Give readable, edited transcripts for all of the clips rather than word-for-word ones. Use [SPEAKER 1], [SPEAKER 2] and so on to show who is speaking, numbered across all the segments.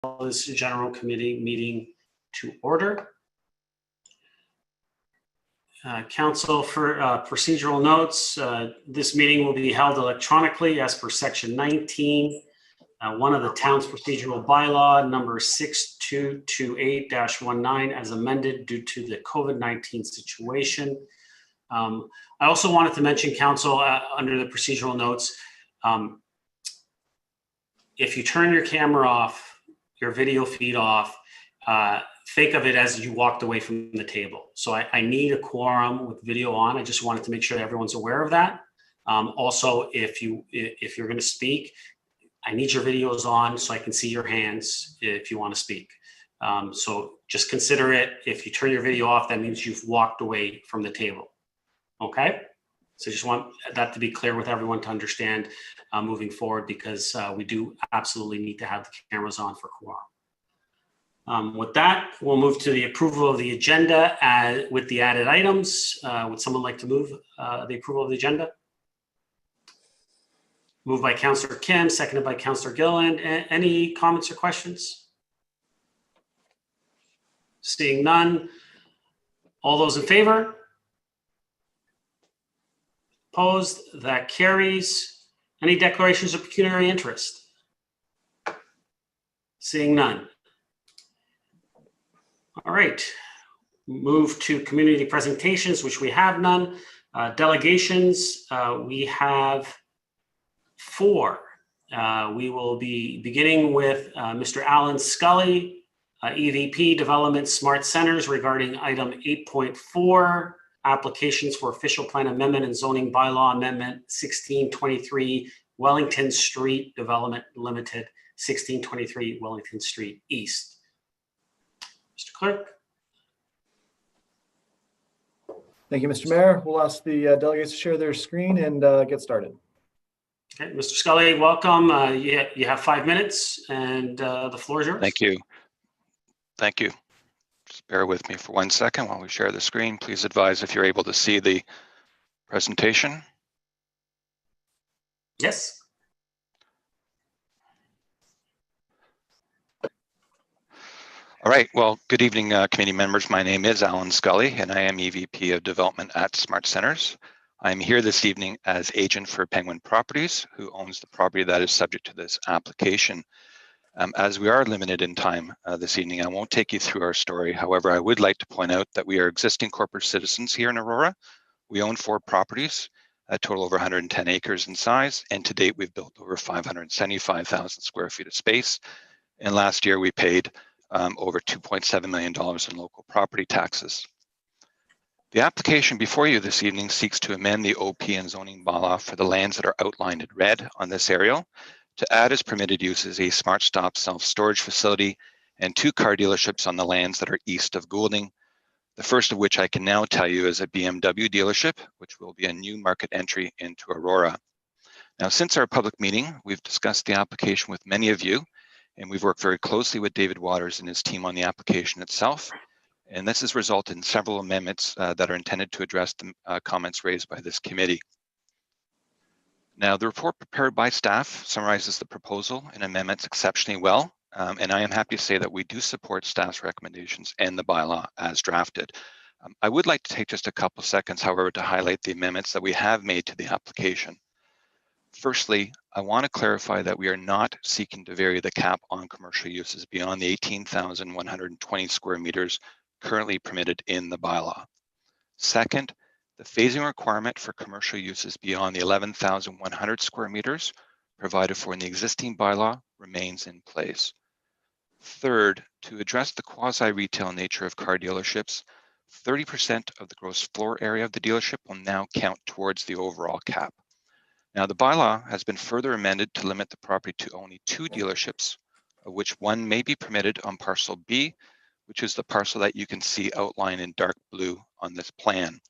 [SPEAKER 1] this general committee meeting to order. Council, for procedural notes, this meeting will be held electronically as per section 19, one of the town's procedural bylaw number 6228-19 as amended due to the COVID-19 situation. I also wanted to mention, Council, under the procedural notes, if you turn your camera off, your video feed off, think of it as you walked away from the table. So I need a quorum with video on. I just wanted to make sure that everyone's aware of that. Also, if you're going to speak, I need your videos on so I can see your hands if you want to speak. So just consider it. If you turn your video off, that means you've walked away from the table. Okay? So just want that to be clear with everyone to understand moving forward, because we do absolutely need to have the cameras on for quorum. With that, we'll move to the approval of the agenda with the added items. Would someone like to move the approval of the agenda? Moved by Councillor Kim, seconded by Councillor Gilland. Any comments or questions? Seeing none. All those in favor? Opposed? That carries. Any declarations of pecuniary interest? Seeing none. All right. Move to community presentations, which we have none. Delegations, we have 4. We will be beginning with Mr. Alan Scully, EVP Development Smart Centers, regarding item 8.4, applications for official plan amendment and zoning bylaw amendment 1623 Wellington Street Development Limited, 1623 Wellington Street East. Mr. Clerk.
[SPEAKER 2] Thank you, Mr. Mayor. We'll ask the delegates to share their screen and get started.
[SPEAKER 1] Okay, Mr. Scully, welcome. You have 5 minutes, and the floor is yours.
[SPEAKER 3] Thank you. Thank you. Just bear with me for 1 second while we share the screen. Please advise if you're able to see the presentation.
[SPEAKER 1] Yes.
[SPEAKER 3] All right, well, good evening, committee members. My name is Alan Scully, and I am EVP of Development at Smart Centers. I'm here this evening as agent for Penguin Properties, who owns the property that is subject to this application. As we are limited in time this evening, I won't take you through our story. However, I would like to point out that we are existing corporate citizens here in Aurora. We own 4 properties, a total of over 110 acres in size, and to date, we've built over 575,000 square feet of space. And last year, we paid over $2.7 million in local property taxes. The application before you this evening seeks to amend the OP and zoning bylaw for the lands that are outlined in red on this aerial to add as permitted uses a Smart Stop self-storage facility and 2 car dealerships on the lands that are east of Goulding, the first of which I can now tell you is a BMW dealership, which will be a new market entry into Aurora. Now, since our public meeting, we've discussed the application with many of you, and we've worked very closely with David Waters and his team on the application itself. And this has resulted in several amendments that are intended to address the comments raised by this committee. Now, the report prepared by staff summarizes the proposal and amendments exceptionally well. And I am happy to say that we do support staff's recommendations and the bylaw as drafted. I would like to take just a couple seconds, however, to highlight the amendments that we have made to the application. Firstly, I want to clarify that we are not seeking to vary the cap on commercial uses beyond the 18,120 square meters currently permitted in the bylaw. Second, the phasing requirement for commercial uses beyond the 11,100 square meters provided for in the existing bylaw remains in place. Third, to address the quasi-retail nature of car dealerships, 30% of the gross floor area of the dealership will now count towards the overall cap. Now, the bylaw has been further amended to limit the property to only 2 dealerships, of which one may be permitted on parcel B, which is the parcel that you can see outlined in dark blue on this plan.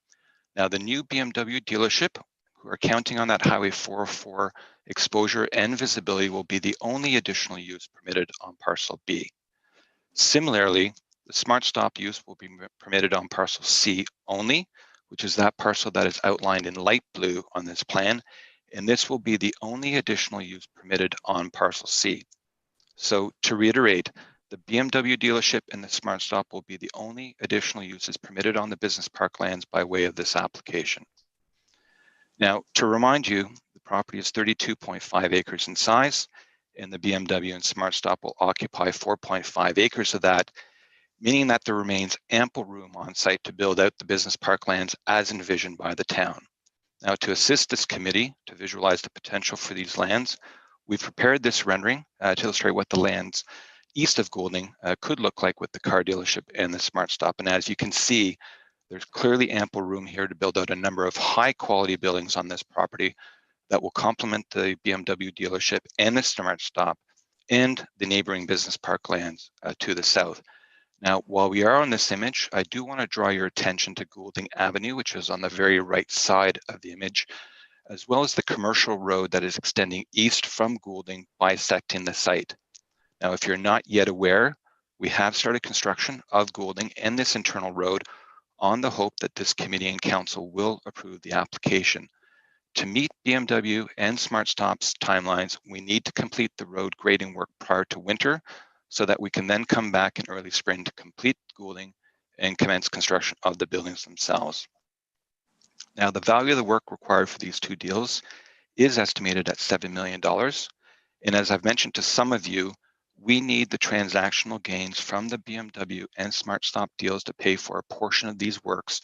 [SPEAKER 3] Now, the new BMW dealership, who are counting on that Highway 404 exposure and visibility, will be the only additional use permitted on parcel B. Similarly, the Smart Stop use will be permitted on parcel C only, which is that parcel that is outlined in light blue on this plan, and this will be the only additional use permitted on parcel C. So to reiterate, the BMW dealership and the SmartStop will be the only additional uses permitted on the business park lands by way of this application. Now, to remind you, the property is 32.5 acres in size, and the BMW and SmartStop will occupy 4.5 acres of that, meaning that there remains ample room on site to build out the business park lands as envisioned by the town. Now, to assist this committee to visualize the potential for these lands, we've prepared this rendering to illustrate what the lands east of Goulding could look like with the car dealership and the SmartStop. And as you can see, there's clearly ample room here to build out a number of high quality buildings on this property that will complement the BMW dealership and the SmartStop and the neighboring business park lands to the south. Now, while we are on this image, I do want to draw your attention to Goulding Avenue, which is on the very right side of the image, as well as the commercial road that is extending east from Goulding, bisecting the site. Now, if you're not yet aware, we have started construction of Goulding and this internal road on the hope that this committee and council will approve the application. To meet BMW and SmartStop's timelines, we need to complete the road grading work prior to winter so that we can then come back in early spring to complete Goulding and commence construction of the buildings themselves. Now, the value of the work required for these two deals is estimated at $7 million. And as I've mentioned to some of you, we need the transactional gains from the BMW and SmartStop deals to pay for a portion of these works.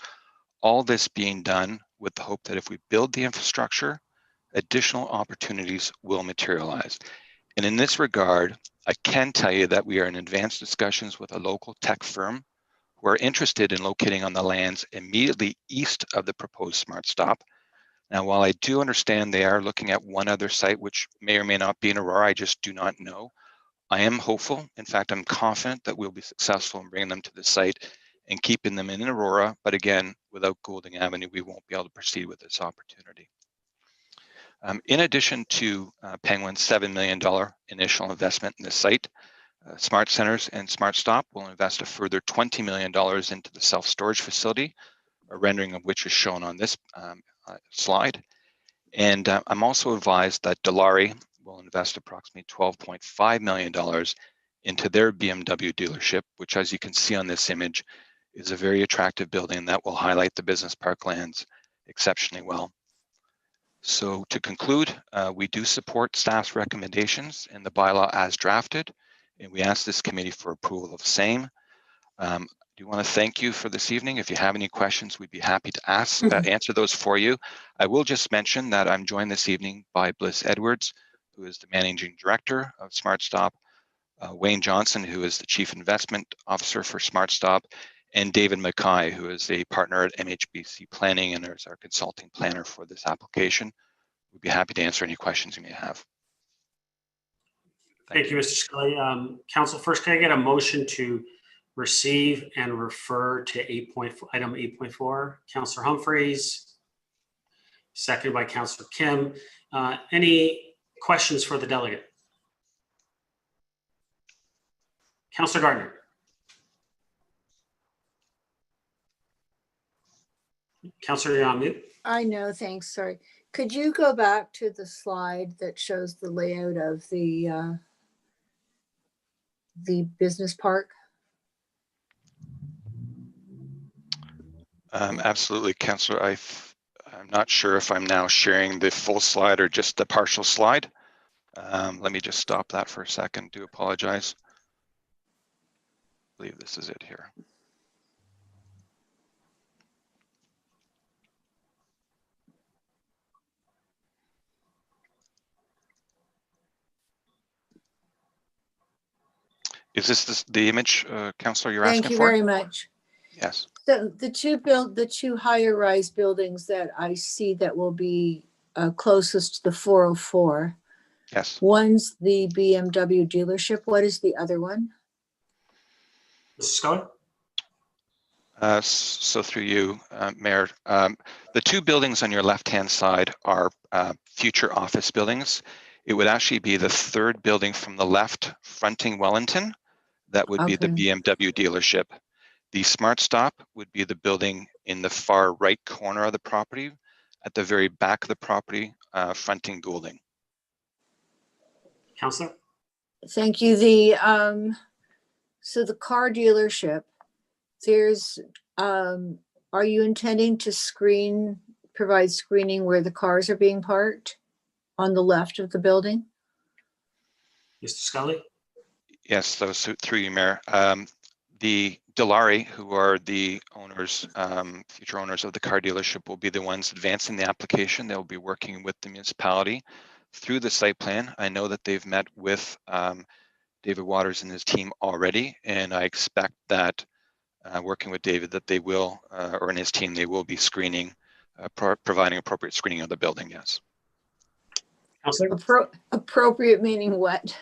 [SPEAKER 3] All this being done with the hope that if we build the infrastructure, additional opportunities will materialize. And in this regard, I can tell you that we are in advanced discussions with a local tech firm who are interested in locating on the lands immediately east of the proposed SmartStop. Now, while I do understand they are looking at one other site, which may or may not be in Aurora, I just do not know. I am hopeful. In fact, I'm confident that we'll be successful in bringing them to the site and keeping them in Aurora. But again, without Goulding Avenue, we won't be able to proceed with this opportunity. In addition to Penguin's $7 million initial investment in this site, Smart Centers and SmartStop will invest a further $20 million into the self-storage facility, a rendering of which is shown on this slide. And I'm also advised that Dilawri will invest approximately $12.5 million into their BMW dealership, which, as you can see on this image, is a very attractive building that will highlight the business park lands exceptionally well. So to conclude, we do support staff's recommendations in the bylaw as drafted, and we ask this committee for approval of same. I do want to thank you for this evening. If you have any questions, we'd be happy to answer those for you. I will just mention that I'm joined this evening by Bliss Edwards, who is the Managing Director of SmartStop, Wayne Johnson, who is the Chief Investment Officer for SmartStop, and David Mackay, who is a partner at MHBC Planning and is our consulting planner for this application. We'd be happy to answer any questions you may have.
[SPEAKER 1] Thank you, Mr. Scully. Council, first, can I get a motion to receive and refer to item 8.4? Councillor Humphreys, seconded by Councillor Kim. Any questions for the delegate? Councillor Gardner. Councillor, you're on mute.
[SPEAKER 4] I know, thanks, sorry. Could you go back to the slide that shows the layout of the business park?
[SPEAKER 3] Absolutely, Councillor. I'm not sure if I'm now sharing the full slide or just the partial slide. Let me just stop that for a second. Do apologize. I believe this is it here. Is this the image, Councillor, you're asking for?
[SPEAKER 4] Thank you very much.
[SPEAKER 3] Yes.
[SPEAKER 4] So the two higher rise buildings that I see that will be closest to the 404.
[SPEAKER 3] Yes.
[SPEAKER 4] One's the BMW dealership. What is the other one?
[SPEAKER 1] Mr. Scully?
[SPEAKER 3] So through you, Mayor, the two buildings on your left-hand side are future office buildings. It would actually be the third building from the left fronting Wellington. That would be the BMW dealership. The SmartStop would be the building in the far right corner of the property, at the very back of the property, fronting Goulding.
[SPEAKER 1] Councillor?
[SPEAKER 4] Thank you. So the car dealership, there's, are you intending to provide screening where the cars are being parked on the left of the building?
[SPEAKER 1] Mr. Scully?
[SPEAKER 3] Yes, those through you, Mayor. The Dilari, who are the owners, future owners of the car dealership, will be the ones advancing the application. They'll be working with the municipality through the site plan. I know that they've met with David Waters and his team already, and I expect that working with David, that they will, or in his team, they will be screening, providing appropriate screening of the building, yes.
[SPEAKER 1] Counselor?
[SPEAKER 4] Appropriate meaning what?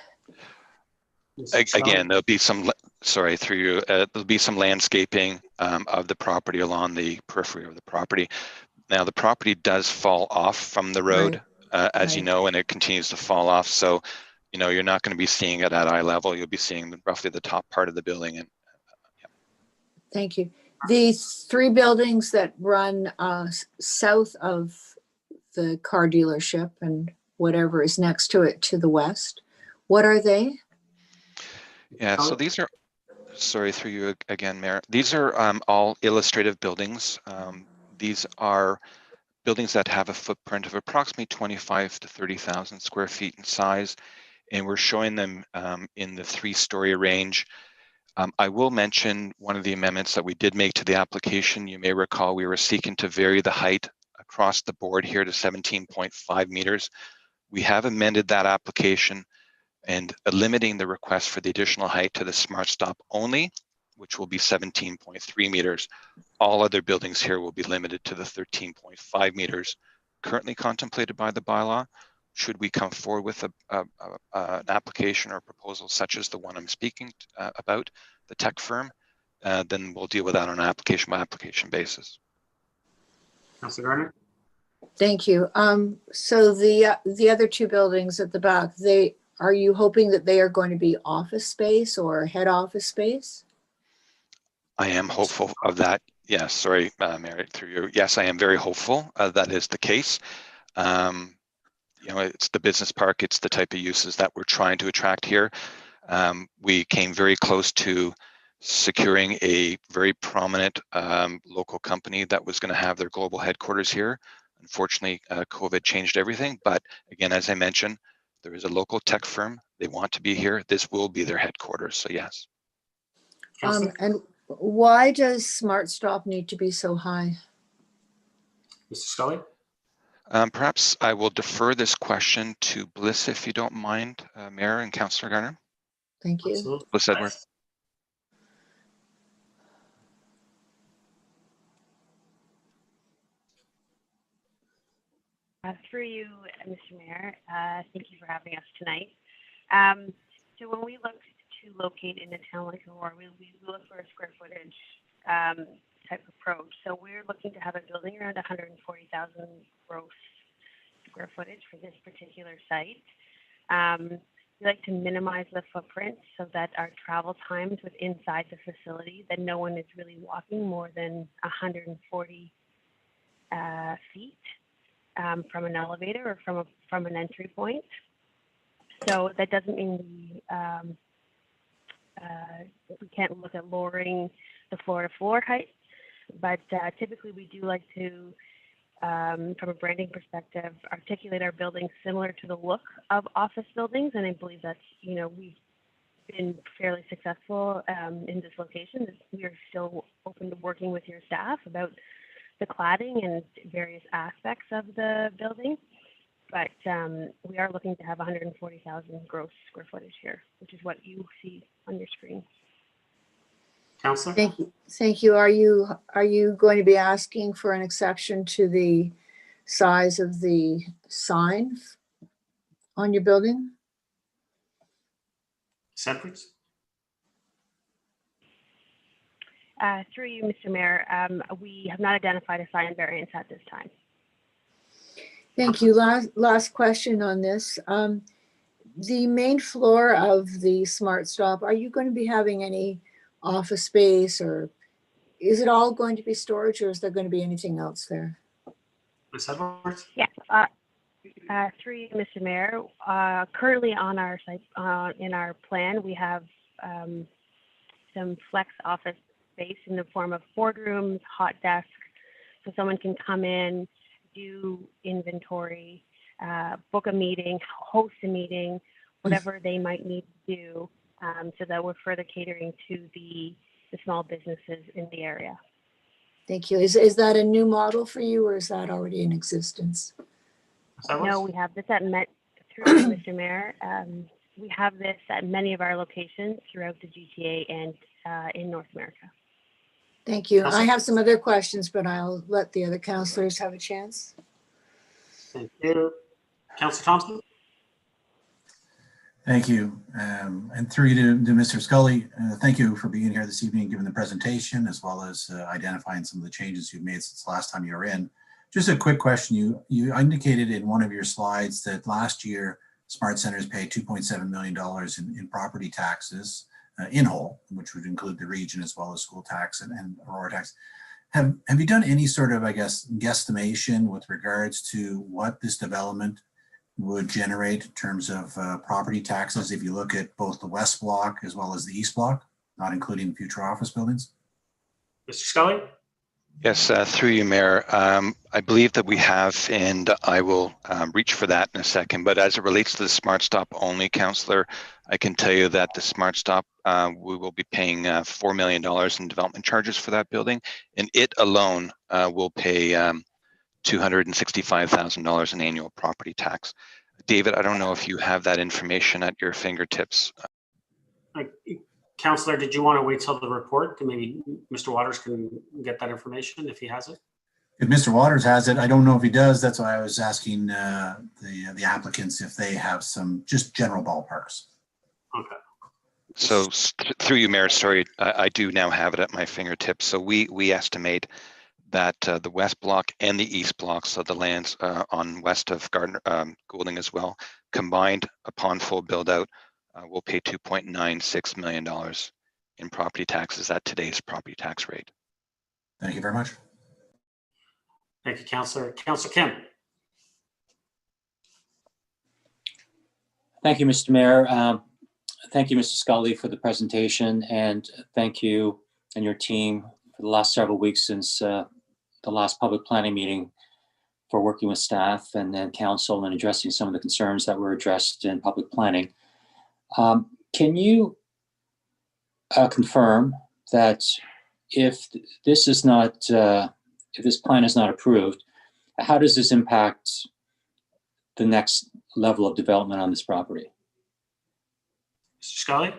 [SPEAKER 1] Mr. Scully?
[SPEAKER 3] Again, there'll be some, sorry, through you, there'll be some landscaping of the property along the periphery of the property. Now, the property does fall off from the road, as you
[SPEAKER 4] right.
[SPEAKER 3] know, and it continues to fall off. So, you know, you're not going to be seeing it at eye level. You'll be seeing roughly the top part of the building. And
[SPEAKER 4] Thank you. The three buildings that run south of the car dealership and whatever is next to it to the west, what are they?
[SPEAKER 3] yeah, so these are, sorry, through you again, Mayor. These are all illustrative buildings. These are buildings that have a footprint of approximately 25 to 30,000 square feet in size, and we're showing them in the 3-story range. I will mention one of the amendments that we did make to the application. You may recall we were seeking to vary the height across the board here to 17.5 meters. We have amended that application and limiting the request for the additional height to the Smart Stop only, which will be 17.3 meters. All other buildings here will be limited to the 13.5 meters currently contemplated by the bylaw. Should we come forward with an application or proposal such as the one I'm speaking about, the tech firm, then we'll deal with that on an application by application basis.
[SPEAKER 1] Counselor Gardner?
[SPEAKER 4] Thank you. So the other two buildings at the back, are you hoping that they are going to be office space or head office space?
[SPEAKER 3] I am hopeful of that. Yes, sorry, Mary, through you. Yes, I am very hopeful that is the case. You know, it's the business park, it's the type of uses that we're trying to attract here. We came very close to securing a very prominent local company that was going to have their global headquarters here. Unfortunately, COVID changed everything. But again, as I mentioned, there is a local tech firm. They want to be here. This will be their headquarters. So yes.
[SPEAKER 4] And why does Smart Stop need to be so high?
[SPEAKER 1] Mr. Scully?
[SPEAKER 3] Perhaps I will defer this question to Bliss, if you don't mind, Mayor and Councillor Garner.
[SPEAKER 4] Thank you.
[SPEAKER 1] Absolutely.
[SPEAKER 3] Bliss Edward.
[SPEAKER 5] Through you, Mr. Mayor, thank you for having us tonight. So when we look to locate in a town like Aurora, we look for a square footage type approach. So we're looking to have a building around 140,000 gross square footage for this particular site. We like to minimize the footprint so that our travel times with inside the facility, that no one is really walking more than 140 feet from an elevator or from an entry point. So that doesn't mean we can't look at lowering the floor-to-floor height, but typically we do like to, from a branding perspective, articulate our buildings similar to the look of office buildings, and I believe that's, you know, we've been fairly successful in this location. We are still open to working with your staff about the cladding and various aspects of the building, but we are looking to have 140,000 gross square footage here, which is what you see on your screen.
[SPEAKER 1] Councillor?
[SPEAKER 4] Thank you. Thank you. Are you going to be asking for an exception to the size of the sign on your building?
[SPEAKER 1] Separate?
[SPEAKER 5] Through you, Mr. Mayor, we have not identified a sign variance at this time.
[SPEAKER 4] Thank you. Last question on this. The main floor of the Smart Stop, are you going to be having any office space, or is it all going to be storage, or is there going to be anything else there?
[SPEAKER 1] Ms. Edwards?
[SPEAKER 5] Yes, Through you, Mr. Mayor, currently on our site, in our plan, we have some flex office space in the form of boardrooms, hot desks, so someone can come in, do inventory, book a meeting, host a meeting, whatever they might need to do, so that we're further catering to the small businesses in the area.
[SPEAKER 4] Thank you. Is that a new model for you, or is that already in existence?
[SPEAKER 5] No, we have this at through you, Mr. Mayor. We have this at many of our locations throughout the GTA and in North America.
[SPEAKER 4] Thank you. I have some other questions, but I'll let the other councillors have a chance.
[SPEAKER 1] Thank you. Councillor Thompson?
[SPEAKER 6] Thank you. And through you to Mr. Scully, thank you for being here this evening, giving the presentation, as well as identifying some of the changes you've made since the last time you were in. Just a quick question. You indicated in one of your slides that last year, Smart Centers paid $2.7 million in property taxes in whole, which would include the region as well as school tax and Aurora tax. Have you done any sort of, I guess, guesstimation with regards to what this development would generate in terms of property taxes if you look at both the West Block as well as the East Block, not including future office buildings?
[SPEAKER 1] Mr. Scully?
[SPEAKER 3] Yes, through you, Mayor. I believe that we have, and I will reach for that in a second, but as it relates to the Smart Stop only, Councillor, I can tell you that the Smart Stop, we will be paying $4 million in development charges for that building, and it alone will pay $265,000 in annual property tax. David, I don't know if you have that information at your fingertips.
[SPEAKER 1] Councillor, did you want to wait till the report? Maybe Mr. Waters can get that information if he has it.
[SPEAKER 6] If Mr. Waters has it, I don't know if he does. That's why I was asking the applicants if they have some just general ballparks.
[SPEAKER 1] Okay.
[SPEAKER 3] So through you, Mayor, sorry, I do now have it at my fingertips. So we estimate that the West Block and the East Block, so the lands on west of Goulding as well, combined upon full build out, will pay $2.96 million in property taxes at today's property tax rate.
[SPEAKER 6] Thank you very much.
[SPEAKER 1] Thank you, Councillor. Councillor Kim?
[SPEAKER 7] Thank you, Mr. Mayor. Thank you, Mr. Scully, for the presentation, and thank you and your team for the last several weeks since the last public planning meeting for working with staff and then council and addressing some of the concerns that were addressed in public planning. Can you confirm that if this is not, if this plan is not approved, how does this impact the next level of development on this property?
[SPEAKER 1] Mr. Scully?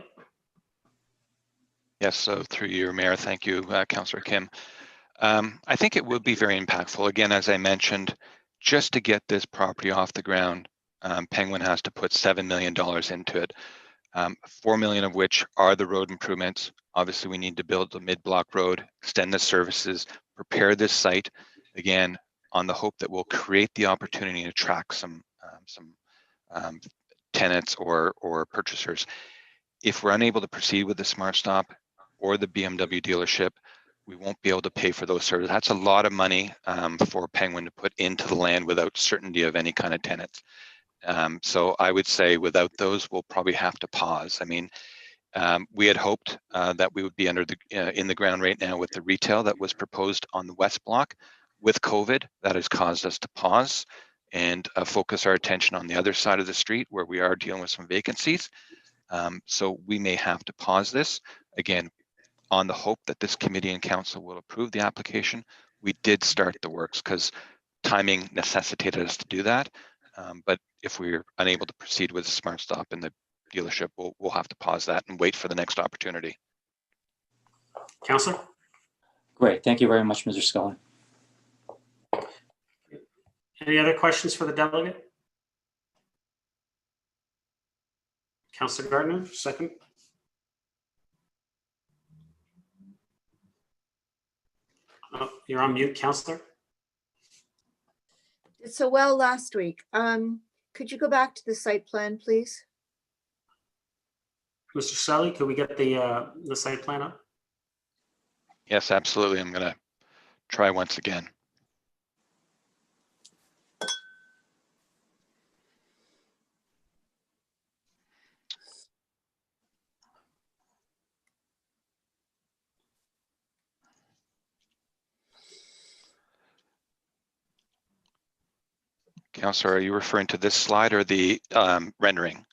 [SPEAKER 3] Yes, so through you, Mayor, thank you, Councillor Kim. I think it would be very impactful. Again, as I mentioned, just to get this property off the ground, Penguin has to put $7 million into it. 4 million of which are the road improvements. Obviously, we need to build the mid-block road, extend the services, prepare this site, again, on the hope that we'll create the opportunity to attract some tenants or purchasers. If we're unable to proceed with the Smart Stop or the BMW dealership, we won't be able to pay for those services. That's a lot of money for Penguin to put into the land without certainty of any kind of tenants. So I would say without those, we'll probably have to pause. I mean, we had hoped that we would be under the in the ground right now with the retail that was proposed on the West Block. With COVID, that has caused us to pause and focus our attention on the other side of the street where we are dealing with some vacancies. So we may have to pause this, again, on the hope that this committee and council will approve the application. We did start the works because timing necessitated us to do that. But if we're unable to proceed with the Smart Stop in the dealership, we'll have to pause that and wait for the next opportunity.
[SPEAKER 1] Councillor?
[SPEAKER 7] Great, thank you very much, Mr. Scully.
[SPEAKER 1] Any other questions for the delegate? Councillor Gardner, second. Oh, you're on mute, Councillor.
[SPEAKER 4] Did so well last week. Could you go back to the site plan, please?
[SPEAKER 1] Mr. Scully, could we get the site plan up?
[SPEAKER 3] Yes, absolutely. I'm going to try once again. Councillor, are you referring to this slide or the rendering?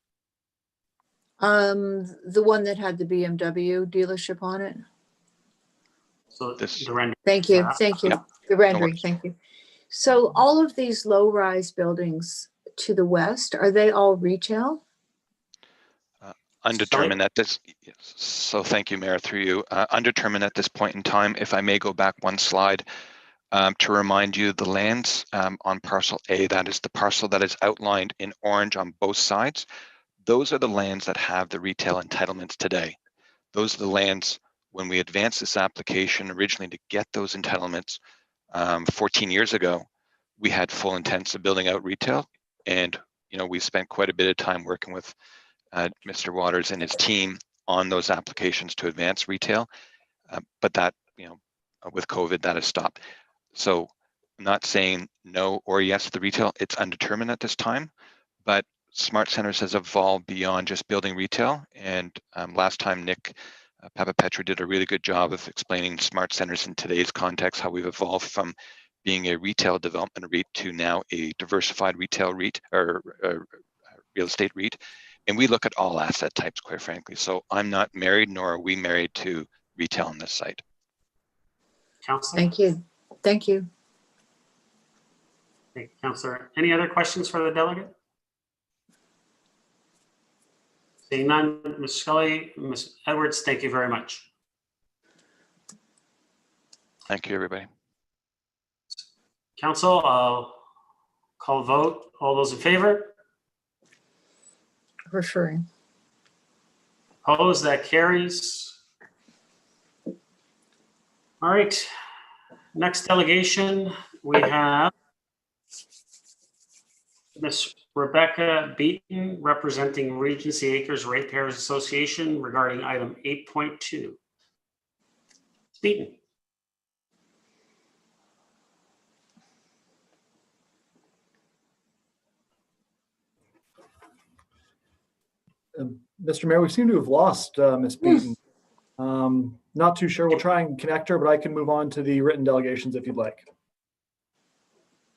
[SPEAKER 4] The one that had the BMW dealership on it.
[SPEAKER 1] So
[SPEAKER 3] This-
[SPEAKER 1] the render.
[SPEAKER 4] Thank you,
[SPEAKER 1] Yeah.
[SPEAKER 4] thank you.
[SPEAKER 3] Yeah.
[SPEAKER 4] The rendering,
[SPEAKER 3] worries.
[SPEAKER 4] thank you. So all of these low-rise buildings to the west, are they all retail?
[SPEAKER 3] Undetermined at this, yes. So thank you, Mayor, through you. Undetermined at this point in time. If I may go back one slide to remind you, the lands on parcel A, that is the parcel that is outlined in orange on both sides. Those are the lands that have the retail entitlements today. Those are the lands when we advanced this application originally to get those entitlements 14 years ago, we had full intents of building out retail. And, you know, we spent quite a bit of time working with Mr. Waters and his team on those applications to advance retail. But that, you know, with COVID, that has stopped. So I'm not saying no or yes to the retail, it's undetermined at this time, but Smart Centers has evolved beyond just building retail. And last time, Nick Papapetru did a really good job of explaining Smart Centers in today's context, how we've evolved from being a retail development REIT to now a diversified retail REIT or real estate REIT. And we look at all asset types, quite frankly. So I'm not married, nor are we married to retail on this site.
[SPEAKER 1] Councillor?
[SPEAKER 4] Thank you, thank you.
[SPEAKER 1] Thank you, Councillor. Any other questions for the delegate? Seeing none, Ms. Scully, Ms. Edwards, thank you very much.
[SPEAKER 3] Thank you, everybody.
[SPEAKER 1] Council, I'll call vote. All those in favor?
[SPEAKER 4] Referring.
[SPEAKER 1] Opposed? That carries. All right. Next delegation, we have Ms. Rebecca Beaton, representing Regency Acres Ratepayers Association regarding item 8.2. Beaton.
[SPEAKER 2] Mr. Mayor, we seem to have lost Ms. Beaton. Not too sure. We'll try and connect her, but I can move on to the written delegations if you'd like.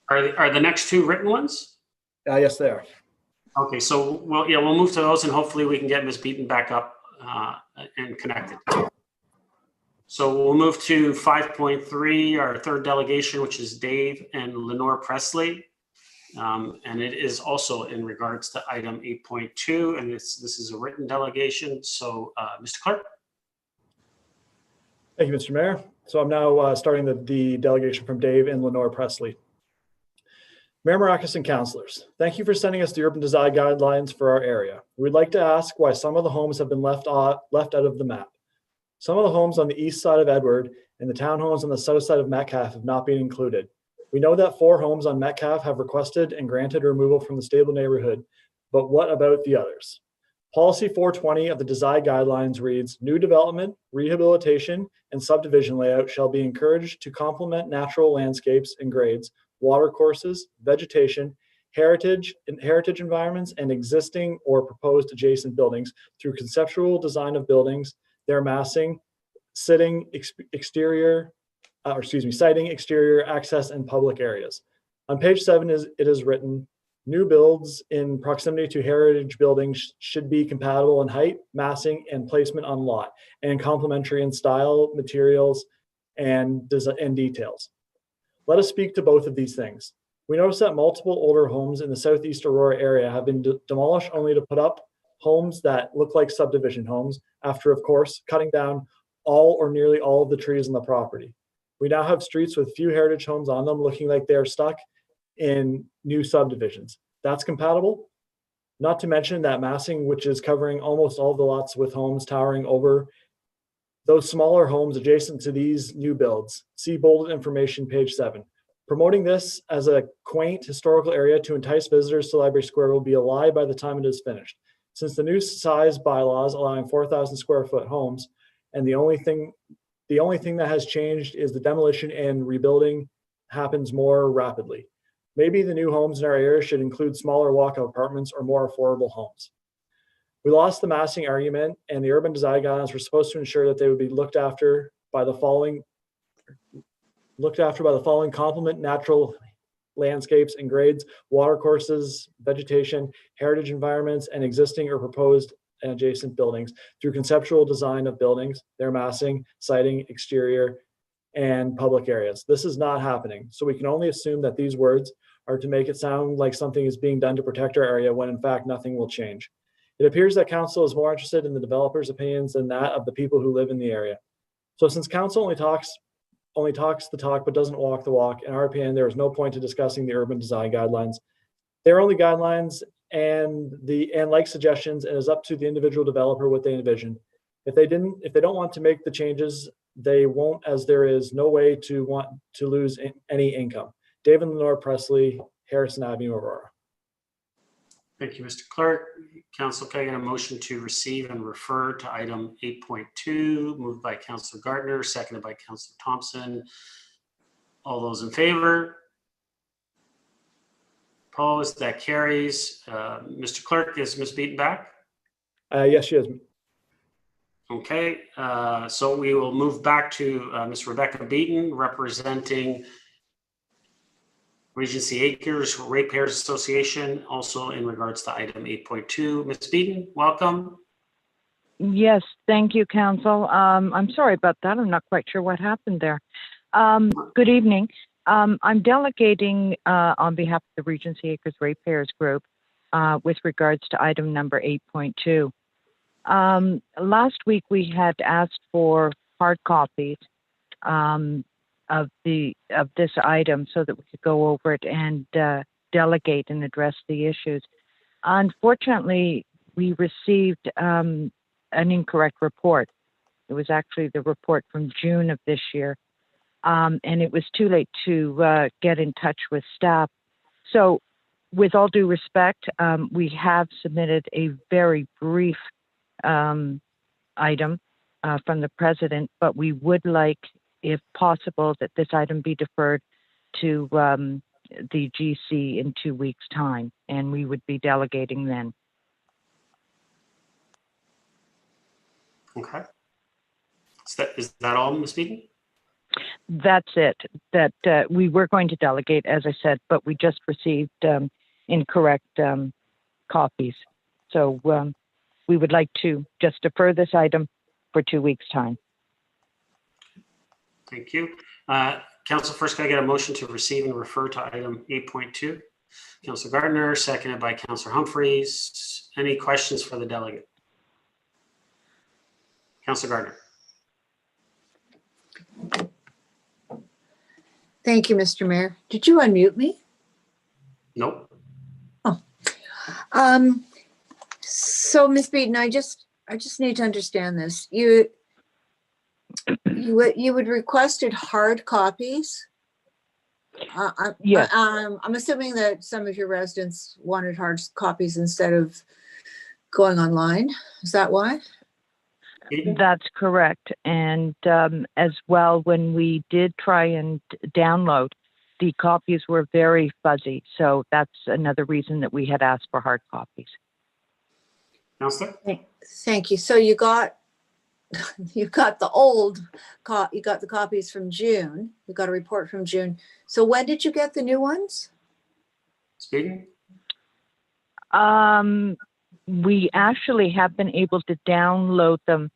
[SPEAKER 1] Are the next two written ones?
[SPEAKER 2] Yes, they are.
[SPEAKER 1] Okay, so we'll move to those and hopefully we can get Ms. Beaton back up and connected. So we'll move to 5.3, our third delegation, which is Dave and Lenore Presley. And it is also in regards to item 8.2, and this is a written delegation. So Mr. Clerk.
[SPEAKER 2] Thank you, Mr. Mayor. So I'm now starting the delegation from Dave and Lenore Presley. Mayor Marakis and councillors, thank you for sending us the urban design guidelines for our area. We'd like to ask why some of the homes have been left out of the map. Some of the homes on the east side of Edward and the townhomes on the south side of Metcalfe have not been included. We know that 4 homes on Metcalfe have requested and granted removal from the stable neighborhood, but what about the others? Policy 420 of the design guidelines reads, new development, rehabilitation, and subdivision layout shall be encouraged to complement natural landscapes and grades, water courses, vegetation, heritage environments, and existing or proposed adjacent buildings through conceptual design of buildings, their massing, siting, exterior, access, and public areas. On page 7, it is written, new builds in proximity to heritage buildings should be compatible in height, massing, and placement on lot, and complementary in style, materials, and details. Let us speak to both of these things. We notice that multiple older homes in the Southeast Aurora area have been demolished only to put up homes that look like subdivision homes after, of course, cutting down all or nearly all of the trees on the property. We now have streets with few heritage homes on them looking like they're stuck in new subdivisions. That's compatible? Not to mention that massing, which is covering almost all the lots with homes towering over those smaller homes adjacent to these new builds. See bolded information, page 7. Promoting this as a quaint historical area to entice visitors to Library Square will be a lie by the time it is finished. Since the new size bylaws allowing 4,000 square foot homes, and the only thing that has changed is the demolition and rebuilding happens more rapidly. Maybe the new homes in our area should include smaller walkout apartments or more affordable homes. We lost the massing argument, and the urban design guidelines were supposed to ensure that they would be looked after by the following complement natural landscapes and grades, water courses, vegetation, heritage environments, and existing or proposed and adjacent buildings through conceptual design of buildings, their massing, siting, exterior, and public areas. This is not happening. So we can only assume that these words are to make it sound like something is being done to protect our area when in fact nothing will change. It appears that council is more interested in the developer's opinions than that of the people who live in the area. So since council only talks the talk but doesn't walk the walk, in our opinion, there is no point to discussing the urban design guidelines. They're only guidelines and like suggestions, and is up to the individual developer what they envision. If they don't want to make the changes, they won't, as there is no way to want to lose any income. David Lenore Presley, Harrison Avenue, Aurora.
[SPEAKER 1] Thank you, Mr. Clerk. Council, can I get a motion to receive and refer to item 8.2, moved by Councilor Gardner, seconded by Councilor Thompson. All those in favor? Opposed? That carries. Mr. Clerk, is Ms. Beaton back?
[SPEAKER 2] Yes, she is.
[SPEAKER 1] Okay, so we will move back to Ms. Rebecca Beaton, representing Regency Acres Ratepayers Association, also in regards to item 8.2. Ms. Beaton, welcome.
[SPEAKER 8] Yes, thank you, Council. I'm sorry about that. I'm not quite sure what happened there. Good evening. I'm delegating on behalf of the Regency Acres Ratepayers Group with regards to item number 8.2. Last week we had asked for hard copies of this item so that we could go over it and delegate and address the issues. Unfortunately, we received an incorrect report. It was actually the report from June of this year, and it was too late to get in touch with staff. So with all due respect, we have submitted a very brief item from the president, but we would like, if possible, that this item be deferred to the GC in 2 weeks' time, and we would be delegating then.
[SPEAKER 1] Okay. Is that all, Ms. Beaton?
[SPEAKER 8] That's it. That we were going to delegate, as I said, but we just received incorrect copies. So we would like to just defer this item for 2 weeks' time.
[SPEAKER 1] Thank you. Council, first, can I get a motion to receive and refer to item 8.2? Councilor Gardner, seconded by Councilor Humphreys. Any questions for the delegate? Councilor Gardner.
[SPEAKER 4] Thank you, Mr. Mayor. Did you unmute me?
[SPEAKER 1] Nope.
[SPEAKER 4] So Ms. Beaton, I just need to understand this. You would requested hard copies.
[SPEAKER 8] Yes.
[SPEAKER 4] I'm assuming that some of your residents wanted hard copies instead of going online. Is that why?
[SPEAKER 8] That's correct. And as well, when we did try and download, the copies were very fuzzy. So that's another reason that we had asked for hard copies.
[SPEAKER 1] Councilor?
[SPEAKER 4] Thank you. So you got the copies from June. You got a report from June. So when did you get the new ones?
[SPEAKER 1] Speaking.
[SPEAKER 8] We actually have been able to download them.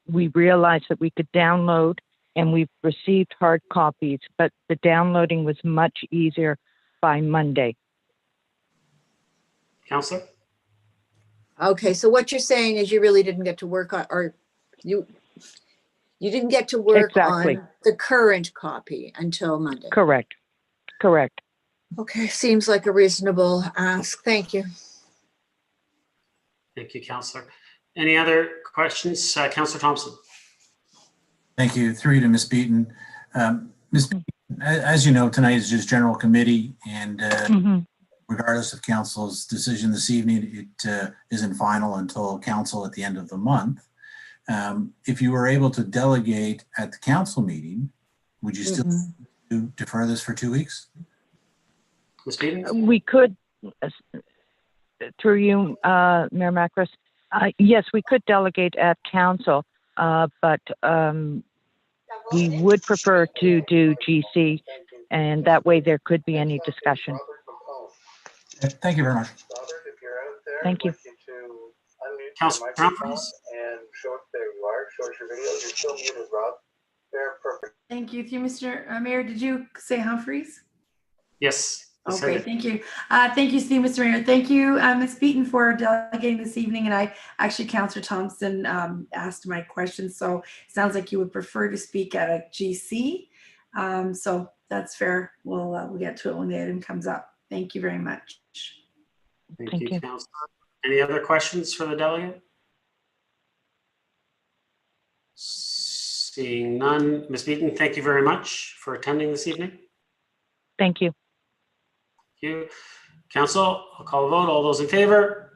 [SPEAKER 8] We realized that we could download, and we've received hard copies, but the downloading was much easier by Monday.
[SPEAKER 1] Councilor?
[SPEAKER 4] Okay, so what you're saying is you really didn't get to work on, or you didn't get to work
[SPEAKER 8] Exactly.
[SPEAKER 4] on the current copy until Monday.
[SPEAKER 8] Correct. Correct.
[SPEAKER 4] Okay, seems like a reasonable ask. Thank you.
[SPEAKER 1] Thank you, Councilor. Any other questions? Councilor Thompson.
[SPEAKER 6] Thank you. Through to Ms. Beaton. Ms. Beaton, as you know, tonight is just general committee, and regardless of council's decision this evening, it isn't final until council at the end of the month. If you were able to delegate at the council meeting, would you still defer this for 2 weeks?
[SPEAKER 1] Ms. Beaton?
[SPEAKER 8] We could, through you, Mayor Macris, yes, we could delegate at council, but we would prefer to do GC And that way there could be any discussion.
[SPEAKER 6] Thank you very much.
[SPEAKER 8] Thank you.
[SPEAKER 1] Councilor Humphries?
[SPEAKER 9] Thank you. Through Mr. Mayor, did you say Humphreys?
[SPEAKER 1] Yes. I said
[SPEAKER 9] Okay,
[SPEAKER 1] it.
[SPEAKER 9] thank you. Thank you, Steve, Mr. Mayor. Thank you, Ms. Beaton, for delegating this evening. And I actually, Councillor Thompson asked my questions. So it sounds like you would prefer to speak at a GC. So that's fair. We'll get to it when the item comes up. Thank you very much.
[SPEAKER 1] Thank
[SPEAKER 8] Thank
[SPEAKER 1] you,
[SPEAKER 8] you.
[SPEAKER 1] Councilor. Any other questions for the delegate? Seeing none. Ms. Beaton, thank you very much for attending this evening.
[SPEAKER 8] Thank you.
[SPEAKER 1] Thank you. Council, I'll call a vote. All those in favor?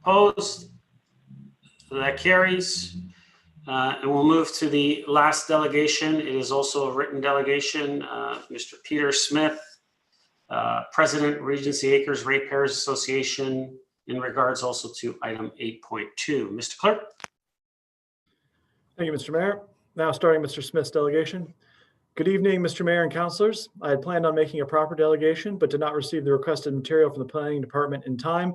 [SPEAKER 1] Opposed? That carries. And we'll move to the last delegation. It is also a written delegation. Mr. Peter Smith, President, Regency Acres Ratepayers Association, in regards also to item 8.2. Mr. Clerk?
[SPEAKER 2] Thank you, Mr. Mayor. Now starting Mr. Smith's delegation. Good evening, Mr. Mayor and councilors. I had planned on making a proper delegation, but did not receive the requested material from the planning department in time.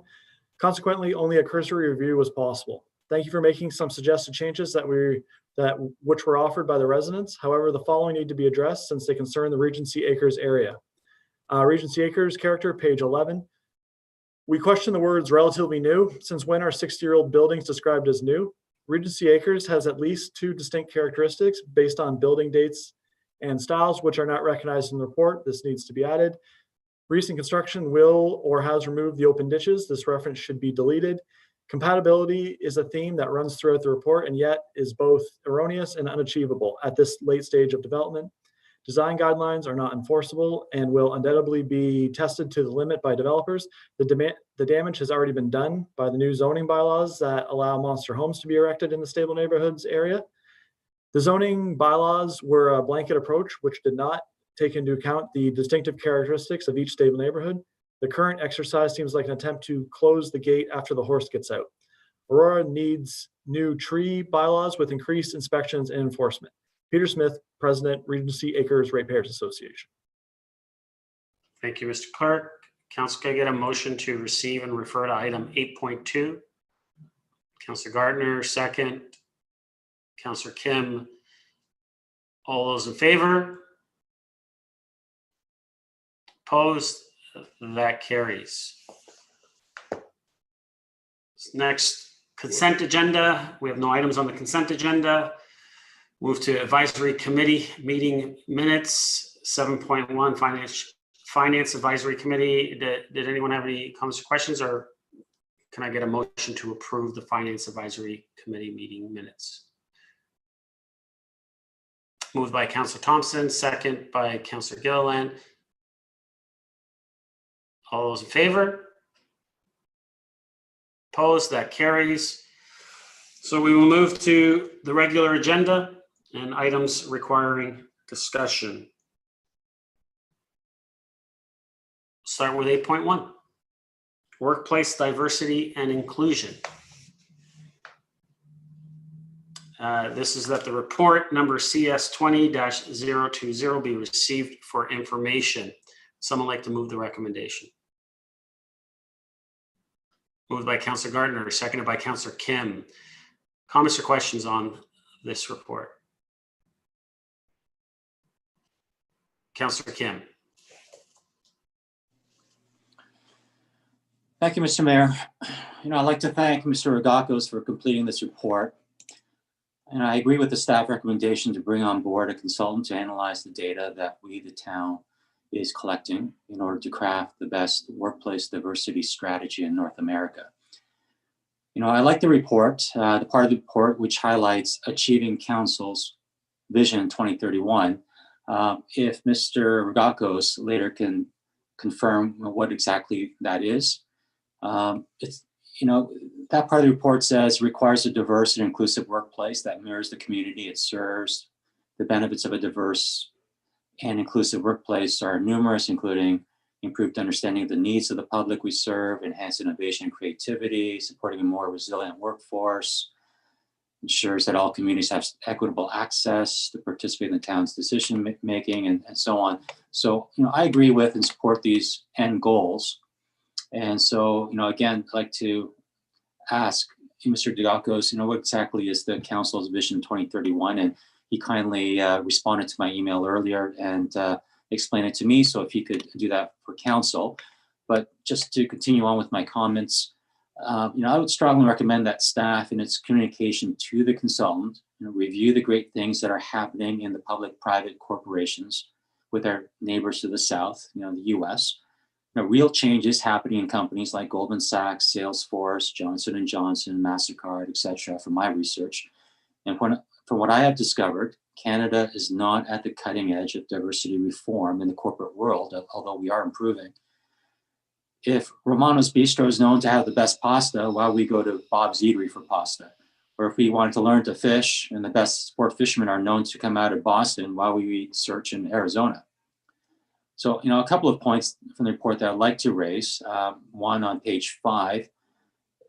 [SPEAKER 2] Consequently, only a cursory review was possible. Thank you for making some suggested changes which were offered by the residents. However, the following need to be addressed since they concern the Regency Acres area. Regency Acres character, page 11. We question the words relatively new. Since when are 60-year-old buildings described as new? Regency Acres has at least two distinct characteristics based on building dates and styles which are not recognized in the report. This needs to be added. Recent construction will or has removed the open ditches. This reference should be deleted. Compatibility is a theme that runs throughout the report and yet is both erroneous and unachievable at this late stage of development. Design guidelines are not enforceable and will undoubtedly be tested to the limit by developers. The damage has already been done by the new zoning bylaws that allow monster homes to be erected in the stable neighborhoods area. The zoning bylaws were a blanket approach which did not take into account the distinctive characteristics of each stable neighborhood. The current exercise seems like an attempt to close the gate after the horse gets out. Aurora needs new tree bylaws with increased inspections and enforcement. Peter Smith, President, Regency Acres Ratepayers Association.
[SPEAKER 1] Thank you, Mr. Clerk. Council, can I get a motion to receive and refer to item 8.2? Councilor Gardner, second. Councilor Kim. All those in favor? Opposed? That carries. Next, consent agenda. We have no items on the consent agenda. Move to advisory committee meeting minutes. 7.1 finance advisory committee. Did anyone have any comments or questions, or can I get a motion to approve the finance advisory committee meeting minutes? Moved by Councilor Thompson, second by Councilor Gilliland. All those in favor? Opposed? That carries. So we will move to the regular agenda and items requiring discussion. Start with 8.1, workplace diversity and inclusion. This is that the report number CS 20-020 be received for information. Someone like to move the recommendation? Moved by Councilor Gardner, seconded by Councilor Kim. Comments or questions on this report? Councilor Kim.
[SPEAKER 7] Thank you, Mr. Mayor. I'd like to thank Mr. Rogakos for completing this report. And I agree with the staff recommendation to bring on board a consultant to analyze the data that we, the town, is collecting in order to craft the best workplace diversity strategy in North America. I like the report, the part of the report which highlights achieving council's vision 2031. If Mr. Rogakos later can confirm what exactly that is. That part of the report says requires a diverse and inclusive workplace that mirrors the community it serves. The benefits of a diverse and inclusive workplace are numerous, including improved understanding of the needs of the public we serve, enhanced innovation and creativity, supporting a more resilient workforce, ensures that all communities have equitable access to participate in the town's decision making, and so on. So, I agree with and support these end goals. And so, again, I'd like to ask Mr. Dagakos, what exactly is the council's vision 2031? And he kindly responded to my email earlier and explained it to me. So if he could do that for council. But just to continue on with my comments, I would strongly recommend that staff in its communication to the consultant, review the great things that are happening in the public-private corporations with our neighbors to the south, the U.S. Real change is happening in companies like Goldman Sachs, Salesforce, Johnson & Johnson, MasterCard, etc. from my research. And from what I have discovered, Canada is not at the cutting edge of diversity reform in the corporate world, although we are improving. If Romano's Bistro is known to have the best pasta, why we go to Bob's Eatery for pasta? Or if we wanted to learn to fish and the best sport fishermen are known to come out of Boston, why we search in Arizona? So, a couple of points from the report that I'd like to raise. One on page 5,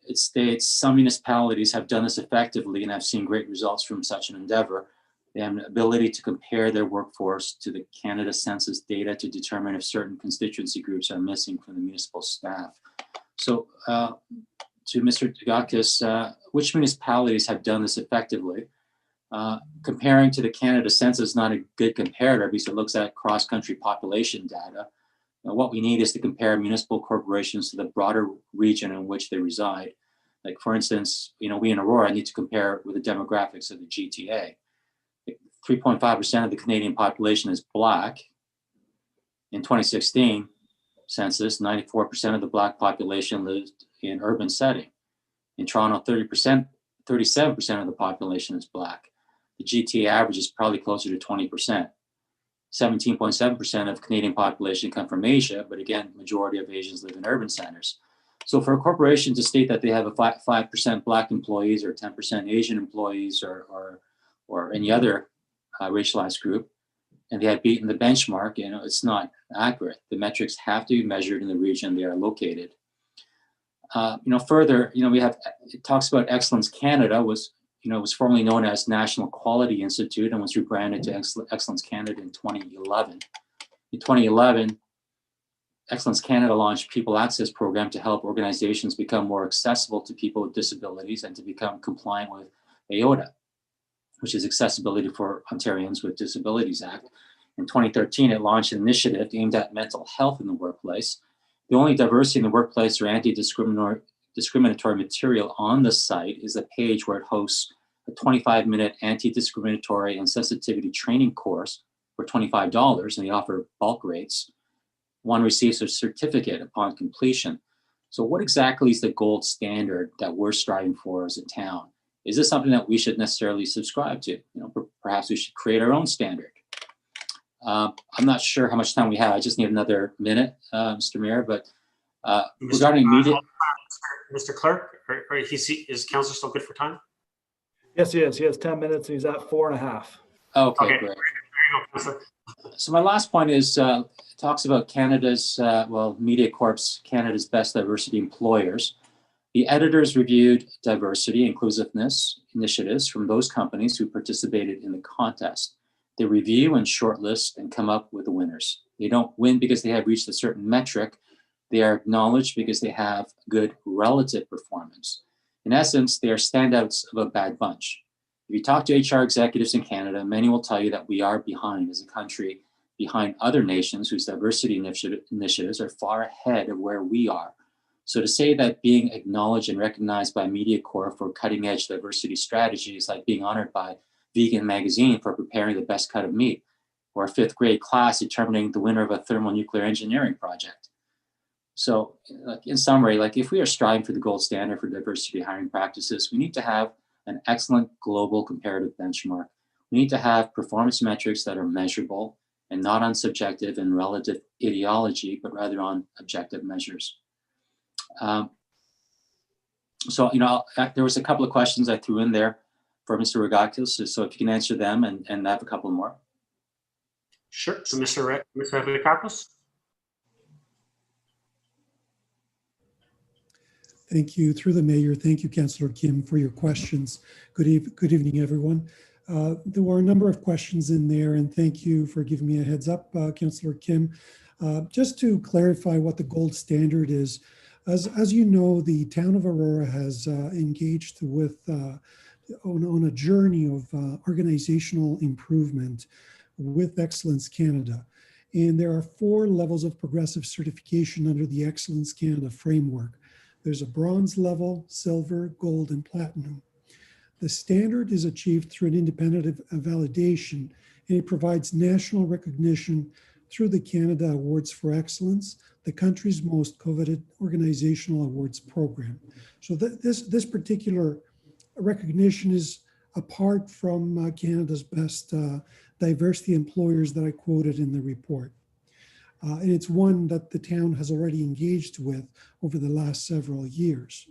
[SPEAKER 7] it states some municipalities have done this effectively and have seen great results from such an endeavor. They have an ability to compare their workforce to the Canada Census data to determine if certain constituency groups are missing from the municipal staff. So to Mr. Dagakis, which municipalities have done this effectively? Comparing to the Canada Census is not a good comparator because it looks at cross-country population data. What we need is to compare municipal corporations to the broader region in which they reside. Like for instance, we in Aurora need to compare with the demographics of the GTA. 3.5% of the Canadian population is Black. In 2016 census, 94% of the Black population lived in urban setting. In Toronto, 37% of the population is Black. The GTA average is probably closer to 20%. 17.7% of Canadian population come from Asia, but again, majority of Asians live in urban centers. So for a corporation to state that they have a 5% Black employees or 10% Asian employees or any other racialized group, and they had beaten the benchmark, it's not accurate. The metrics have to be measured in the region they are located. Further, we have, it talks about Excellence Canada was formerly known as National Quality Institute and was rebranded to Excellence Canada in 2011. In 2011, Excellence Canada launched People Access Program to help organizations become more accessible to people with disabilities and to become compliant with AODA, which is Accessibility for Ontarians with Disabilities Act. In 2013, it launched an initiative aimed at mental health in the workplace. The only diversity in the workplace or anti-discriminatory material on the site is a page where it hosts a 25-minute anti-discriminatory and sensitivity training course for $25, and they offer bulk rates. One receives a certificate upon completion. So what exactly is the gold standard that we're striving for as a town? Is this something that we should necessarily subscribe to? Perhaps we should create our own standard. I'm not sure how much time we have. I just need another minute, Mr. Mayor, but regarding media.
[SPEAKER 1] Mr. Clerk, is council still good for time?
[SPEAKER 2] Yes, he is. He has 10 minutes and he's at 4.5.
[SPEAKER 7] Okay,
[SPEAKER 1] Okay.
[SPEAKER 7] great.
[SPEAKER 1] There you go, Councillor.
[SPEAKER 7] So my last point is, talks about Canada's, Media Corp's Canada's best diversity employers. The editors reviewed diversity, inclusiveness initiatives from those companies who participated in the contest. They review and shortlist and come up with the winners. They don't win because they have reached a certain metric. They are acknowledged because they have good relative performance. In essence, they are standouts of a bad bunch. If you talk to HR executives in Canada, many will tell you that we are behind as a country, behind other nations whose diversity initiatives are far ahead of where we are. So to say that being acknowledged and recognized by MediaCorp for cutting edge diversity strategy is like being honored by Vegan Magazine for preparing the best cut of meat, or a 5th grade class determining the winner of a thermonuclear engineering project. So in summary, if we are striving for the gold standard for diversity hiring practices, we need to have an excellent global comparative benchmark. We need to have performance metrics that are measurable and not on subjective and relative ideology, but rather on objective measures. There was a couple of questions I threw in there for Mr. Rogakis, so if you can answer them and I have a couple more.
[SPEAKER 1] Sure. So Mr. Rogakis?
[SPEAKER 10] Thank you. Through the mayor, thank you, Councillor Kim, for your questions. Good evening, everyone. There were a number of questions in there, and thank you for giving me a heads up, Councillor Kim. Just to clarify what the gold standard is, as you know, the town of Aurora has engaged with on a journey of organizational improvement with Excellence Canada. And there are 4 levels of progressive certification under the Excellence Canada framework. There's a bronze level, silver, gold, and platinum. The standard is achieved through an independent validation, and it provides national recognition through the Canada Awards for Excellence, the country's most coveted organizational awards program. So this particular recognition is apart from Canada's best diversity employers that I quoted in the report. And it's one that the town has already engaged with over the last several years.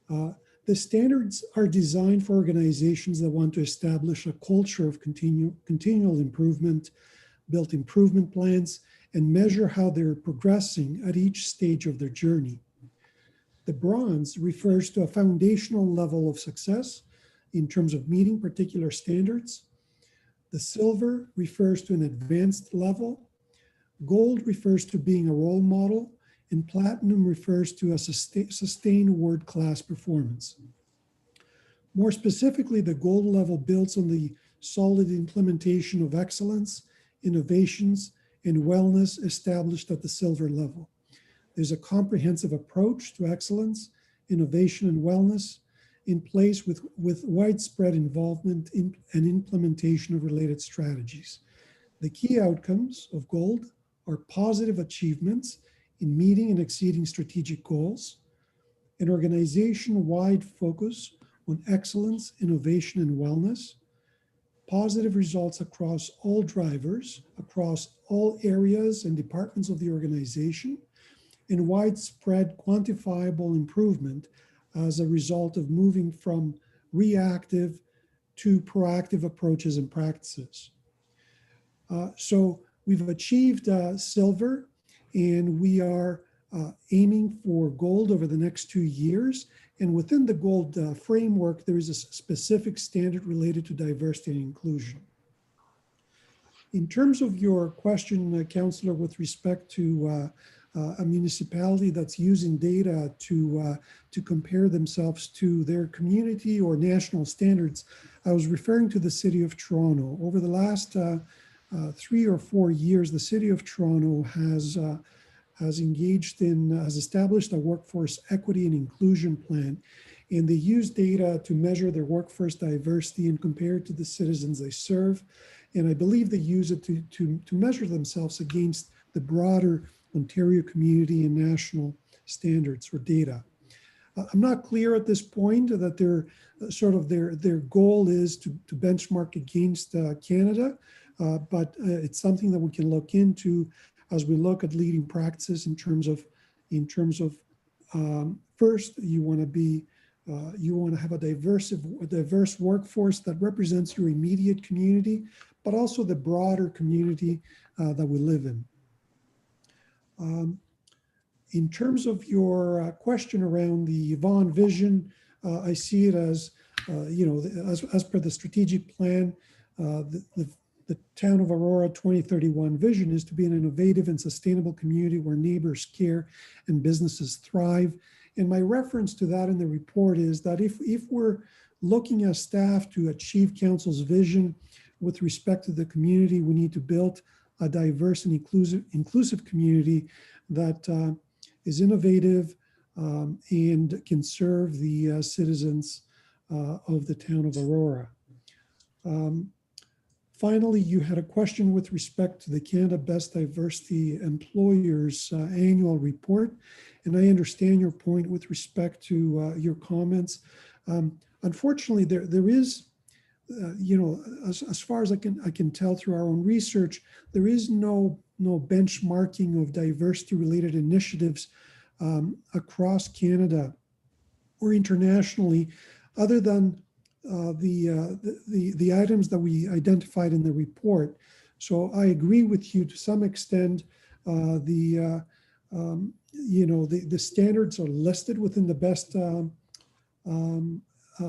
[SPEAKER 10] The standards are designed for organizations that want to establish a culture of continual improvement, build improvement plans, and measure how they're progressing at each stage of their journey. The bronze refers to a foundational level of success in terms of meeting particular standards. The silver refers to an advanced level. Gold refers to being a role model, and platinum refers to a sustained world-class performance. More specifically, the gold level builds on the solid implementation of excellence, innovations, and wellness established at the silver level. There's a comprehensive approach to excellence, innovation, and wellness in place with widespread involvement in and implementation of related strategies. The key outcomes of gold are positive achievements in meeting and exceeding strategic goals, an organization-wide focus on excellence, innovation, and wellness, positive results across all drivers, across all areas and departments of the organization, and widespread quantifiable improvement as a result of moving from reactive to proactive approaches and practices. So we've achieved silver, and we are aiming for gold over the next 2 years. And within the gold framework, there is a specific standard related to diversity and inclusion. In terms of your question, Councillor, with respect to a municipality that's using data to compare themselves to their community or national standards, I was referring to the City of Toronto. Over the last 3 or 4 years, the City of Toronto has established a workforce equity and inclusion plan, and they use data to measure their workforce diversity and compare it to the citizens they serve. And I believe they use it to measure themselves against the broader Ontario community and national standards or data. I'm not clear at this point that their goal is to benchmark against Canada, but it's something that we can look into as we look at leading practices in terms of first, you want to have a diverse workforce that represents your immediate community, but also the broader community that we live in. In terms of your question around the Vaughan vision, I see it as, as per the strategic plan, the Town of Aurora 2031 vision is to be an innovative and sustainable community where neighbors care and businesses thrive. And my reference to that in the report is that if we're looking as staff to achieve council's vision with respect to the community, we need to build a diverse and inclusive community that is innovative and can serve the citizens of the town of Aurora. Finally, you had a question with respect to the Canada Best Diversity Employers annual report, and I understand your point with respect to your comments. Unfortunately, there is, as far as I can tell through our own research, there is no benchmarking of diversity-related initiatives across Canada or internationally, other than the items that we identified in the report. So I agree with you to some extent. the standards are listed within the best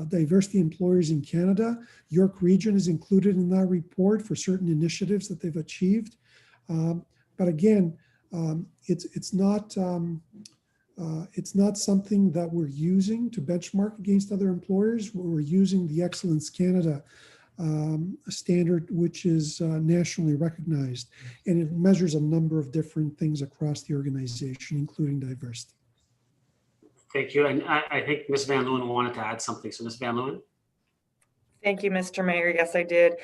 [SPEAKER 10] diversity employers in Canada. York Region is included in that report for certain initiatives that they've achieved. But again, it's not something that we're using to benchmark against other employers. We're using the Excellence Canada standard, which is nationally recognized, and it measures a number of different things across the organization, including diversity.
[SPEAKER 1] Thank you. And I think Ms. Van Leeuwen wanted to add something. So Ms. Van Leeuwen.
[SPEAKER 11] Thank you, Mr. Mayor. Yes, I did.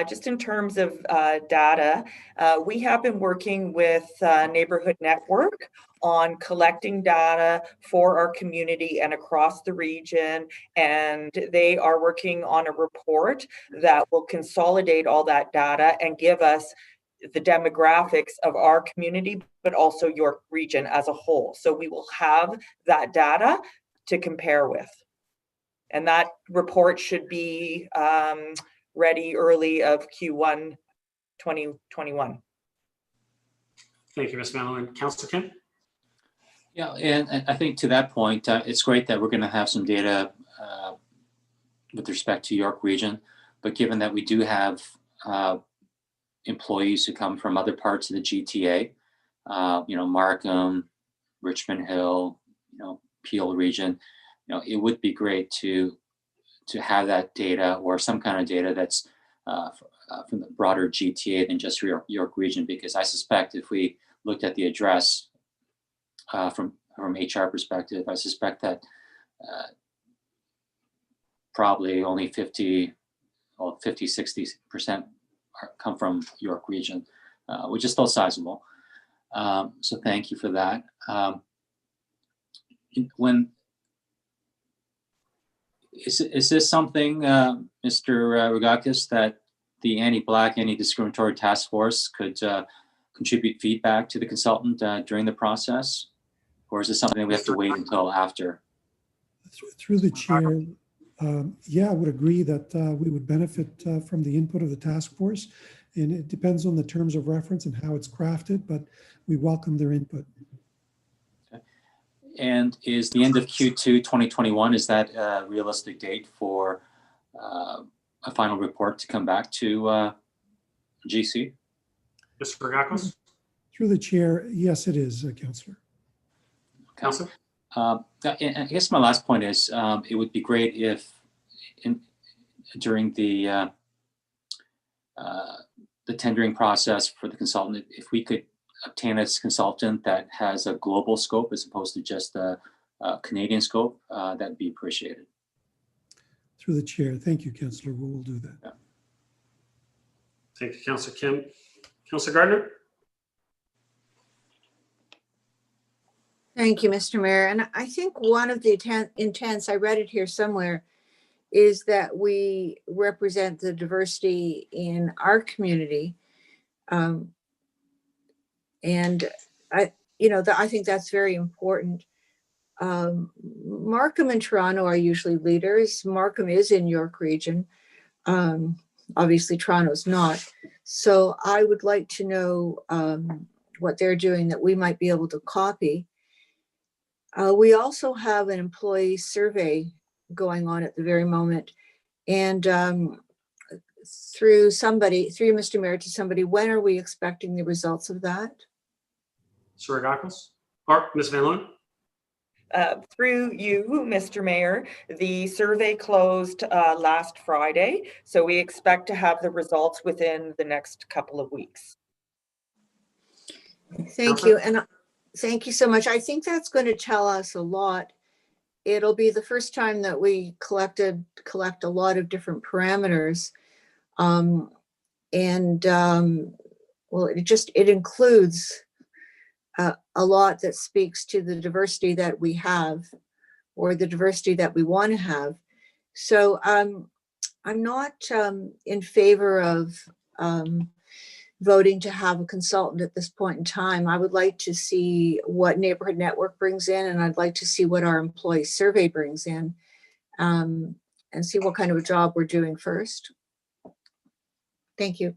[SPEAKER 11] Just in terms of data, we have been working with Neighborhood Network on collecting data for our community and across the region. And they are working on a report that will consolidate all that data and give us the demographics of our community, but also York Region as a whole. So we will have that data to compare with. And that report should be ready early of Q1 2021.
[SPEAKER 1] Thank you, Ms. Van Leeuwen. Councillor Kim?
[SPEAKER 7] Yeah, and I think to that point, it's great that we're going to have some data with respect to York Region, but given that we do have employees who come from other parts of the GTA, Markham, Richmond Hill, Peel region, it would be great to have that data or some kind of data that's from the broader GTA than just York Region, because I suspect if we looked at the address from HR perspective, I suspect that probably only 50-60% come from York Region, which is still sizable. So thank you for that. Is this something, Mr. Rogakis, that the Anti-Black, Anti-Discriminatory Task Force could contribute feedback to the consultant during the process? Or is this something that we have to wait until after?
[SPEAKER 10] Through the chair, yeah, I would agree that we would benefit from the input of the task force. And it depends on the terms of reference and how it's crafted, but we welcome their input.
[SPEAKER 7] And is the end of Q2 2021, is that a realistic date for a final report to come back to GC?
[SPEAKER 1] Mr. Rogakis?
[SPEAKER 10] Through the chair, yes, it is, Councillor.
[SPEAKER 1] Councillor?
[SPEAKER 7] And I guess my last point is it would be great if during the tendering process for the consultant, if we could obtain a consultant that has a global scope as opposed to just a Canadian scope, that'd be appreciated.
[SPEAKER 10] Through the chair, thank you, Councillor. We will do that.
[SPEAKER 7] Yeah.
[SPEAKER 1] Thank you, Councillor Kim. Councillor Gardner?
[SPEAKER 4] Thank you, Mr. Mayor. And I think one of the intents, I read it here somewhere, is that we represent the diversity in our community. And I think that's very important. Markham and Toronto are usually leaders. Markham is in York Region. Obviously, Toronto's not. So I would like to know what they're doing that we might be able to copy. We also have an employee survey going on at the very moment. And through Mr. Mayor to somebody, when are we expecting the results of that?
[SPEAKER 1] Mr. Rogakis? Or Ms. Van Leeuwen?
[SPEAKER 11] Through you, Mr. Mayor, the survey closed last Friday, so we expect to have the results within the next couple of weeks.
[SPEAKER 4] Thank you. And thank you so much. I think that's going to tell us a lot. It'll be the first time that we collect a lot of different parameters. Well, it includes a lot that speaks to the diversity that we have or the diversity that we want to have. So I'm not in favor of voting to have a consultant at this point in time. I would like to see what Neighborhood Network brings in, and I'd like to see what our employee survey brings in, and see what kind of a job we're doing first. Thank you.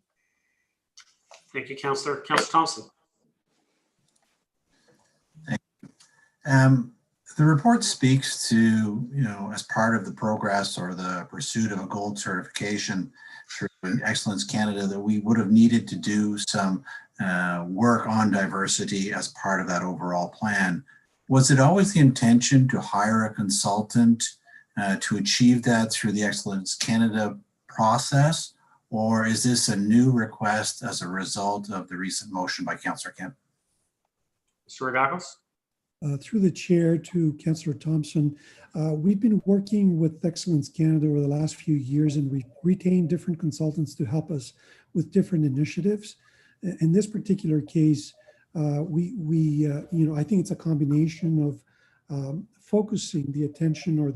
[SPEAKER 1] Thank you, Councillor. Councillor Thompson?
[SPEAKER 6] The report speaks to, you know, as part of the progress or the pursuit of a gold certification through Excellence Canada, that we would have needed to do some work on diversity as part of that overall plan. Was it always the intention to hire a consultant to achieve that through the Excellence Canada process, or is this a new request as a result of the recent motion by Councillor Kim?
[SPEAKER 1] Mr. Rogakos?
[SPEAKER 10] Through the chair to Councillor Thompson, we've been working with Excellence Canada over the last few years and retained different consultants to help us with different initiatives. In this particular case, you know, I think it's a combination of focusing the attention or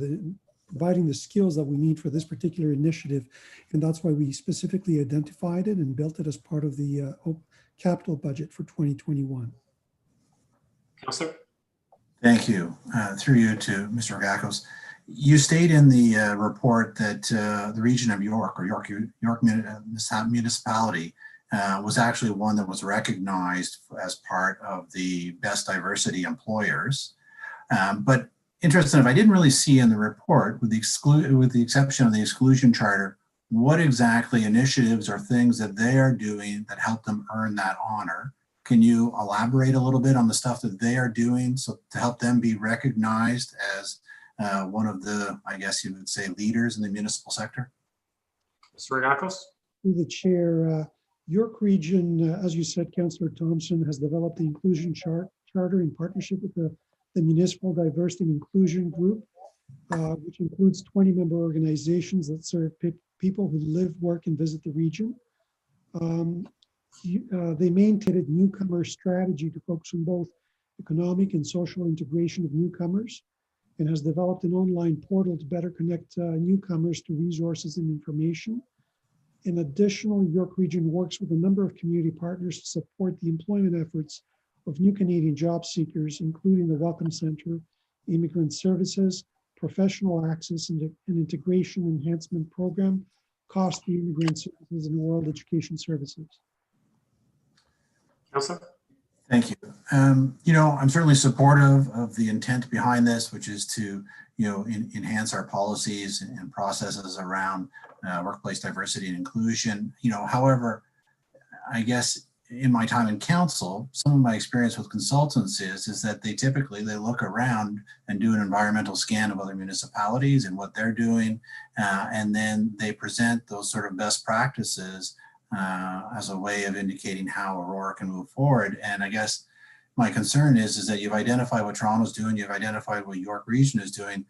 [SPEAKER 10] providing the skills that we need for this particular initiative, and that's why we specifically identified it and built it as part of the capital budget for 2021.
[SPEAKER 1] Councillor?
[SPEAKER 6] Thank you. Through you to Mr. Rogakos. You state in the report that the region of York, or York municipality, was actually one that was recognized as part of the best diversity employers. But interesting enough, I didn't really see in the report, with the exception of the exclusion charter, what exactly initiatives or things that they are doing that help them earn that honor. Can you elaborate a little bit on the stuff that they are doing so to help them be recognized as one of the, I guess you would say, leaders in the municipal sector?
[SPEAKER 1] Mr. Rogakos?
[SPEAKER 10] Through the chair, York Region, as you said, Councillor Thompson, has developed the inclusion charter in partnership with the Municipal Diversity and Inclusion Group, which includes 20 member organizations that serve people who live, work, and visit the region. They maintain a newcomer strategy to focus on both economic and social integration of newcomers, and has developed an online portal to better connect newcomers to resources and information. In addition, York Region works with a number of community partners to support the employment efforts of new Canadian job seekers, including the Welcome Centre, Immigrant Services, Professional Access and Integration Enhancement Program, COSTI Immigrant Services, and World Education Services.
[SPEAKER 1] Councillor?
[SPEAKER 6] Thank you. You know, I'm certainly supportive of the intent behind this, which is to, you know, enhance our policies and processes around workplace diversity and inclusion. You know, however, I guess in my time in council, some of my experience with consultants is that they typically look around and do an environmental scan of other municipalities and what they're doing, and then they present those sort of best practices as a way of indicating how Aurora can move forward. And I guess my concern is that you've identified what Toronto's doing, you've identified what York Region is doing.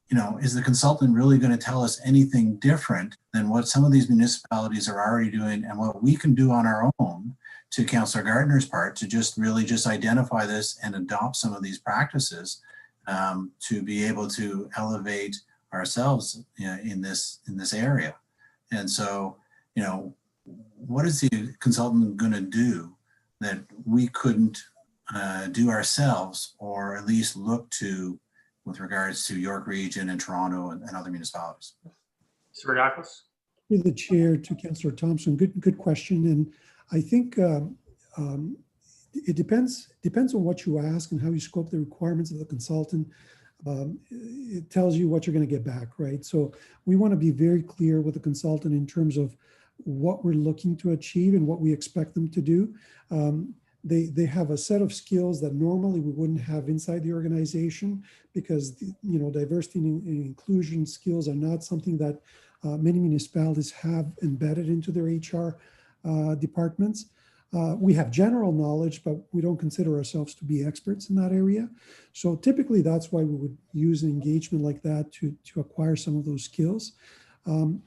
[SPEAKER 6] You know, is the consultant really going to tell us anything different than what some of these municipalities are already doing and what we can do on our own, to Councillor Gardner's part, to just really just identify this and adopt some of these practices to be able to elevate ourselves, you know, in this area. And so, you know, what is the consultant going to do that we couldn't do ourselves, or at least look to with regards to York Region and Toronto and other municipalities?
[SPEAKER 1] Mr. Rogakos?
[SPEAKER 10] Through the chair to Councillor Thompson, good question. And I think it depends on what you ask and how you scope the requirements of the consultant. It tells you what you're going to get back, right? So we want to be very clear with the consultant in terms of what we're looking to achieve and what we expect them to do. They have a set of skills that normally we wouldn't have inside the organization, because you know, diversity and inclusion skills are not something that many municipalities have embedded into their HR departments. We have general knowledge, but we don't consider ourselves to be experts in that area. So typically that's why we would use an engagement like that to acquire some of those skills.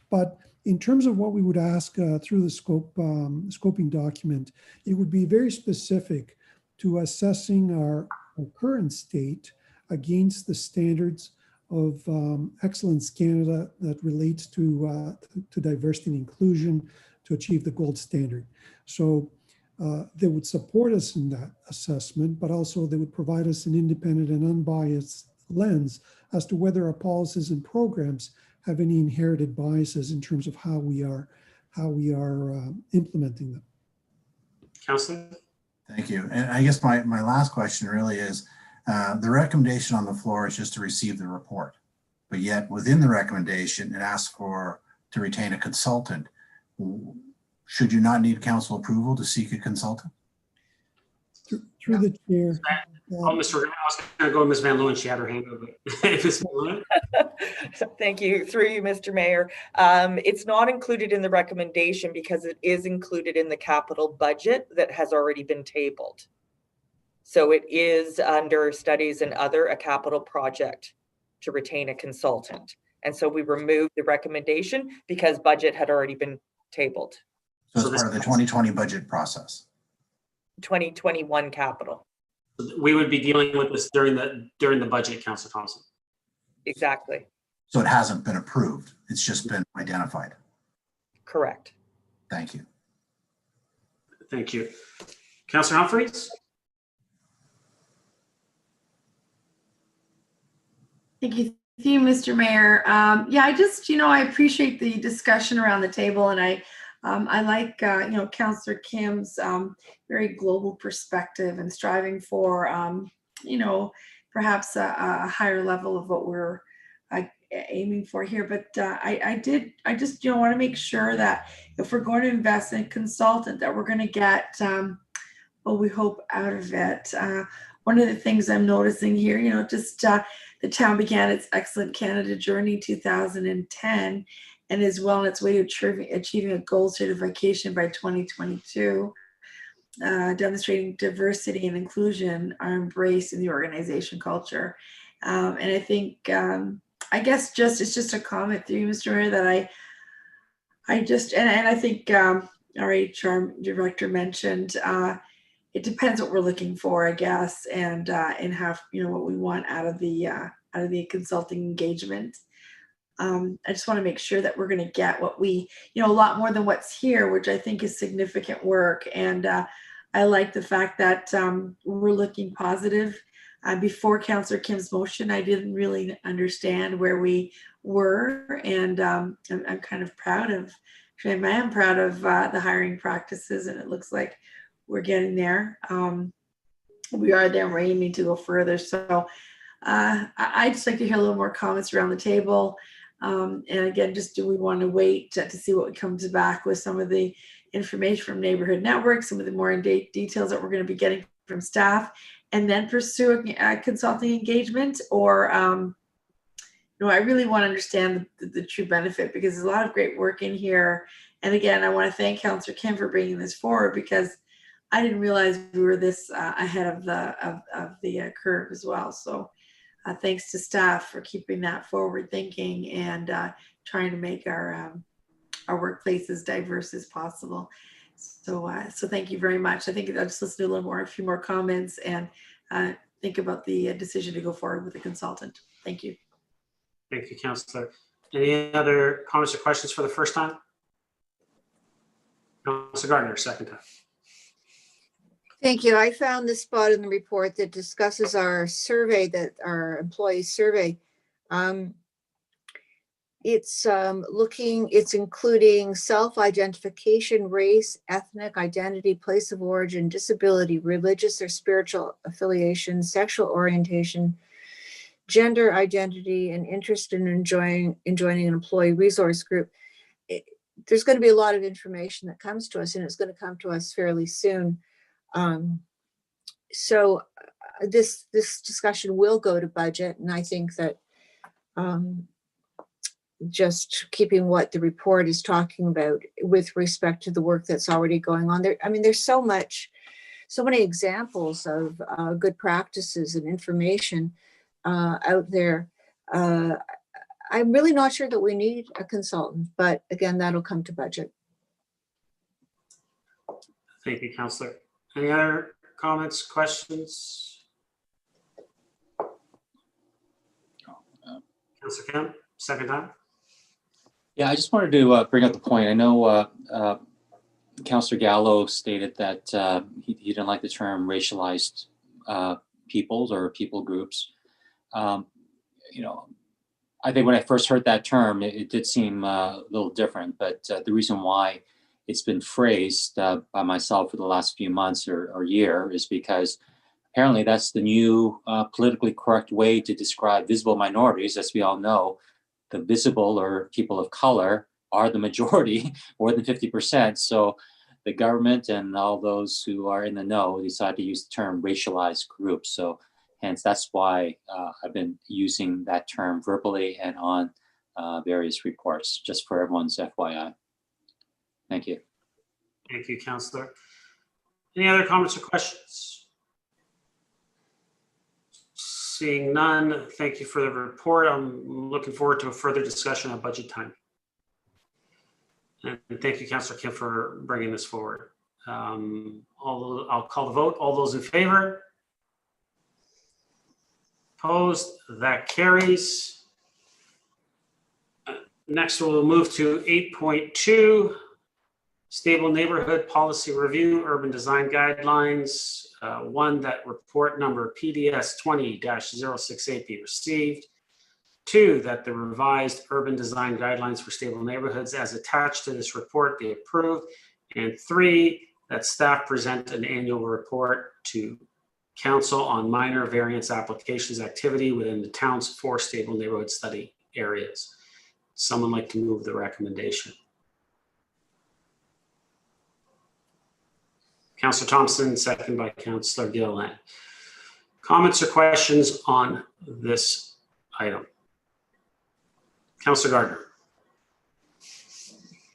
[SPEAKER 10] But in terms of what we would ask through the scoping document, it would be very specific to assessing our current state against the standards of Excellence Canada that relates to diversity and inclusion to achieve the gold standard. So they would support us in that assessment, but also they would provide us an independent and unbiased lens as to whether our policies and programs have any inherited biases in terms of how we are implementing them.
[SPEAKER 1] Councillor?
[SPEAKER 6] Thank you. And I guess my last question really is, The recommendation on the floor is just to receive the report, but yet within the recommendation, it asks to retain a consultant. Should you not need council approval to seek a consultant?
[SPEAKER 10] Through the chair.
[SPEAKER 1] Oh, I was going to go to Ms. Van Leeuwen. She had her hand up. Ms. Van Leeuwen?
[SPEAKER 11] Thank you. Through you, Mr. Mayor. It's not included in the recommendation because it is included in the capital budget that has already been tabled. So it is under studies and other a capital project to retain a consultant. And so we removed the recommendation because budget had already been tabled.
[SPEAKER 6] So it's part of the 2020 budget process.
[SPEAKER 11] 2021 capital.
[SPEAKER 1] We would be dealing with this during the budget, Councillor Thompson.
[SPEAKER 11] Exactly.
[SPEAKER 6] So it hasn't been approved. It's just been identified.
[SPEAKER 11] Correct.
[SPEAKER 6] Thank you.
[SPEAKER 1] Thank you. Councillor Humphreys?
[SPEAKER 9] Thank you, Mr. Mayor. Yeah, I appreciate the discussion around the table, and I like, Councillor Kim's very global perspective and striving for, perhaps a higher level of what we're aiming for here. But I just want to make sure that if we're going to invest in a consultant, that we're going to get what we hope out of it. One of the things I'm noticing here, the town began its Excellent Canada Journey 2010 and is well on its way to achieving a gold certification by 2022, demonstrating diversity and inclusion are embraced in the organization culture. And I think, I guess it's just a comment through you, Mr. Mayor, that I think our HR director mentioned, it depends what we're looking for, I guess, and have, what we want out of the consulting engagement. I just want to make sure that we're going to get what we, a lot more than what's here, which I think is significant work. And I like the fact that we're looking positive. Before Councillor Kim's motion, I didn't really understand where we were, and I'm kind of proud of, I am proud of the hiring practices, and it looks like we're getting there. We are there, we're aiming to go further. So I'd just like to hear a little more comments around the table. And again, do we want to wait to see what comes back with some of the information from Neighborhood Network, some of the more in-depth details that we're going to be getting from staff, and then pursue a consulting engagement? Or, I really want to understand the true benefit, because there's a lot of great work in here. And again, I want to thank Councillor Kim for bringing this forward, because I didn't realize we were this ahead of the curve as well. So thanks to staff for keeping that forward thinking and trying to make our workplace as diverse as possible. So thank you very much. I think I'll just listen to a few more comments and think about the decision to go forward with a consultant. Thank you.
[SPEAKER 1] Thank you, Councillor. Any other comments or questions for the first time? Councillor Gardner, second time.
[SPEAKER 4] Thank you. I found this spot in the report that discusses our survey, our employee survey. It's including self-identification, race, ethnic identity, place of origin, disability, religious or spiritual affiliation, sexual orientation, gender identity, and interest in joining an employee resource group. There's going to be a lot of information that comes to us, and it's going to come to us fairly soon. So this discussion will go to budget, and I think that just keeping what the report is talking about with respect to the work that's already going on there. I mean, there's so many examples of good practices and information out there. I'm really not sure that we need a consultant, but again, that'll come to budget.
[SPEAKER 1] Thank you, Councillor. Any other comments, questions? Councillor Kemp, second time.
[SPEAKER 7] Yeah, I just wanted to bring up the point. I know Councillor Gallo stated that he didn't like the term racialized peoples or people groups. I think when I first heard that term, it did seem a little different, but the reason why it's been phrased by myself for the last few months or year is because apparently that's the new politically correct way to describe visible minorities. As we all know, the visible or people of color are the majority, more than 50%. So the government and all those who are in the know decide to use the term racialized groups. So hence, that's why I've been using that term verbally and on various reports, just for everyone's FYI. Thank you.
[SPEAKER 1] Thank you, Councillor. Any other comments or questions? Seeing none, thank you for the report. I'm looking forward to a further discussion at budget time. And thank you, Councillor Kim, for bringing this forward. I'll call the vote. All those in favor? Opposed? That carries. Next, we'll move to 8.2, Stable Neighborhood Policy Review, Urban Design Guidelines. One, that report number PDS 20-068 be received. Two, that the revised urban design guidelines for stable neighborhoods as attached to this report be approved. And three, that staff present an annual report to council on minor variance applications activity within the town's 4 stable neighborhood study areas. Someone like to move the recommendation? Councillor Thompson, second by Councillor Gilliland. Comments or questions on this item? Councillor Gardner.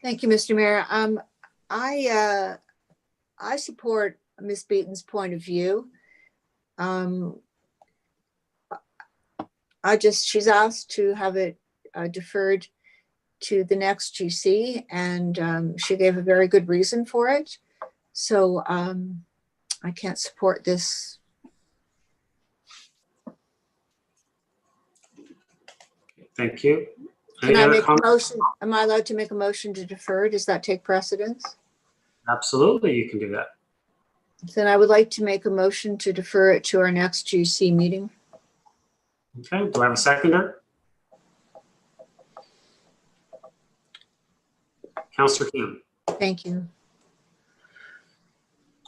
[SPEAKER 4] Thank you, Mr. Mayor. I support Ms. Beaton's point of view. She's asked to have it deferred to the next GC, and she gave a very good reason for it. So I can't support this.
[SPEAKER 1] Thank you.
[SPEAKER 4] Can I make a motion? Am I allowed to make a motion to defer? Does that take precedence?
[SPEAKER 1] Absolutely, you can do that.
[SPEAKER 4] Then I would like to make a motion to defer it to our next GC meeting.
[SPEAKER 1] Okay, do I have a seconder? Councillor Kim.
[SPEAKER 4] Thank you.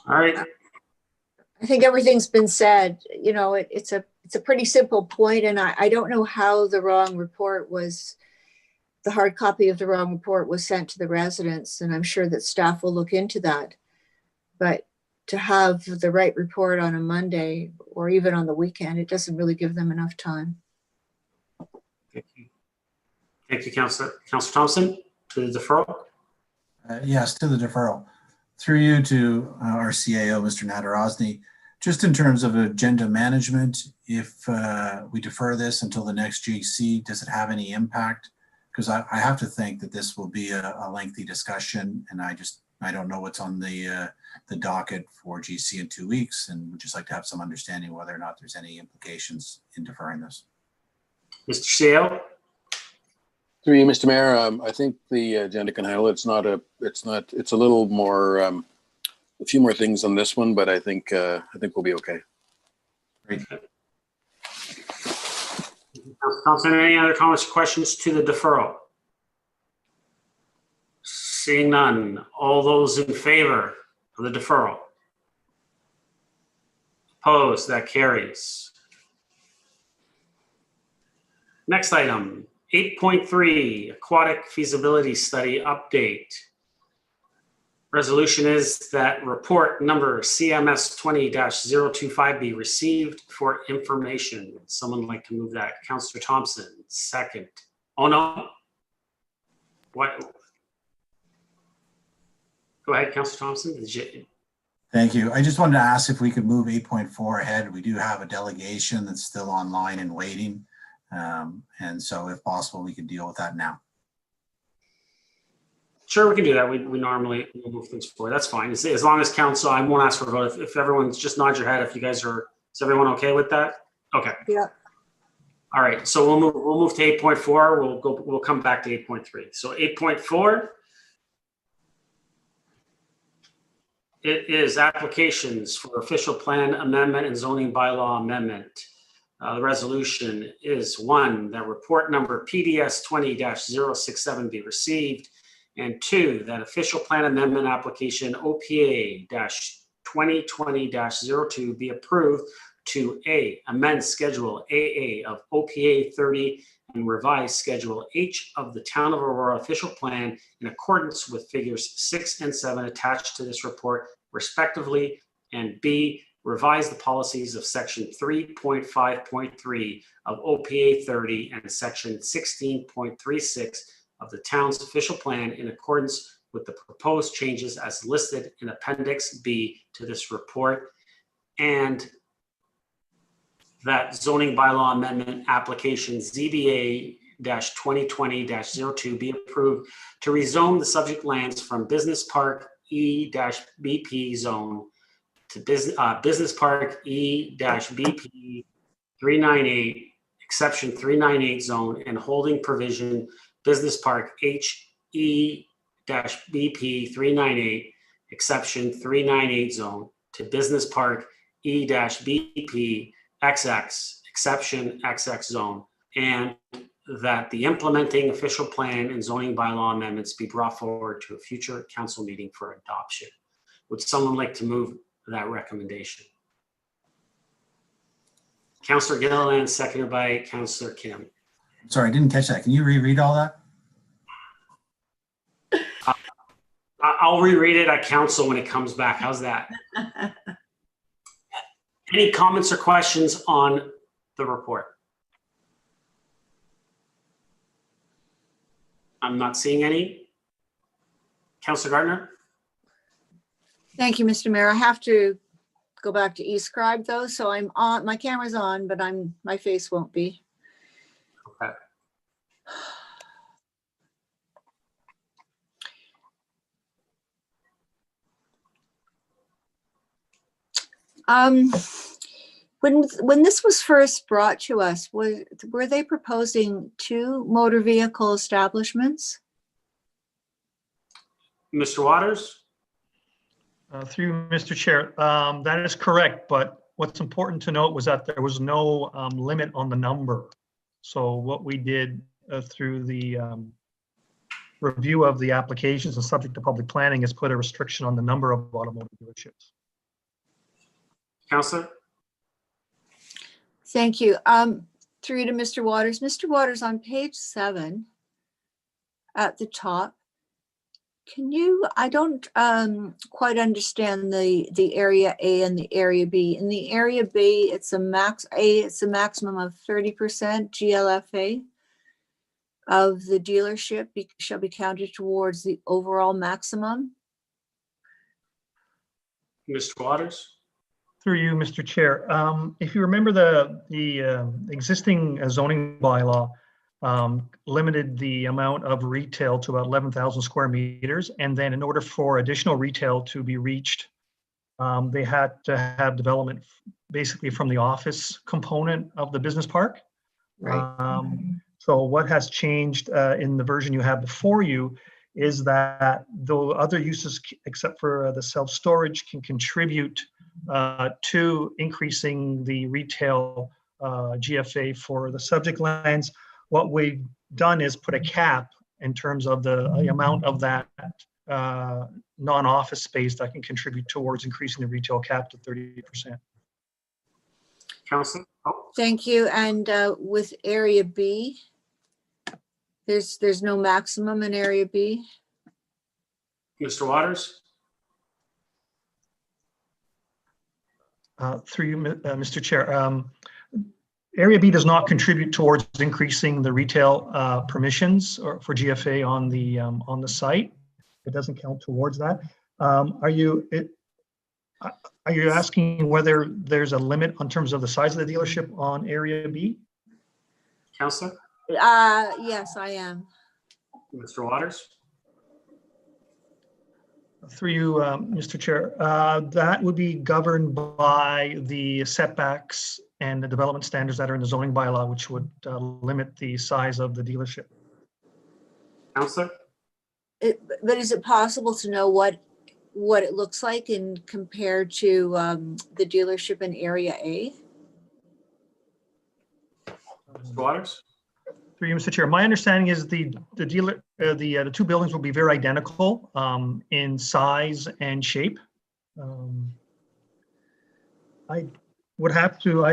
[SPEAKER 1] All right.
[SPEAKER 4] I think everything's been said. You know, it's a pretty simple point, and I don't know how the wrong report was. The hard copy of the wrong report was sent to the residents, and I'm sure that staff will look into that. But to have the right report on a Monday or even on the weekend, it doesn't really give them enough time.
[SPEAKER 1] Thank you. Thank you, Councillor. Councillor Thompson, to the deferral.
[SPEAKER 6] Yes, to the deferral. Through you to our CAO, Mr. Nadarozny. Just in terms of agenda management, if we defer this until the next GC, does it have any impact? Because I have to think that this will be a lengthy discussion, and I don't know what's on the docket for GC in 2 weeks, and would just like to have some understanding whether or not there's any implications in deferring this.
[SPEAKER 1] Mr. CAO.
[SPEAKER 12] Through you, Mr. Mayor, I think the agenda can handle it. It's a little more, a few more things on this one, but I think we'll be okay.
[SPEAKER 1] Great. Thompson, any other comments or questions to the deferral? Seeing none, all those in favor of the deferral? Opposed? That carries. Next item, 8.3, Aquatic Feasibility Study Update. Resolution is that report number CMS 20-025 be received for information. Someone like to move that? Councillor Thompson, second. Oh no. What? Go ahead, Councillor Thompson.
[SPEAKER 6] Thank you. I just wanted to ask if we could move 8.4 ahead. We do have a delegation that's still online and waiting. And so if possible, we could deal with that now.
[SPEAKER 1] Sure, we can do that. We normally move things forward. That's fine. As long as council, I won't ask for a vote. If everyone's just nod your head, if you guys are, is everyone okay with that? Okay.
[SPEAKER 4] Yeah.
[SPEAKER 1] All right. So we'll move to 8.4. We'll come back to 8.3. So 8.4. It is applications for official plan amendment and zoning bylaw amendment. The resolution is one, that report number PDS 20-067 be received. And two, that official plan amendment application OPA-20 2020-02 be approved to A, amend Schedule AA of OPA 30 and revise Schedule H of the Town of Aurora official plan in accordance with figures 6 and 7 attached to this report respectively, and B, revise the policies of section 3.5.3 of OPA 30 and section 16.36 of the town's official plan in accordance with the proposed changes as listed in Appendix B to this report, and that zoning bylaw amendment application ZBA-2020-02 be approved to rezone the subject lands from Business Park E-BP zone to Business Park E-BP 398, exception 398 zone, and holding provision Business Park HE-BP 398, exception 398 zone to Business Park E-BP XX, exception XX zone, and that the implementing official plan and zoning bylaw amendments be brought forward to a future council meeting for adoption. Would someone like to move that recommendation? Councillor Gilliland, seconded by Councillor Kim.
[SPEAKER 6] Sorry, I didn't catch that. Can you reread all that?
[SPEAKER 1] I'll reread it at council when it comes back. How's that? Any comments or questions on the report? I'm not seeing any. Councillor Gardner?
[SPEAKER 4] Thank you, Mr. Mayor. I have to go back to eScribe though, so I'm on, my camera's on, but my face won't be.
[SPEAKER 1] Okay.
[SPEAKER 4] When this was first brought to us, were they proposing 2 motor vehicle establishments?
[SPEAKER 1] Mr. Waters?
[SPEAKER 13] Through Mr. Chair, that is correct, but what's important to note was that there was no limit on the number. So what we did through the review of the applications and subject to public planning is put a restriction on the number of automotive dealerships.
[SPEAKER 1] Councillor?
[SPEAKER 4] Thank you. Through to Mr. Waters. Mr. Waters, on page 7 at the top, I don't quite understand the area A and the area B. In the area B, it's a maximum of 30% GLFA of the dealership shall be counted towards the overall maximum.
[SPEAKER 1] Mr. Waters?
[SPEAKER 13] Through you, Mr. Chair. If you remember the existing zoning bylaw limited the amount of retail to about 11,000 square meters. And then in order for additional retail to be reached, they had to have development basically from the office component of the business park.
[SPEAKER 4] Right.
[SPEAKER 13] So what has changed in the version you have before you is that though other uses except for the self-storage can contribute to increasing the retail GFA for the subject lands, what we've done is put a cap in terms of the amount of that non-office space that can contribute towards increasing the retail cap to 30%.
[SPEAKER 1] Councillor?
[SPEAKER 4] Thank you. And with area B, there's no maximum in area B.
[SPEAKER 1] Mr. Waters?
[SPEAKER 13] Through you, Mr. Chair. Area B does not contribute towards increasing the retail permissions or for GFA on the site. It doesn't count towards that. Are you asking whether there's a limit in terms of the size of the dealership on area B?
[SPEAKER 1] Councillor?
[SPEAKER 4] Yes, I am.
[SPEAKER 1] Mr. Waters?
[SPEAKER 13] Through you, Mr. Chair, that would be governed by the setbacks and the development standards that are in the zoning bylaw, which would limit the size of the dealership.
[SPEAKER 1] Councillor?
[SPEAKER 4] But is it possible to know what it looks like in compared to the dealership in area A?
[SPEAKER 1] Mr. Waters?
[SPEAKER 13] Through you, Mr. Chair, my understanding is the two buildings will be very identical in size and shape. I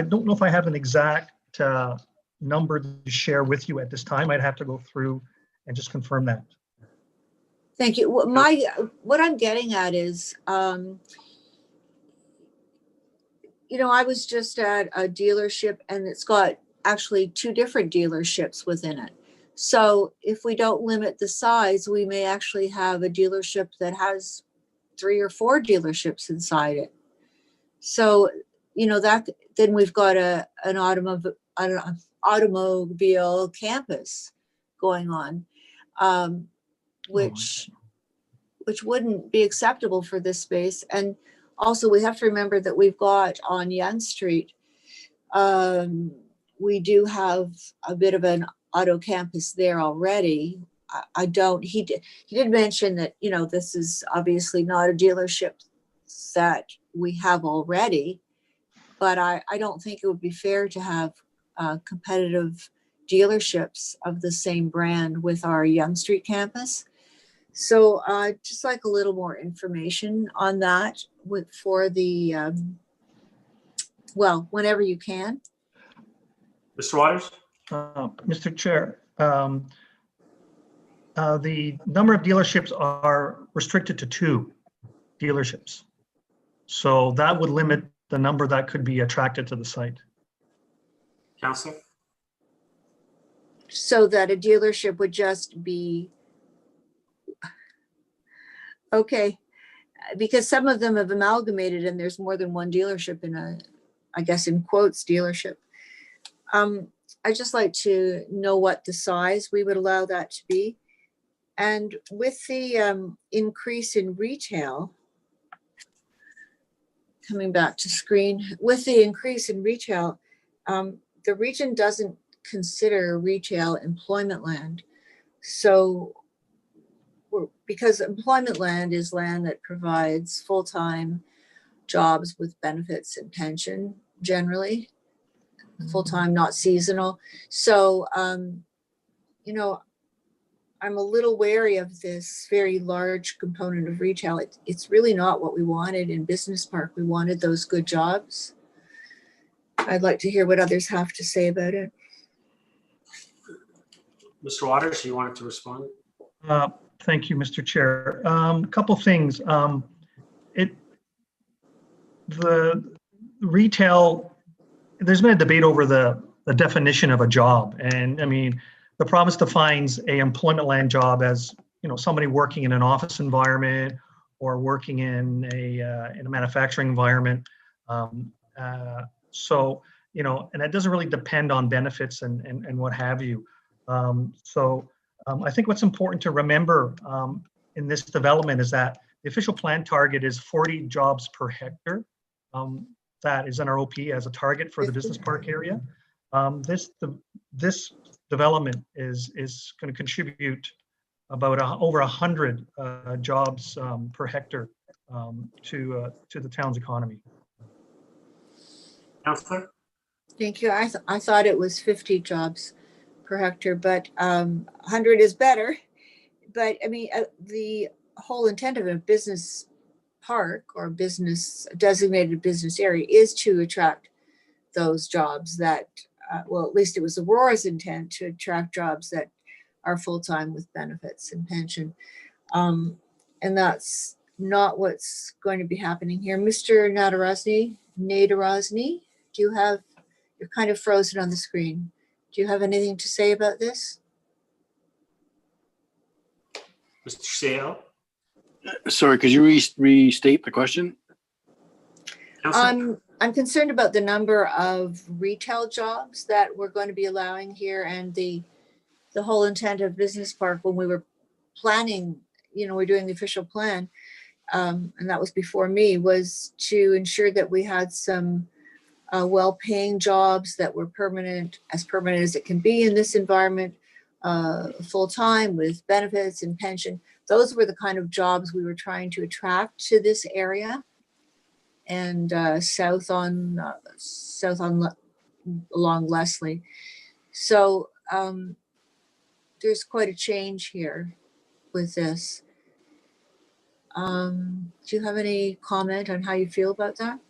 [SPEAKER 13] don't know if I have an exact number to share with you at this time. I'd have to go through and just confirm that.
[SPEAKER 4] Thank you. What I'm getting at is, I was just at a dealership and it's got actually 2 different dealerships within it. So if we don't limit the size, we may actually have a dealership that has 3 or 4 dealerships inside it. So, then we've got an automobile campus going on, which wouldn't be acceptable for this space. And also we have to remember that we've got on Yonge Street, we do have a bit of an auto campus there already. He did mention that, this is obviously not a dealership that we have already, but I don't think it would be fair to have competitive dealerships of the same brand with our Yonge Street campus. So just like a little more information on that for the, whenever you can.
[SPEAKER 1] Mr. Waters?
[SPEAKER 13] Mr. Chair, the number of dealerships are restricted to 2 dealerships. So that would limit the number that could be attracted to the site.
[SPEAKER 1] Councillor?
[SPEAKER 4] So that a dealership would just be, okay, because some of them have amalgamated and there's more than one dealership in I guess in quotes, dealership. I'd just like to know what the size we would allow that to be. And with the increase in retail, coming back to screen, with the increase in retail, the region doesn't consider retail employment land. So, because employment land is land that provides full-time jobs with benefits and pension, generally, full-time, not seasonal. So, I'm a little wary of this very large component of retail. It's really not what we wanted in Business Park. We wanted those good jobs. I'd like to hear what others have to say about it.
[SPEAKER 1] Mr. Waters, you wanted to respond?
[SPEAKER 13] Thank you, Mr. Chair. Couple things. The retail, there's been a debate over the definition of a job. And I mean, the province defines a employment land job as, somebody working in an office environment or working in a manufacturing environment. So, and that doesn't really depend on benefits and what have you. I think what's important to remember in this development is that the official plan target is 40 jobs per hectare. That is in our OP as a target for the business park area. This development is going to contribute about over 100 jobs per hectare to the town's economy.
[SPEAKER 1] Councillor?
[SPEAKER 4] Thank you. I thought it was 50 jobs per hectare, but 100 is better. But I mean, the whole intent of a business park or designated business area is to attract those jobs that, at least it was Aurora's intent to attract jobs that are full-time with benefits and pension. And that's not what's going to be happening here. Mr. Nadarozny, you're kind of frozen on the screen. Do you have anything to say about this?
[SPEAKER 1] Mr. Sale?
[SPEAKER 12] Sorry, could you restate the question?
[SPEAKER 1] Councillor?
[SPEAKER 4] I'm concerned about the number of retail jobs that we're going to be allowing here, and the whole intent of Business Park when we were planning, we're doing the official plan, and that was before me, was to ensure that we had some well-paying jobs that were permanent as it can be in this environment, full-time with benefits and pension. Those were the kind of jobs we were trying to attract to this area. And south on along Leslie. So there's quite a change here with this. Do you have any comment on how you feel about that?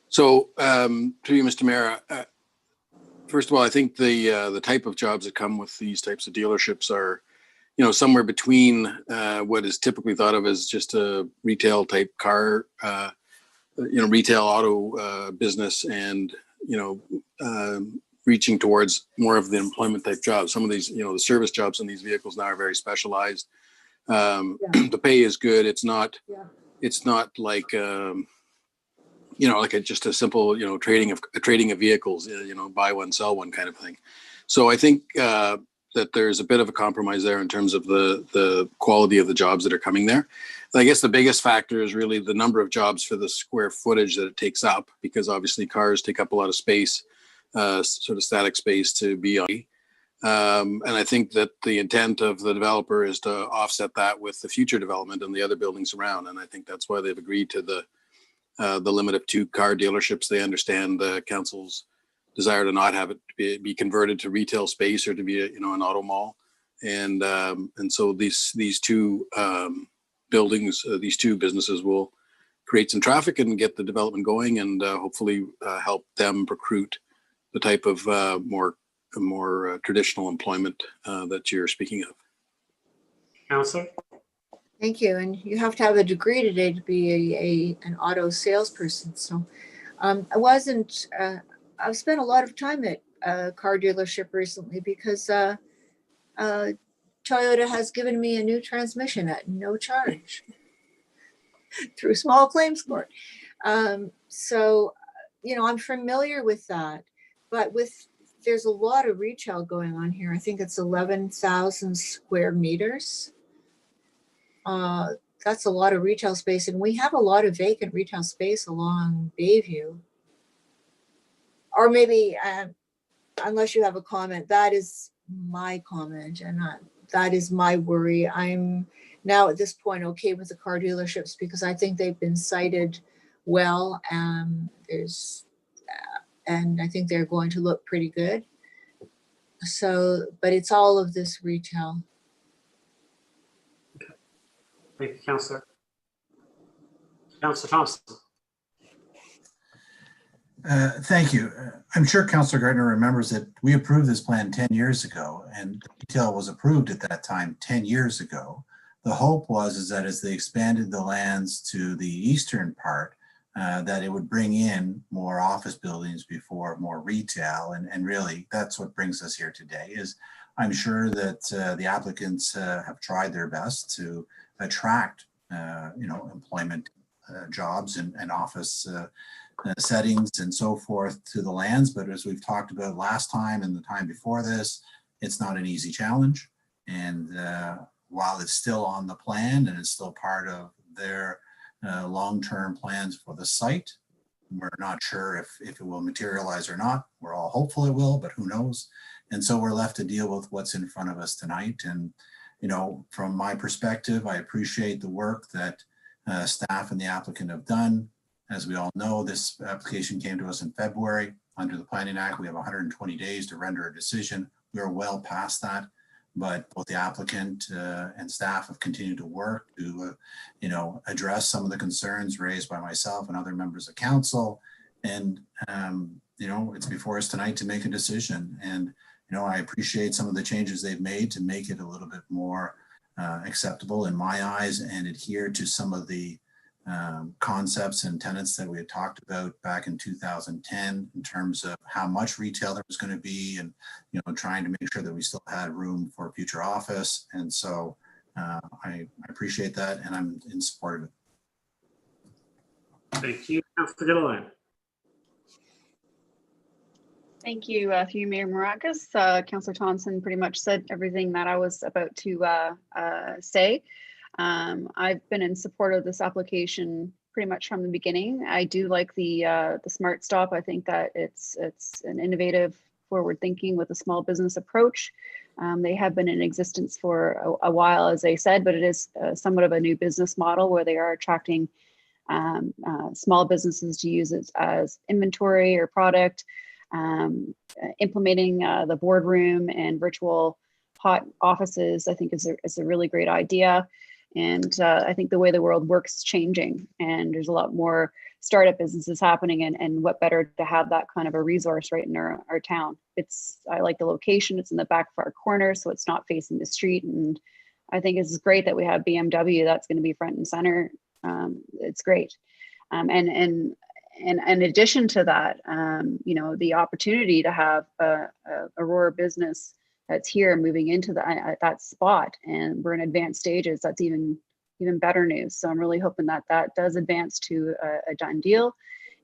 [SPEAKER 12] So, to you, Mr. Mayor, first of all, I think the type of jobs that come with these types of dealerships are, somewhere between what is typically thought of as just a retail type car, retail auto business, and reaching towards more of the employment type jobs. Some of these, the service jobs in these vehicles now are very specialized. The pay is good. It's not like just a simple trading of vehicles, buy one sell one kind of thing. So I think that there's a bit of a compromise there in terms of the quality of the jobs that are coming there. And I guess the biggest factor is really the number of jobs for the square footage that it takes up, because obviously cars take up a lot of space, sort of static space to be on. And I think that the intent of the developer is to offset that with the future development and the other buildings around. And I think that's why they've agreed to the limit of 2 car dealerships. They understand the council's desire to not have it be converted to retail space or to be an auto mall. And so these 2 buildings, these 2 businesses will create some traffic and get the development going, and hopefully help them recruit the type of more traditional employment that you're speaking of.
[SPEAKER 1] Counselor?
[SPEAKER 4] Thank you. And you have to have a degree today to be an auto salesperson. So I've spent a lot of time at a car dealership recently because Toyota has given me a new transmission at no charge through small claims court. So, I'm familiar with that, but there's a lot of retail going on here. I think it's 11,000 square meters. That's a lot of retail space, and we have a lot of vacant retail space along Bayview. Or maybe, unless you have a comment, that is my comment, and that is my worry. I'm now at this point okay with the car dealerships because I think they've been cited well, and I think they're going to look pretty good. So, but it's all of this retail.
[SPEAKER 1] Thank you, Councillor. Councillor Thompson.
[SPEAKER 6] Thank you. I'm sure Councillor Gardner remembers that we approved this plan 10 years ago, and retail was approved at that time 10 years ago. The hope was that as they expanded the lands to the eastern part, that it would bring in more office buildings before more retail, and really that's what brings us here today. Is I'm sure that the applicants have tried their best to attract employment jobs and office settings and so forth to the lands. But as we've talked about last time and the time before this, it's not an easy challenge. And while it's still on the plan and it's still part of their long-term plans for the site, we're not sure if it will materialize or not. We're all hopeful it will, but who knows? And so we're left to deal with what's in front of us tonight. And, from my perspective, I appreciate the work that staff and the applicant have done. As we all know, this application came to us in February. Under the Planning Act, we have 120 days to render a decision. We're well past that, but both the applicant and staff have continued to work to, address some of the concerns raised by myself and other members of council. And, it's before us tonight to make a decision. And, I appreciate some of the changes they've made to make it a little bit more acceptable in my eyes and adhere to some of the concepts and tenets that we had talked about back in 2010 in terms of how much retail there was going to be, and trying to make sure that we still had room for future office. And so I appreciate that, and I'm in support of it.
[SPEAKER 1] Thank you, Councillor Gilliland.
[SPEAKER 14] Thank you, through you, Mayor Maracas. Councillor Thompson pretty much said everything that I was about to say. I've been in support of this application pretty much from the beginning. I do like the Smart Stop. I think that it's an innovative, forward thinking with a small business approach. They have been in existence for a while, as I said, but it is somewhat of a new business model where they are attracting small businesses to use it as inventory or product, implementing the boardroom and virtual hot offices. I think is a really great idea. And I think the way the world works is changing, and there's a lot more startup businesses happening, and what better to have that kind of a resource right in our town. I like the location, it's in the back of our corner, so it's not facing the street. And I think it's great that we have BMW that's going to be front and center. It's great. And in addition to that, the opportunity to have a Aurora business that's here moving into that spot, and we're in advanced stages, that's even better news. So I'm really hoping that does advance to a done deal.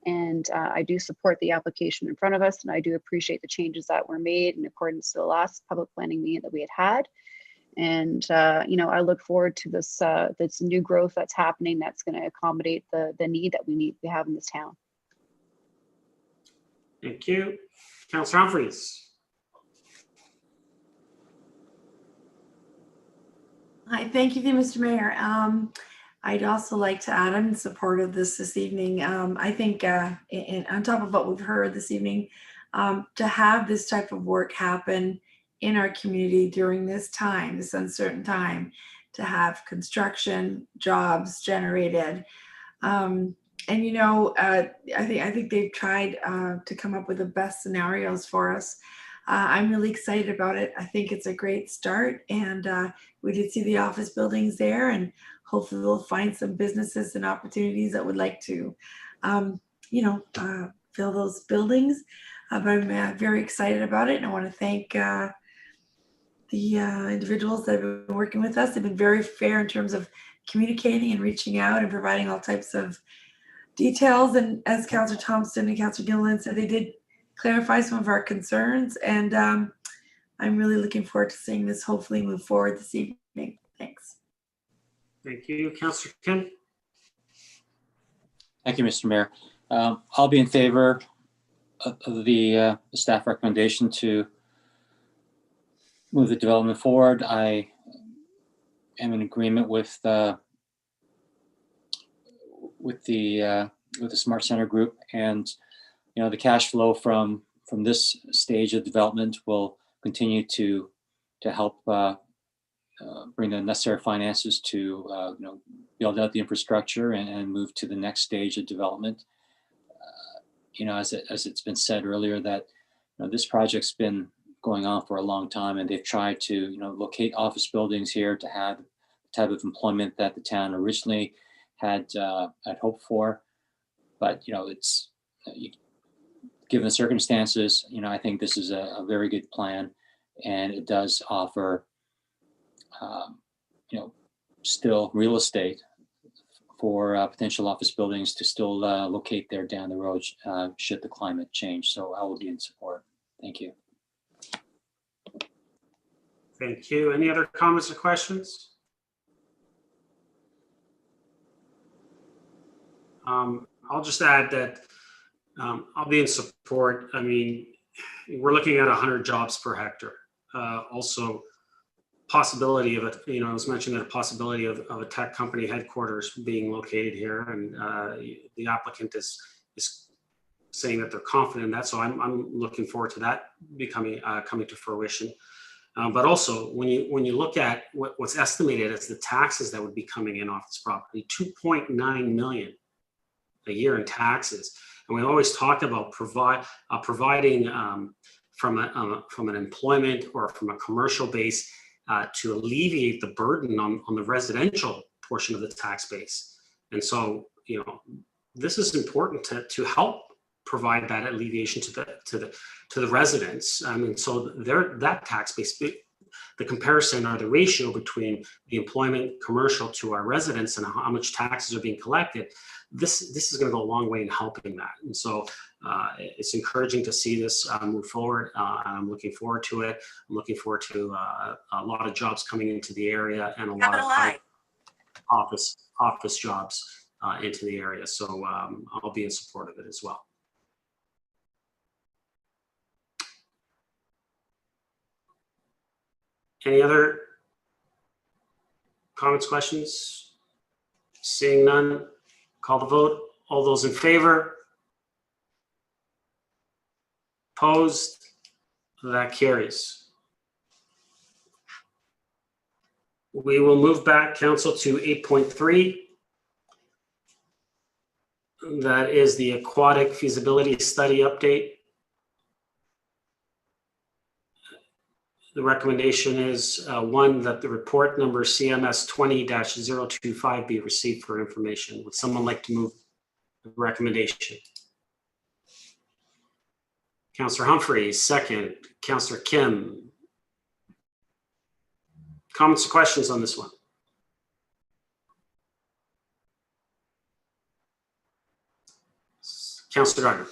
[SPEAKER 14] And I do support the application in front of us, and I do appreciate the changes that were made in accordance to the last public planning meeting that we had. And I look forward to this new growth that's happening, that's going to accommodate the need that we have in this town.
[SPEAKER 1] Thank you. Councillor Humphries.
[SPEAKER 9] Hi, thank you, Mr. Mayor. I'd also like to add, I'm in support of this evening. I think on top of what we've heard this evening, to have this type of work happen in our community during this time, this uncertain time, to have construction jobs generated. I think they've tried to come up with the best scenarios for us. I'm really excited about it. I think it's a great start, and we did see the office buildings there, and hopefully we'll find some businesses and opportunities that would like to, fill those buildings. But I'm very excited about it, and I want to thank the individuals that have been working with us. They've been very fair in terms of communicating and reaching out and providing all types of details. And as Councillor Thompson and Councillor Gilliland said, they did clarify some of our concerns, and I'm really looking forward to seeing this hopefully move forward this evening. Thanks.
[SPEAKER 1] Thank you. Councillor Kim.
[SPEAKER 7] Thank you, Mr. Mayor. I'll be in favor of the staff recommendation to move the development forward. I am in agreement with the Smart Center group, and the cash flow from this stage of development will continue to help bring the necessary finances to build out the infrastructure and move to the next stage of development. As it's been said earlier, that this project's been going on for a long time, and they've tried to locate office buildings here to have the type of employment that the town originally had hoped for. But it's given the circumstances, I think this is a very good plan, and it does offer still real estate for potential office buildings to still locate there down the road should the climate change. So I will be in support. Thank you.
[SPEAKER 1] Thank you. Any other comments or questions? I'll just add that I'll be in support. I mean, we're looking at 100 jobs per hectare. Also, possibility of it, it was mentioned that a possibility of a tech company headquarters being located here, and the applicant is saying that they're confident in that. So I'm looking forward to that coming to fruition. But also, when you look at what's estimated as the taxes that would be coming in off this property, 2.9 million a year in taxes. And we always talk about providing from an employment or from a commercial base to alleviate the burden on the residential portion of the tax base. And so, this is important to help provide that alleviation to the residents. And so that tax base, the comparison or the ratio between the employment commercial to our residents and how much taxes are being collected, this is going to go a long way in helping that. And so it's encouraging to see this move forward. I'm looking forward to it. I'm looking forward to a lot of jobs coming into the area, and a lot of office jobs into the area. So I'll be in support of it as well. Any other comments, questions? Seeing none, call the vote. All those in favor? Opposed? That carries. We will move back, Council, to 8.3. That is the aquatic feasibility study update. The recommendation is one, that the report number CMS 20-025 be received for information. Would someone like to move the recommendation? Councillor Humphreys, second. Councillor Kim. Comments or questions on this one? Councillor Gardner.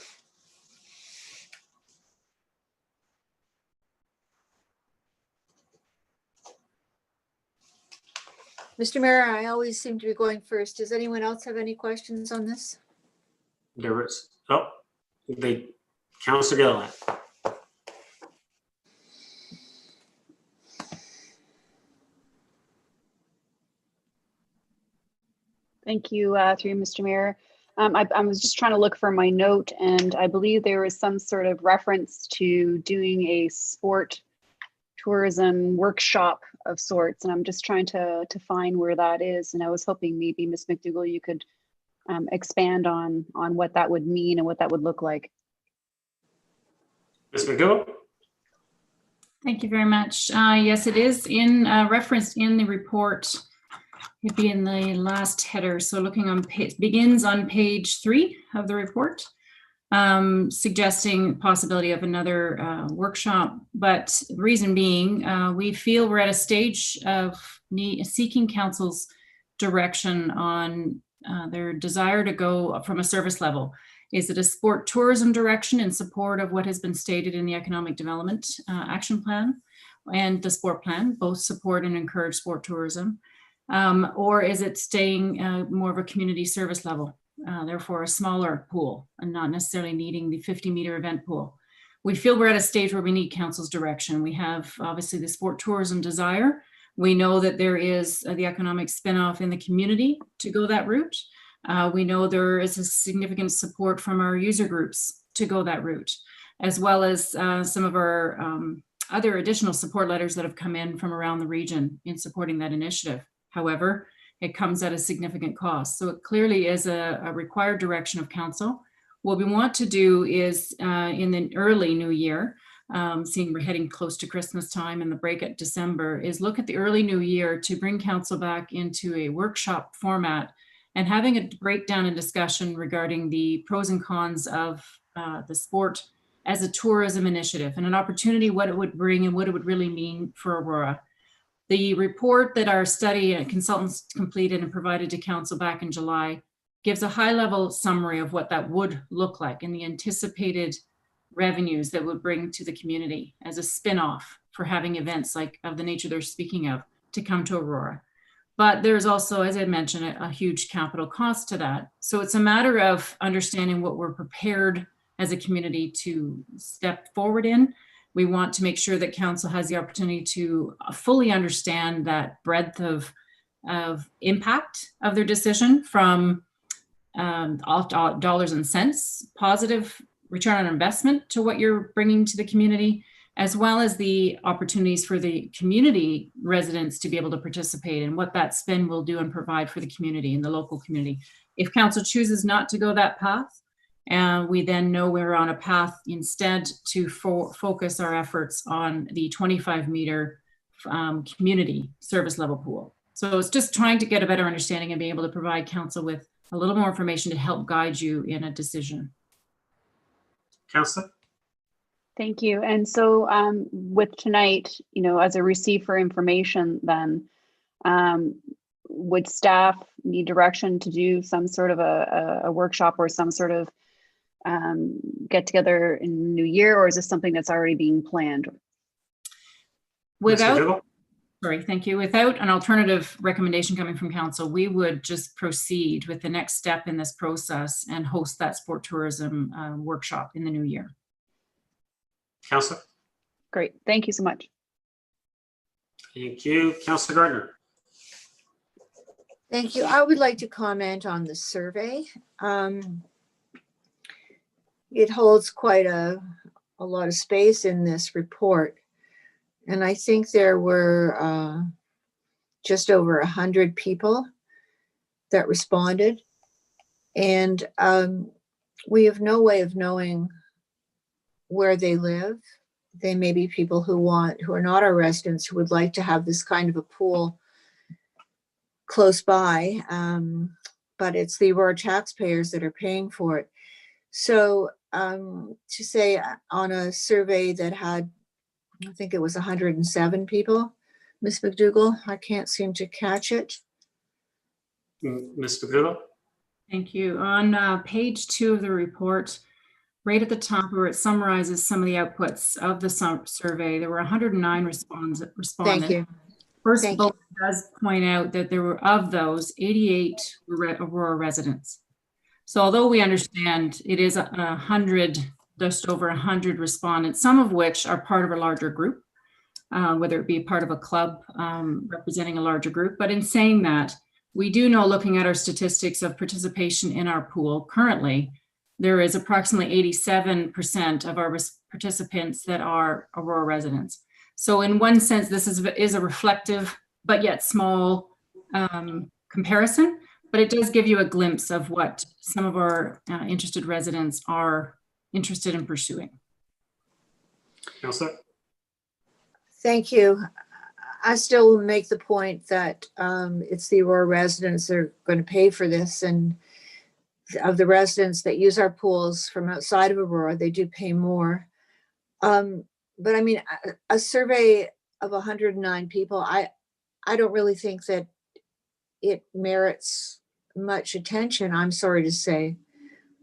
[SPEAKER 4] Mr. Mayor, I always seem to be going first. Does anyone else have any questions on this?
[SPEAKER 1] There was, Councillor Gilliland.
[SPEAKER 14] Thank you, through Mr. Mayor. I was just trying to look for my note, and I believe there was some sort of reference to doing a sport tourism workshop of sorts, and I'm just trying to find where that is. And I was hoping maybe Ms. McDougall, you could expand on what that would mean and what that would look like.
[SPEAKER 1] Ms. McDougall.
[SPEAKER 15] Thank you very much. Yes, it is in referenced in the report. It'd be in the last header. So looking on page, begins on page 3 of the report, suggesting possibility of another workshop. But the reason being, we feel we're at a stage of seeking council's direction on their desire to go from a service level. Is it a sport tourism direction in support of what has been stated in the Economic Development Action Plan and the Sport Plan, both support and encourage sport tourism? Or is it staying more of a community service level, therefore a smaller pool and not necessarily needing the 50-meter event pool? We feel we're at a stage where we need council's direction. We have obviously the sport tourism desire. We know that there is the economic spinoff in the community to go that route. We know there is a significant support from our user groups to go that route, as well as some of our other additional support letters that have come in from around the region in supporting that initiative. However, it comes at a significant cost. So it clearly is a required direction of council. What we want to do is in the early new year, seeing we're heading close to Christmas time and the break at December, is look at the early new year to bring council back into a workshop format and having a breakdown and discussion regarding the pros and cons of the sport as a tourism initiative and an opportunity, what it would bring and what it would really mean for Aurora. The report that our study consultants completed and provided to council back in July gives a high-level summary of what that would look like and the anticipated revenues that would bring to the community as a spin-off for having events like of the nature they're speaking of to come to Aurora. But there's also, as I mentioned, a huge capital cost to that. So it's a matter of understanding what we're prepared as a community to step forward in. We want to make sure that council has the opportunity to fully understand that breadth of impact of their decision, from dollars and cents, positive return on investment to what you're bringing to the community, as well as the opportunities for the community residents to be able to participate and what that spend will do and provide for the community and the local community. If council chooses not to go that path, we then know we're on a path instead to focus our efforts on the 25-meter community service level pool. So it's just trying to get a better understanding and be able to provide council with a little more information to help guide you in a decision.
[SPEAKER 1] Councillor?
[SPEAKER 14] Thank you. And so with tonight, as a receive for information, then would staff need direction to do some sort of a workshop or some sort of get together in the new year, or is this something that's already being planned?
[SPEAKER 15] Without an alternative recommendation coming from council, we would just proceed with the next step in this process and host that sport tourism workshop in the new year.
[SPEAKER 1] Councillor?
[SPEAKER 14] Great, thank you so much.
[SPEAKER 1] Thank you. Councillor Gardner?
[SPEAKER 4] Thank you. I would like to comment on the survey. It holds quite a lot of space in this report. And I think there were just over 100 people that responded. And we have no way of knowing where they live. They may be people who are not our residents, who would like to have this kind of a pool close by, but it's the Aurora taxpayers that are paying for it. So to say on a survey that had, I think it was 107 people, Ms. McDougall, I can't seem to catch it.
[SPEAKER 1] Ms. McDougall?
[SPEAKER 15] Thank you. On page 2 of the report, right at the top where it summarizes some of the outputs of the survey, there were 109 respondents.
[SPEAKER 4] Thank you.
[SPEAKER 15] First
[SPEAKER 4] Thank
[SPEAKER 15] bullet does point out that there were, of those, 88 were Aurora residents. So although we understand it is 100, just over 100 respondents, some of which are part of a larger group, whether it be part of a club representing a larger group. But in saying that, we do know, looking at our statistics of participation in our pool currently, there is approximately 87% of our participants that are Aurora residents. So in one sense, this is a reflective but yet small comparison, but it does give you a glimpse of what some of our interested residents are interested in pursuing.
[SPEAKER 1] Councillor?
[SPEAKER 4] Thank you. I still make the point that it's the Aurora residents that are going to pay for this, and of the residents that use our pools from outside of Aurora, they do pay more. But I mean, a survey of 109 people, I don't really think that it merits much attention, I'm sorry to say.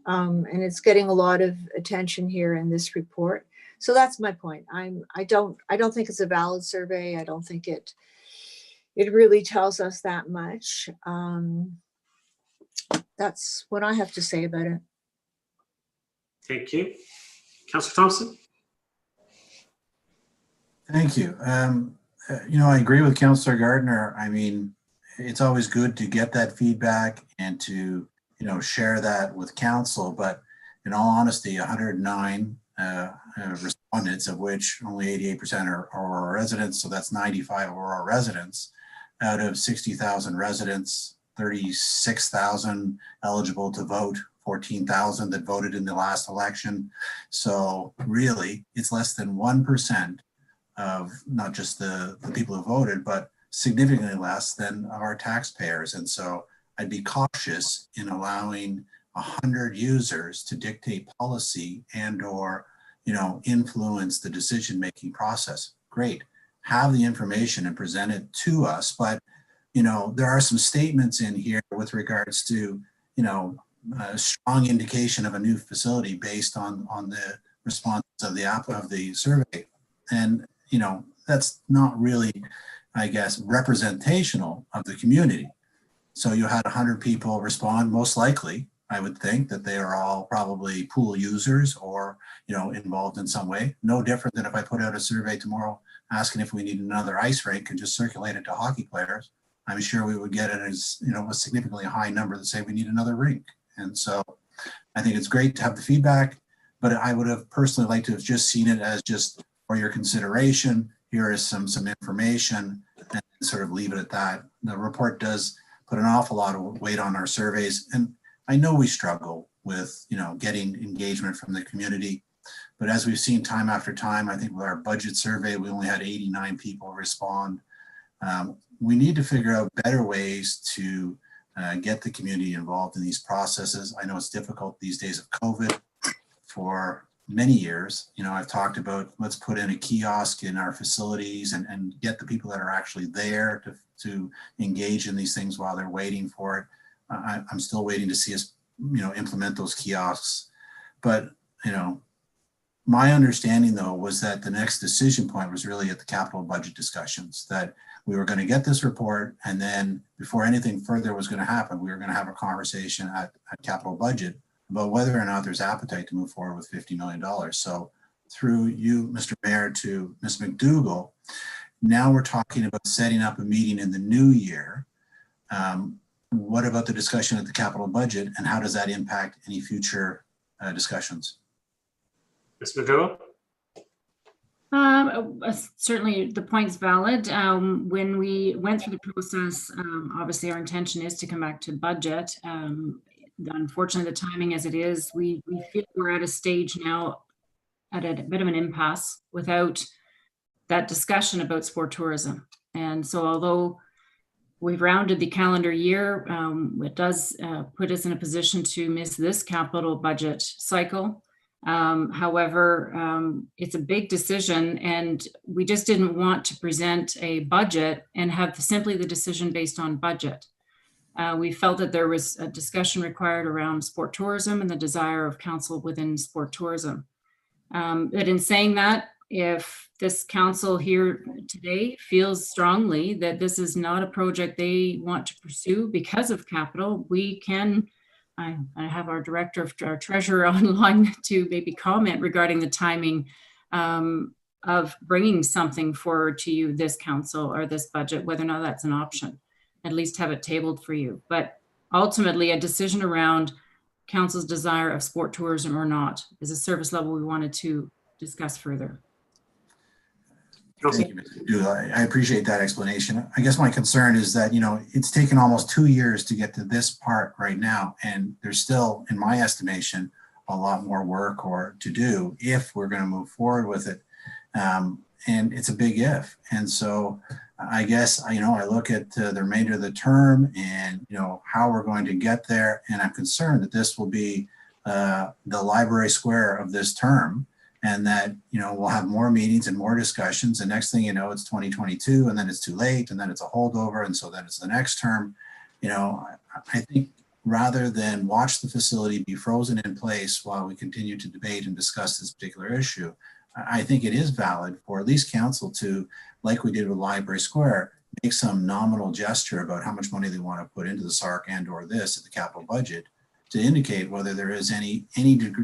[SPEAKER 4] And it's getting a lot of attention here in this report. So that's my point. I don't think it's a valid survey. I don't think it really tells us that much. That's what I have to say about it.
[SPEAKER 1] Thank you. Councillor Thompson?
[SPEAKER 6] Thank you. I agree with Councillor Gardner. I mean, it's always good to get that feedback and to, share that with council. But in all honesty, 109 respondents, of which only 88% are Aurora residents. So that's 95 Aurora residents out of 60,000 residents, 36,000 eligible to vote, 14,000 that voted in the last election. So really, it's less than 1% of not just the people who voted, but significantly less than our taxpayers. And so I'd be cautious in allowing 100 users to dictate policy and or influence the decision-making process. Great, have the information and present it to us. But there are some statements in here with regards to a strong indication of a new facility based on the response of the survey, and that's not really, I guess, representational of the community. So you had 100 people respond. Most likely, I would think that they are all probably pool users or involved in some way. No different than if I put out a survey tomorrow asking if we need another ice rink and just circulate it to hockey players. I'm sure we would get it as a significantly high number that say we need another rink. And so I think it's great to have the feedback, but I would have personally liked to have just seen it as just for your consideration. Here is some information, and sort of leave it at that. The report does put an awful lot of weight on our surveys, and I know we struggle with getting engagement from the community, but as we've seen time after time, I think with our budget survey, we only had 89 people respond. We need to figure out better ways to get the community involved in these processes. I know it's difficult these days of COVID. For many years, I've talked about, let's put in a kiosk in our facilities and get the people that are actually there to engage in these things while they're waiting for it. I'm still waiting to see us, implement those kiosks. But, my understanding though was that the next decision point was really at the capital budget discussions, that we were going to get this report, and then before anything further was going to happen, we were going to have a conversation at capital budget about whether or not there's appetite to move forward with $50 million. So through you, Mr. Mayor, to Ms. McDougall, now we're talking about setting up a meeting in the new year. What about the discussion at the capital budget, and how does that impact any future discussions?
[SPEAKER 1] Ms. McDougall?
[SPEAKER 15] Certainly the point's valid. When we went through the process, obviously our intention is to come back to budget. Unfortunately, the timing as it is, we feel we're at a stage now at a bit of an impasse without that discussion about sport tourism. And so although we've rounded the calendar year, it does put us in a position to miss this capital budget cycle. However, it's a big decision, and we just didn't want to present a budget and have simply the decision based on budget. We felt that there was a discussion required around sport tourism and the desire of council within sport tourism. But in saying that, if this council here today feels strongly that this is not a project they want to pursue because of capital, we can, I have our director of our treasurer online to maybe comment regarding the timing of bringing something forward to you, this council or this budget, whether or not that's an option, at least have it tabled for you. But ultimately a decision around council's desire of sport tourism or not is a service level we wanted to discuss further.
[SPEAKER 6] Thank you, Mr. Dula. I appreciate that explanation. I guess my concern is that, you know, it's taken almost 2 years to get to this part right now. And there's still, in my estimation, a lot more work or to do if we're going to move forward with it. And it's a big if. And so I guess, you know, I look at the remainder of the term and, you know, how we're going to get there. And I'm concerned that this will be the library square of this term. And that, you know, we'll have more meetings and more discussions. And next thing you know, it's 2022 and then it's too late and then it's a holdover. And so then it's the next term. You know, I think rather than watch the facility be frozen in place while we continue to debate and discuss this particular issue, I think it is valid for at least council to, like we did with Library Square, make some nominal gesture about how much money they want to put into the SARC and or this at the capital budget to indicate whether there is any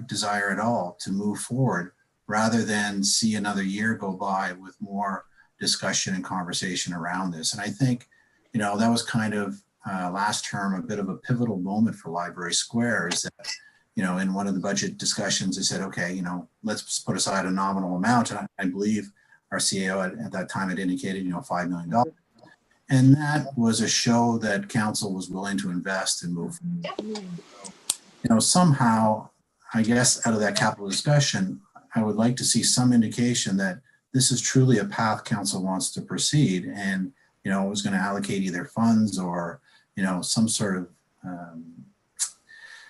[SPEAKER 6] desire at all to move forward, rather than see another year go by with more discussion and conversation around this. And I think, you know, that was kind of last term, a bit of a pivotal moment for Library Square is that, you know, in one of the budget discussions, they said, okay, you know, let's put aside a nominal amount. And I believe our CAO at that time had indicated, you know, $5 million. And that was a show that council was willing to invest and move forward. You know, somehow, I guess out of that capital discussion, I would like to see some indication that this is truly a path council wants to proceed and, you know, is going to allocate either funds or, you know, some sort of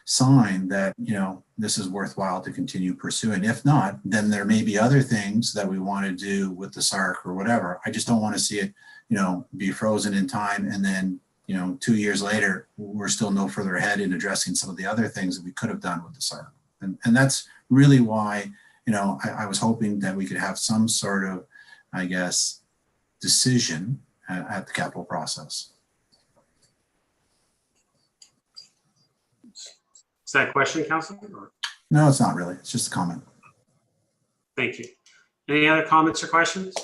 [SPEAKER 6] sign that, you know, this is worthwhile to continue pursuing. If not, then there may be other things that we want to do with the SARC or whatever. I just don't want to see it, you know, be frozen in time and then, you know, 2 years later, we're still no further ahead in addressing some of the other things that we could have done with the SARC. And that's really why, you know, I was hoping that we could have some sort of, I guess, decision at the capital process.
[SPEAKER 1] Is that a question, Councilor?
[SPEAKER 6] No, it's not really. It's just a comment.
[SPEAKER 1] Thank you. Any other comments or questions?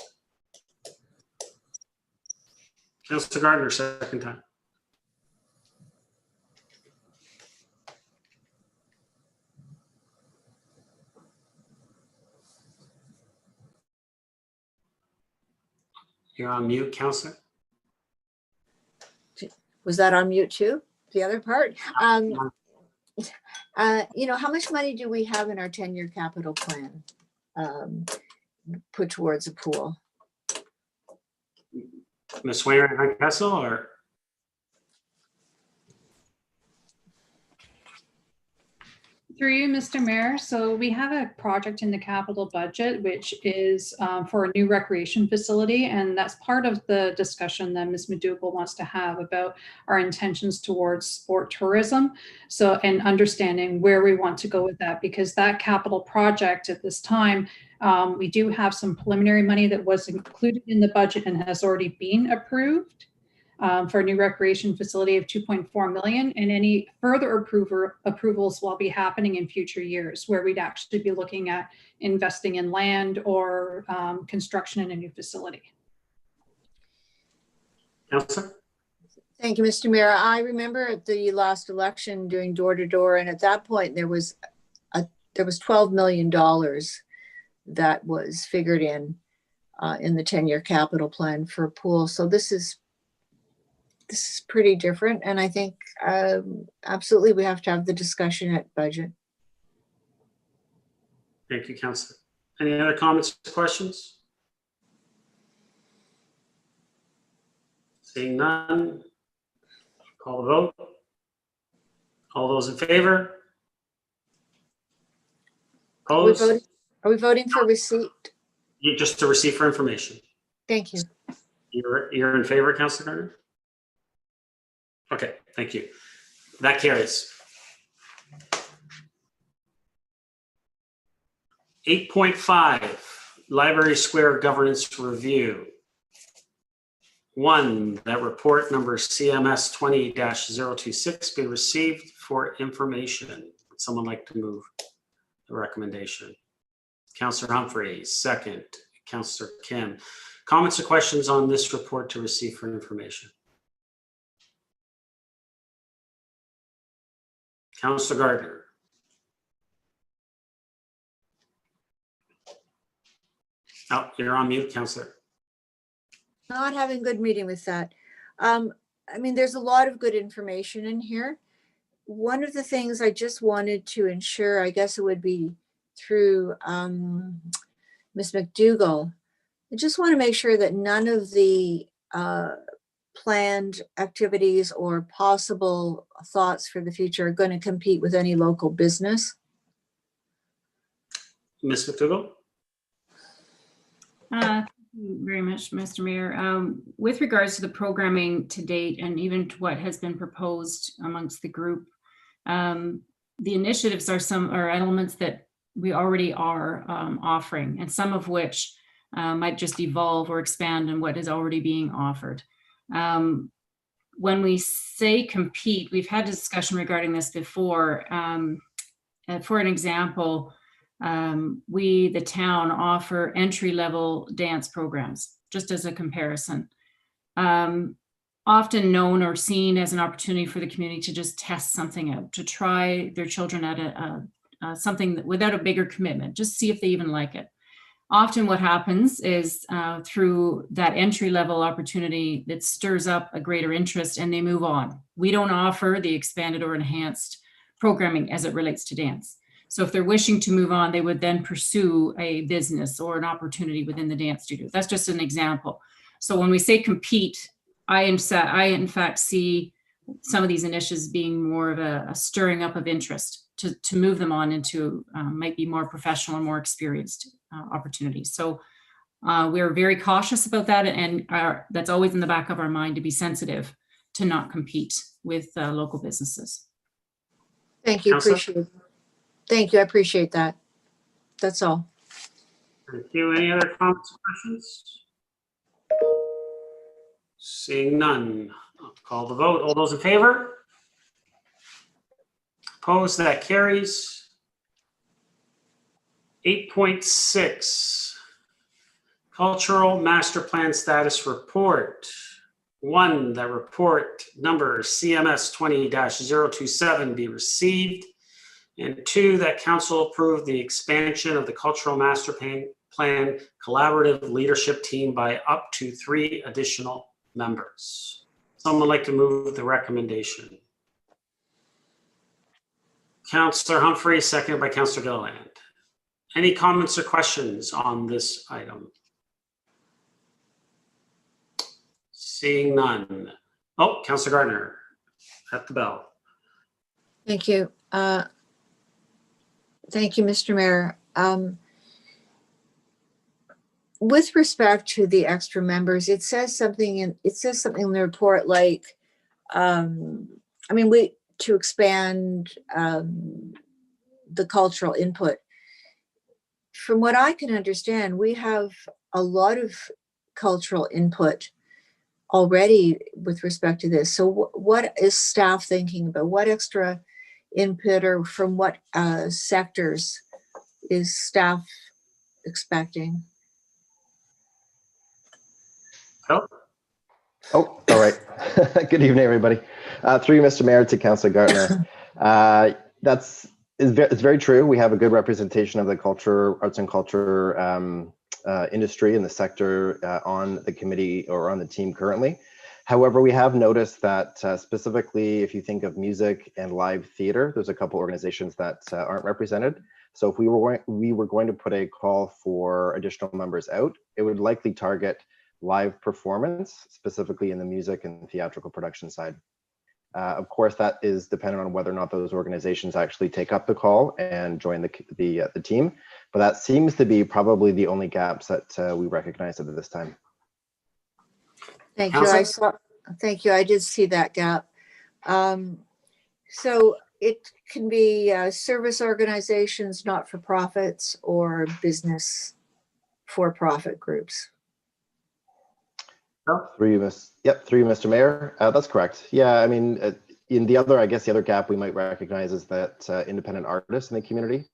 [SPEAKER 1] Councilor Gardner, second time. You're on mute, Councilor.
[SPEAKER 4] Was that on mute too? The other part? You know, how much money do we have in our 10-year capital plan put towards a pool?
[SPEAKER 1] Ms. Wainwright Van Kessel, or?
[SPEAKER 16] Through you, Mr. Mayor. So we have a project in the capital budget, which is for a new recreation facility. And that's part of the discussion that Ms. McDougall wants to have about our intentions towards sport tourism. So, and understanding where we want to go with that, because that capital project at this time, we do have some preliminary money that was included in the budget and has already been approved. For a new recreation facility of 2.4 million, and any further approvals will be happening in future years where we'd actually be looking at investing in land or construction in a new facility.
[SPEAKER 1] Councilor?
[SPEAKER 4] Thank you, Mr. Mayor. I remember at the last election doing door to door, and at that point there was $12 million that was figured in in the 10-year capital plan for a pool. So this is pretty different. And I think absolutely we have to have the discussion at budget.
[SPEAKER 1] Thank you, Councillor. Any other comments or questions? Seeing none, call the vote. All those in favor? Opposed?
[SPEAKER 4] Are we voting for receipt?
[SPEAKER 1] Just to receive for information.
[SPEAKER 4] Thank you.
[SPEAKER 1] You're in favor, Councillor Gardner? Okay, thank you. That carries. 8.5, Library Square Governance Review. 1, that report number CMS 20-026 be received for information. Would someone like to move the recommendation? Councillor Humphreys, second. Councillor Kim. Comments or questions on this report to receive for information? Councillor Gardner. Oh, you're on mute, Councillor.
[SPEAKER 4] Not having a good meeting with that. I mean, there's a lot of good information in here. One of the things I just wanted to ensure, I guess it would be through Ms. McDougall, I just want to make sure that none of the planned activities or possible thoughts for the future are going to compete with any local business.
[SPEAKER 1] Ms. McDougall?
[SPEAKER 15] Thank you very much, Mr. Mayor. With regards to the programming to date and even to what has been proposed amongst the group, the initiatives are elements that we already are offering, and some of which might just evolve or expand on what is already being offered. When we say compete, we've had a discussion regarding this before. For an example, we, the town, offer entry-level dance programs, just as a comparison. Often known or seen as an opportunity for the community to just test something out, to try their children at something without a bigger commitment, just see if they even like it. Often what happens is through that entry-level opportunity that stirs up a greater interest and they move on. We don't offer the expanded or enhanced programming as it relates to dance. So if they're wishing to move on, they would then pursue a business or an opportunity within the dance studio. That's just an example. So when we say compete, I in fact see some of these initiatives being more of a stirring up of interest to move them on into might be more professional and more experienced opportunities. So we're very cautious about that, and that's always in the back of our mind to be sensitive to not compete with local businesses.
[SPEAKER 4] Thank you. Appreciate it. Thank you. I appreciate that. That's all.
[SPEAKER 1] Thank you. Any other comments or questions? Seeing none, I'll call the vote. All those in favor? Opposed? That carries. 8.6, Cultural Master Plan Status Report. 1, that report number CMS 20-027 be received. And 2, that council approve the expansion of the Cultural Master Plan Collaborative Leadership Team by up to 3 additional members. Someone like to move the recommendation? Councillor Humphrey, seconded by Councillor Gilliland. Any comments or questions on this item? Seeing none. Oh, Councillor Gardner at the bell.
[SPEAKER 4] Thank you. Thank you, Mr. Mayor. With respect to the extra members, it says something in the report like, to expand the cultural input. From what I can understand, we have a lot of cultural input already with respect to this. So what is staff thinking about? What extra input or from what sectors is staff expecting?
[SPEAKER 1] Oh,
[SPEAKER 17] all right. Good evening, everybody. Through you, Mr. Mayor, to Councillor Gardner. It's very true. We have a good representation of the arts and culture industry and the sector on the committee or on the team currently. However, we have noticed that specifically, if you think of music and live theater, there's a couple organizations that aren't represented. So if we were going to put a call for additional members out, it would likely target live performance, specifically in the music and theatrical production side. Of course, that is dependent on whether or not those organizations actually take up the call and join the team. But that seems to be probably the only gaps that we recognize at this time.
[SPEAKER 4] Thank you. Thank you. I did see that gap. So it can be service organizations, not-for-profits, or business for-profit groups.
[SPEAKER 17] Through you, Mr. Mayor. That's correct. Yeah, I mean, in the other, I guess the other gap we might recognize is that independent artists in the community.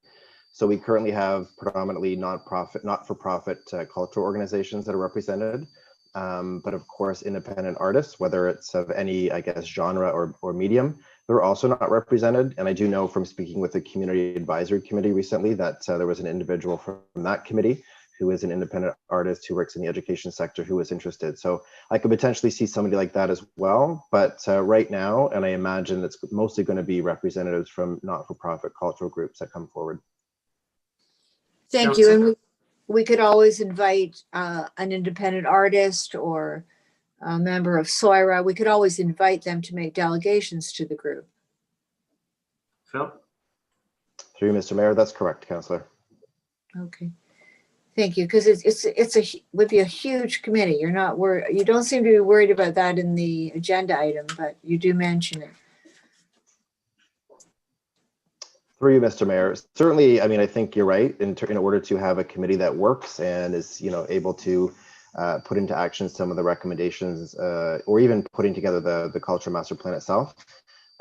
[SPEAKER 17] So we currently have predominantly not-for-profit cultural organizations that are represented. But of course, independent artists, whether it's of any, I guess, genre or medium, they're also not represented. And I do know from speaking with the Community Advisory Committee recently that there was an individual from that committee who is an independent artist who works in the education sector who was interested. So I could potentially see somebody like that as well. But right now, and I imagine it's mostly going to be representatives from not-for-profit cultural groups that come forward.
[SPEAKER 4] Thank you. And we could always invite an independent artist or a member of SOIRA. We could always invite them to make delegations to the group.
[SPEAKER 1] Phil?
[SPEAKER 17] Through you, Mr. Mayor, that's correct, Councillor.
[SPEAKER 4] Okay. Thank you, because would be a huge committee. You're not worried. You don't seem to be worried about that in the agenda item, but you do mention it.
[SPEAKER 17] Through you, Mr. Mayor. Certainly, I mean, I think you're right. In order to have a committee that works and is, able to put into action some of the recommendations, or even putting together the culture master plan itself,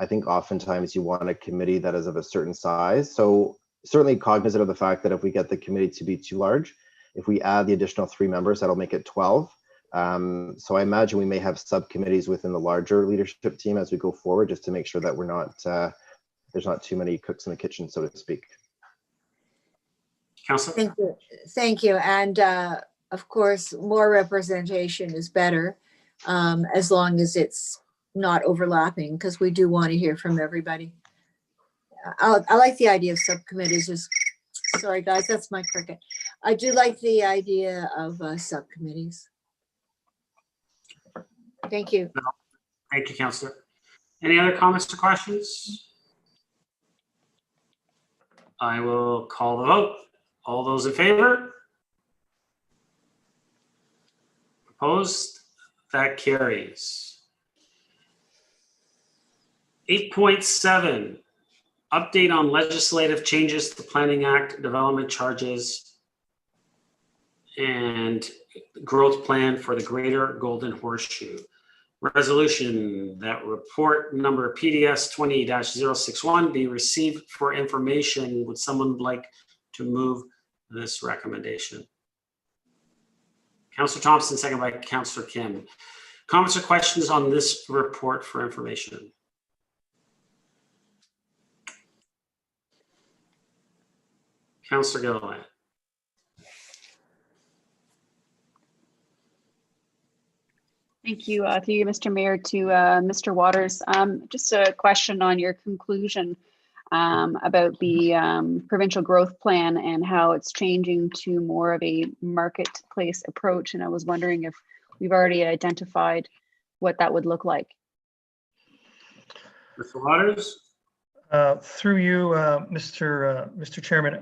[SPEAKER 17] I think oftentimes you want a committee that is of a certain size. So certainly cognizant of the fact that if we get the committee to be too large, if we add the additional 3 members, that'll make it 12. So I imagine we may have subcommittees within the larger leadership team as we go forward, just to make sure that we're not there's not too many cooks in the kitchen, so to speak.
[SPEAKER 1] Councillor?
[SPEAKER 4] Thank you. Thank you. And of course, more representation is better, as long as it's not overlapping, because we do want to hear from everybody. I like the idea of subcommittees. Sorry, guys, that's my cricket. I do like the idea of subcommittees. Thank you.
[SPEAKER 1] Thank you, Councillor. Any other comments or questions? I will call the vote. All those in favor? Opposed? That carries. 8.7, update on legislative changes to Planning Act development charges and growth plan for the Greater Golden Horseshoe. Resolution that report number PDS 20-061 be received for information. Would someone like to move this recommendation? Councillor Thompson, second by Councillor Kim. Comments or questions on this report for information? Councillor Gilliland.
[SPEAKER 14] Thank you, Mr. Mayor, to Mr. Waters. Just a question on your conclusion about the provincial growth plan and how it's changing to more of a marketplace approach. And I was wondering if we've already identified what that would look like.
[SPEAKER 1] Mr. Waters?
[SPEAKER 13] Through you, Mr. Chairman,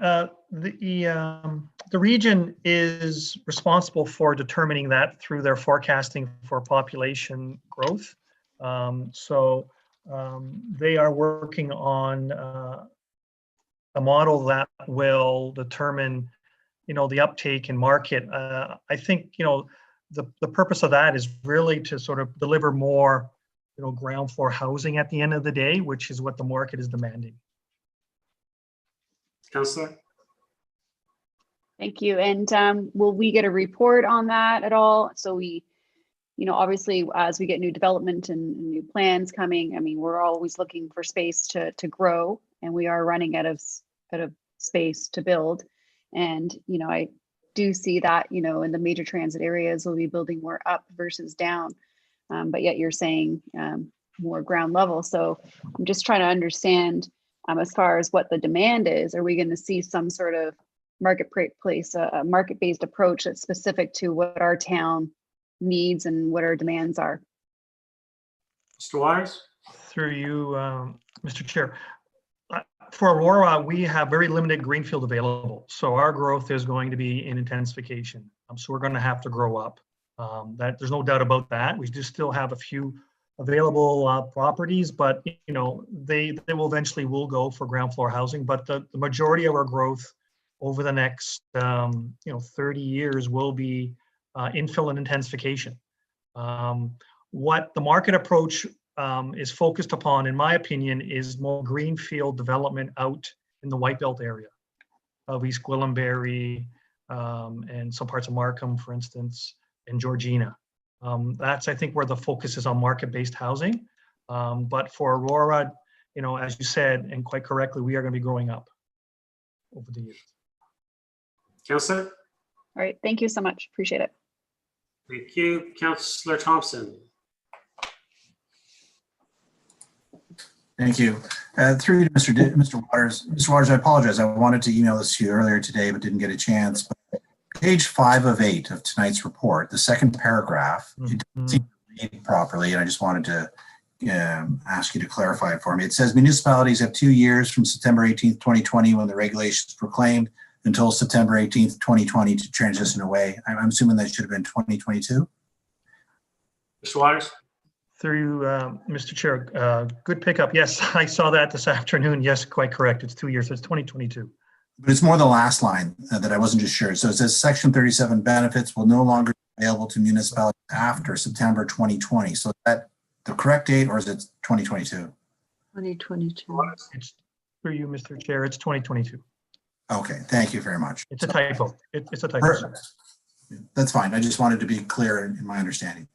[SPEAKER 13] the region is responsible for determining that through their forecasting for population growth. So they are working on a model that will determine, the uptake in market. I think, the purpose of that is really to sort of deliver more ground floor housing at the end of the day, which is what the market is demanding.
[SPEAKER 1] Councillor?
[SPEAKER 14] Thank you. And will we get a report on that at all? So we, obviously, as we get new development and new plans coming, I mean, we're always looking for space to grow, and we are running out of space to build. And, I do see that, you know, in the major transit areas, we'll be building more up versus down. But yet you're saying more ground level. So I'm just trying to understand as far as what the demand is. Are we going to see some sort of marketplace, a market-based approach that's specific to what our town needs and what our demands are?
[SPEAKER 1] Mr. Waters?
[SPEAKER 13] Through you, Mr. Chair. For Aurora, we have very limited greenfield available. So our growth is going to be in intensification. So we're going to have to grow up. That there's no doubt about that. We do still have a few available properties, but you know, they will eventually will go for ground floor housing. But the majority of our growth over the next 30 years will be infill and intensification. What the market approach is focused upon, in my opinion, is more greenfield development out in the White Belt area of East Gwillimbury and some parts of Markham, for instance, and Georgina. That's, I think, where the focus is on market-based housing. But for Aurora, you know, as you said, and quite correctly, we are going to be growing up over the years.
[SPEAKER 1] Councillor?
[SPEAKER 14] All right, thank you so much. Appreciate it.
[SPEAKER 1] Thank you. Councillor Thompson?
[SPEAKER 6] Thank you. Through you to Mr. Waters. Mr. Waters, I apologize. I wanted to email this to you earlier today, but didn't get a chance. But page 5 of 8 of tonight's report, the second paragraph, it doesn't seem to read properly, and I just wanted to ask you to clarify it for me. It says municipalities have 2 years from September 18th, 2020, when the regulations proclaimed, until September 18th, 2020 to transition away. I'm assuming that should have been 2022.
[SPEAKER 1] Mr. Waters?
[SPEAKER 13] Through Mr. Chair, good pickup. Yes, I saw that this afternoon. Yes, quite correct. It's 2 years. So it's 2022.
[SPEAKER 6] But it's more the last line that I wasn't just sure. So it says Section 37 benefits will no longer be available to municipalities after September 2020. So is that the correct date, or is it 2022?
[SPEAKER 4] 2022.
[SPEAKER 13] It's for you, Mr. Chair. It's 2022.
[SPEAKER 6] Okay, thank you very much.
[SPEAKER 13] It's a typo. It's a typo.
[SPEAKER 6] Perfect. That's fine. I just wanted to be clear in my understanding.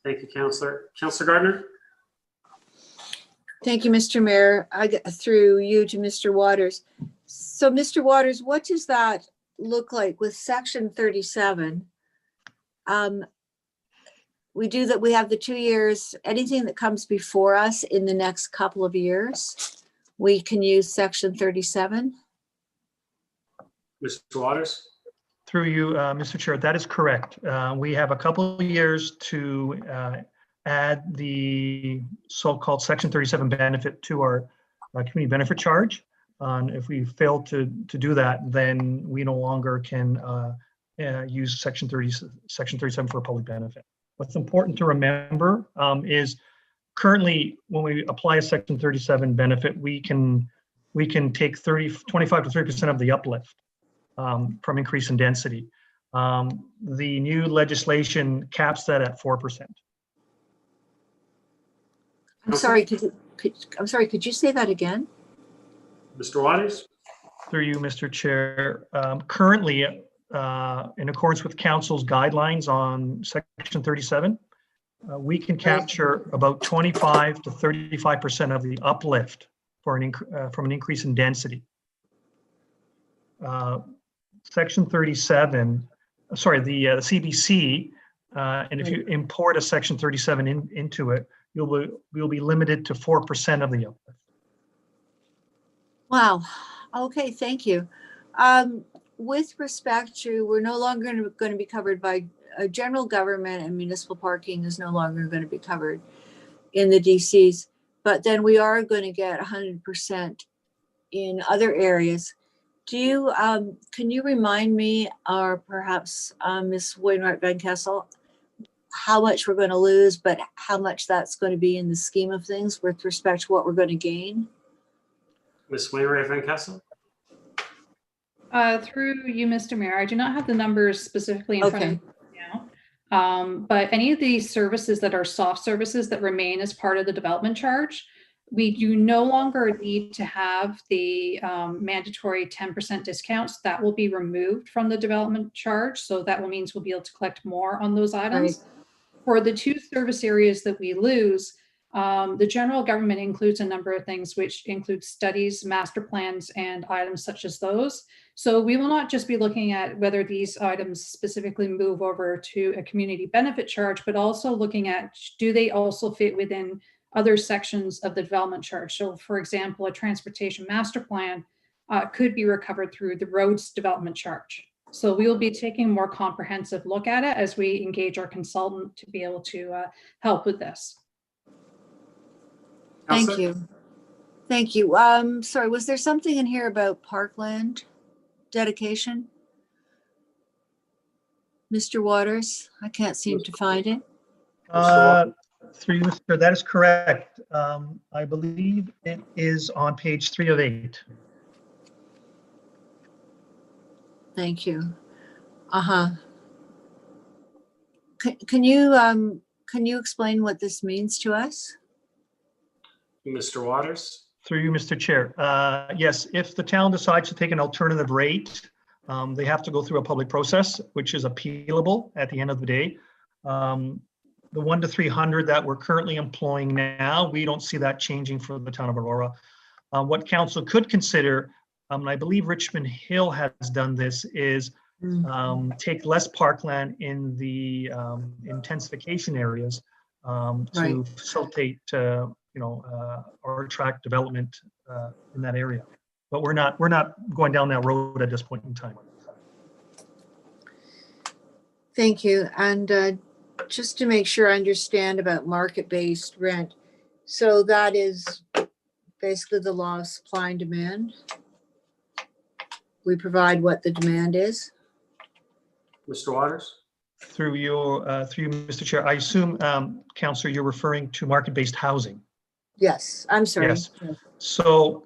[SPEAKER 1] Thank you, Councillor. Councillor Gardner?
[SPEAKER 4] Thank you, Mr. Mayor. I get through you to Mr. Waters. So Mr. Waters, what does that look like with Section 37? We do that. We have the 2 years, anything that comes before us in the next couple of years, we can use Section 37.
[SPEAKER 1] Mr. Waters?
[SPEAKER 13] Through you, Mr. Chair, that is correct. We have a couple of years to add the so-called Section 37 benefit to our community benefit charge. If we fail to do that, then we no longer can use Section 37 for a public benefit. What's important to remember is currently when we apply a Section 37 benefit, we can take 25 to 30% of the uplift from increase in density. The new legislation caps that at 4%.
[SPEAKER 4] I'm sorry, could you say that again?
[SPEAKER 1] Mr. Waters?
[SPEAKER 13] Through you, Mr. Chair. Currently, in accordance with Council's guidelines on Section 37, we can capture about 25 to 35% of the uplift for from an increase in density. Section 37, sorry, the CBC, and if you import a Section 37 into it, you'll be limited to 4% of the uplift.
[SPEAKER 4] Wow. Okay, thank you. With respect to, we're no longer going to be covered by general government, and municipal parking is no longer going to be covered in the DCs, but then we are going to get 100% in other areas. Do you, can you remind me, or perhaps Ms. Wainwright Van Kessel, how much we're going to lose, but how much that's going to be in the scheme of things with respect to what we're going to gain?
[SPEAKER 1] Ms. Wainwright Van Kessel?
[SPEAKER 16] Through you, Mr. Mayor, I do not have the numbers specifically in front of me now, but any of these services that are soft services that remain as part of the development charge, we do no longer need to have the mandatory 10% discounts. That will be removed from the development charge. So that means we'll be able to collect more on those items. Right. For the two service areas that we lose, The general government includes a number of things, which include studies, master plans, and items such as those. So we will not just be looking at whether these items specifically move over to a community benefit charge, but also looking at, do they also fit within other sections of the development charge? So for example, a transportation master plan could be recovered through the roads development charge. So we will be taking a more comprehensive look at it as we engage our consultant to be able to help with this.
[SPEAKER 4] Thank you. Thank you. Sorry, was there something in here about parkland dedication? Mr. Waters, I can't seem to find it.
[SPEAKER 13] Through you, Mr. That is correct. I believe it is on page 3 of 8.
[SPEAKER 4] Thank you. Can you explain what this means to us?
[SPEAKER 1] Mr. Waters?
[SPEAKER 13] Through you, Mr. Chair. Yes, if the town decides to take an alternative rate, they have to go through a public process, which is appealable at the end of the day. The 1 to 300 that we're currently employing now, we don't see that changing for the town of Aurora. What council could consider, and I believe Richmond Hill has done this, is take less parkland in the intensification areas to facilitate, or attract development in that area. But we're not going down that road at this point in time.
[SPEAKER 4] Thank you. And just to make sure I understand about market-based rent, so that is basically the law of supply and demand. We provide what the demand is.
[SPEAKER 1] Mr. Waters?
[SPEAKER 13] Through you, Mr. Chair, I assume, Councillor, you're referring to market-based housing.
[SPEAKER 4] Yes, I'm sorry.
[SPEAKER 13] Yes. So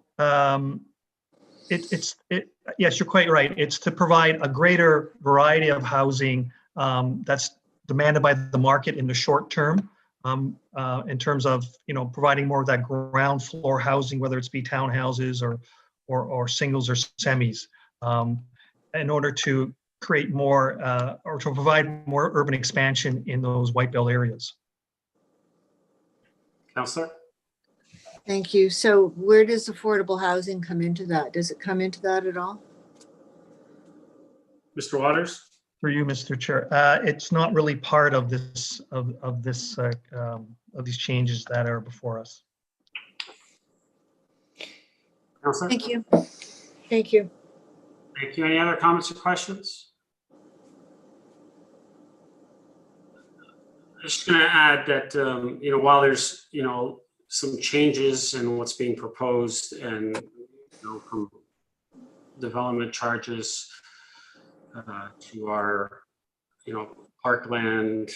[SPEAKER 13] yes, you're quite right. It's to provide a greater variety of housing that's demanded by the market in the short term, in terms of providing more of that ground floor housing, whether it's be townhouses or singles or semis, in order to create more or to provide more urban expansion in those white belt areas.
[SPEAKER 1] Councillor?
[SPEAKER 4] Thank you. So where does affordable housing come into that? Does it come into that at all?
[SPEAKER 1] Mr. Waters?
[SPEAKER 13] For you, Mr. Chair, it's not really part of this of these changes that are before us.
[SPEAKER 1] Councillor?
[SPEAKER 4] Thank you. Thank you.
[SPEAKER 1] Thank you. Any other comments or questions? I'm just going to add that while there's some changes in what's being proposed, and from development charges to our parkland,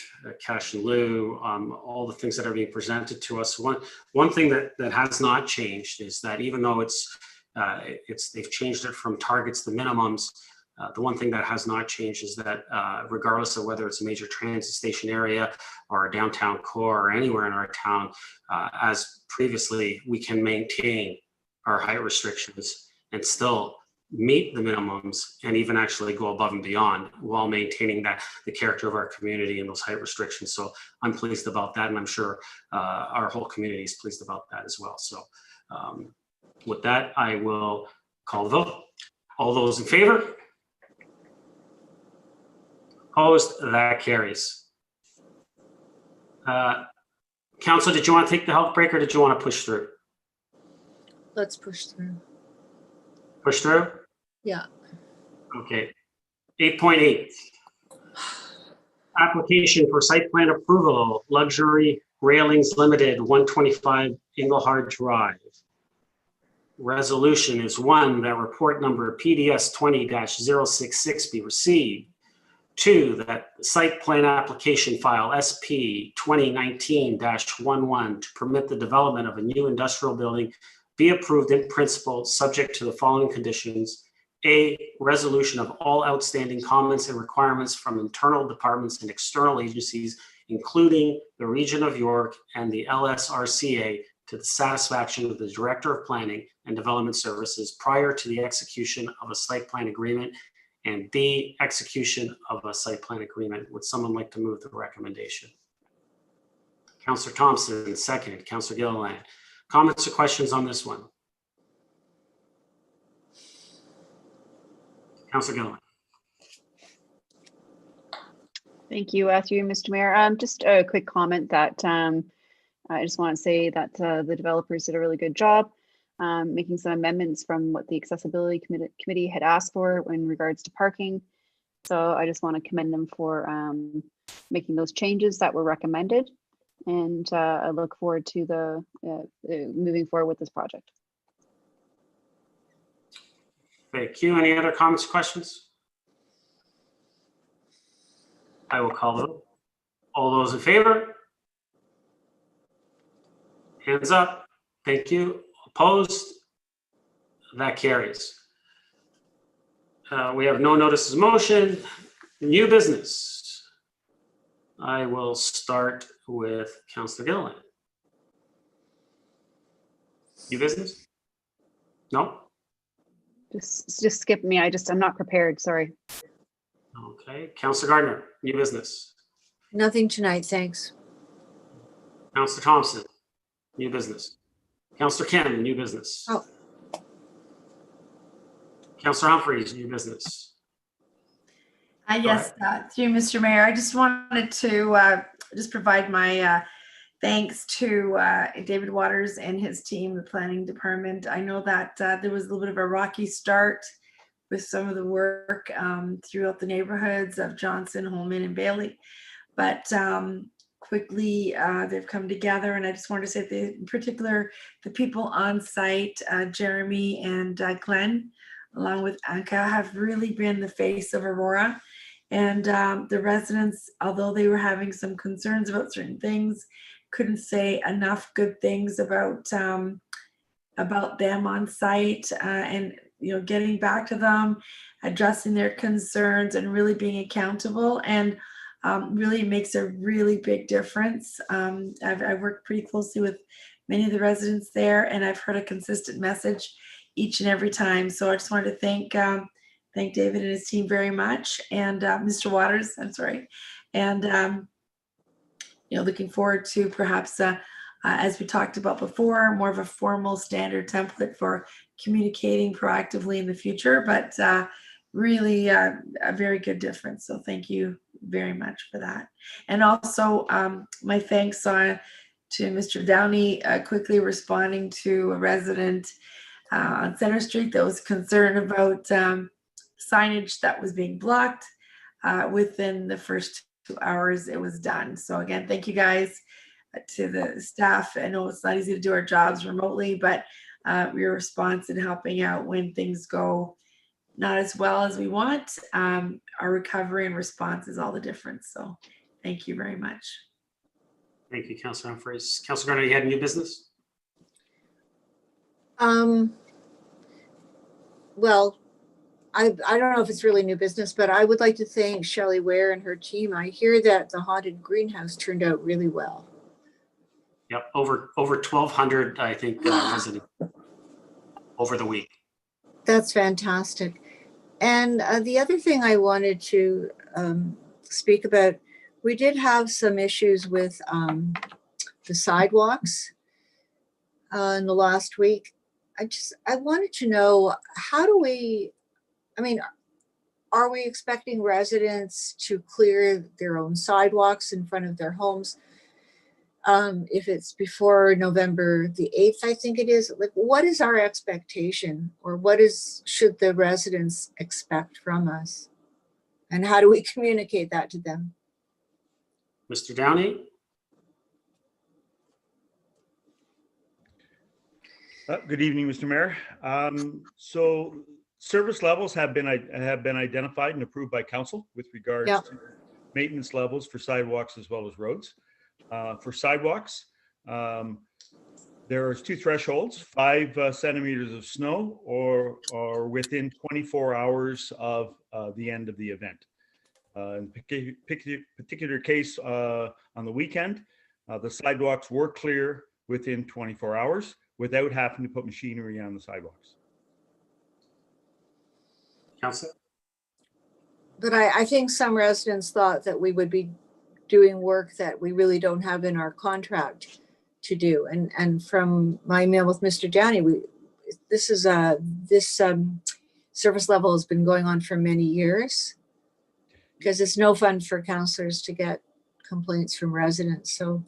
[SPEAKER 1] cash in lieu, all the things that are being presented to us. One thing that has not changed is that even though they've changed it from targets to minimums, the one thing that has not changed is that regardless of whether it's a major transit station area or a downtown core or anywhere in our town, as previously, we can maintain our height restrictions and still meet the minimums and even actually go above and beyond while maintaining the character of our community and those height restrictions. So I'm pleased about that, and I'm sure our whole community is pleased about that as well. So with that, I will call the vote. All those in favor? Opposed? That carries. Council, did you want to take the health break, or did you want to push through?
[SPEAKER 4] Let's push through.
[SPEAKER 1] Push through?
[SPEAKER 4] Yeah.
[SPEAKER 1] Okay. 8.8. Application for site plan approval, Luxury Railings Limited, 125 Engelhard Drive. Resolution is 1, that report number PDS 20-066 be received. 2, that the site plan application file SP 2019-11 to permit the development of a new industrial building be approved in principle, subject to the following conditions. A, resolution of all outstanding comments and requirements from internal departments and external agencies, including the Region of York and the LSRCA, to the satisfaction of the Director of Planning and Development Services prior to the execution of a site plan agreement. And B, execution of a site plan agreement. Would someone like to move the recommendation? Councillor Thompson, second. Councillor Gilliland. Comments or questions on this one? Councillor Gilliland.
[SPEAKER 14] Thank you, through you, Mr. Mayor. Just a quick comment that I just want to say that the developers did a really good job making some amendments from what the accessibility committee had asked for in regards to parking. So I just want to commend them for making those changes that were recommended. And I look forward to the moving forward with this project.
[SPEAKER 1] Thank you. Any other comments or questions? I will call it. All those in favor? Hands up. Thank you. Opposed? That carries. We have no notices of motion. New business. I will start with Councillor Gilliland. New business? No?
[SPEAKER 14] Just skip me. I'm not prepared. Sorry.
[SPEAKER 1] Okay. Councillor Gardner, new business.
[SPEAKER 4] Nothing tonight, thanks.
[SPEAKER 1] Councillor Thompson, new business. Councillor Kim, new business.
[SPEAKER 4] Oh.
[SPEAKER 1] Councillor Humphreys, new business.
[SPEAKER 9] Yes, through Mr. Mayor, I just wanted to just provide my thanks to David Waters and his team, the planning department. I know that there was a little bit of a rocky start with some of the work throughout the neighborhoods of Johnson, Holman, and Bailey, but quickly they've come together. And I just wanted to say, in particular, the people on site, Jeremy and Glenn, along with Anka, have really been the face of Aurora. And the residents, although they were having some concerns about certain things, couldn't say enough good things about them on site, and getting back to them, addressing their concerns, and really being accountable, and really makes a really big difference. I've worked pretty closely with many of the residents there, and I've heard a consistent message each and every time. So I just wanted to thank David and his team very much, and Mr. Waters, I'm sorry, and looking forward to perhaps, as we talked about before, more of a formal standard template for communicating proactively in the future, but really a very good difference. So thank you very much for that. And also my thanks to Mr. Downey quickly responding to a resident on Center Street that was concerned about signage that was being blocked. Within the first 2 hours, it was done. So again, thank you guys, to the staff. I know it's not easy to do our jobs remotely, but your response and helping out when things go not as well as we want, our recovery and response is all the difference. So thank you very much.
[SPEAKER 1] Thank you, Councillor Humphreys. Councillor Gardner, you had new business?
[SPEAKER 4] Well, I don't know if it's really new business, but I would like to thank Shelley Ware and her team. I hear that the haunted greenhouse turned out really well.
[SPEAKER 1] Yep, over 1,200, I think, residents over the week.
[SPEAKER 4] That's fantastic. And the other thing I wanted to speak about, we did have some issues with the sidewalks in the last week. I wanted to know, are we expecting residents to clear their own sidewalks in front of their homes? If it's before November the 8th, I think it is. Like, what is our expectation, or should the residents expect from us? And how do we communicate that to them?
[SPEAKER 1] Mr. Downey?
[SPEAKER 18] Good evening, Mr. Mayor. So service levels have been identified and approved by council with regards to maintenance levels for sidewalks as well as roads. For sidewalks, there's two thresholds: 5 centimeters of snow or within 24 hours of the end of the event. In particular case, on the weekend, the sidewalks were clear within 24 hours without having to put machinery on the sidewalks.
[SPEAKER 1] Councilor?
[SPEAKER 4] But I think some residents thought that we would be doing work that we really don't have in our contract to do. And from my email with Mr. Downey, this service level has been going on for many years, because it's no fun for counselors to get complaints from residents. So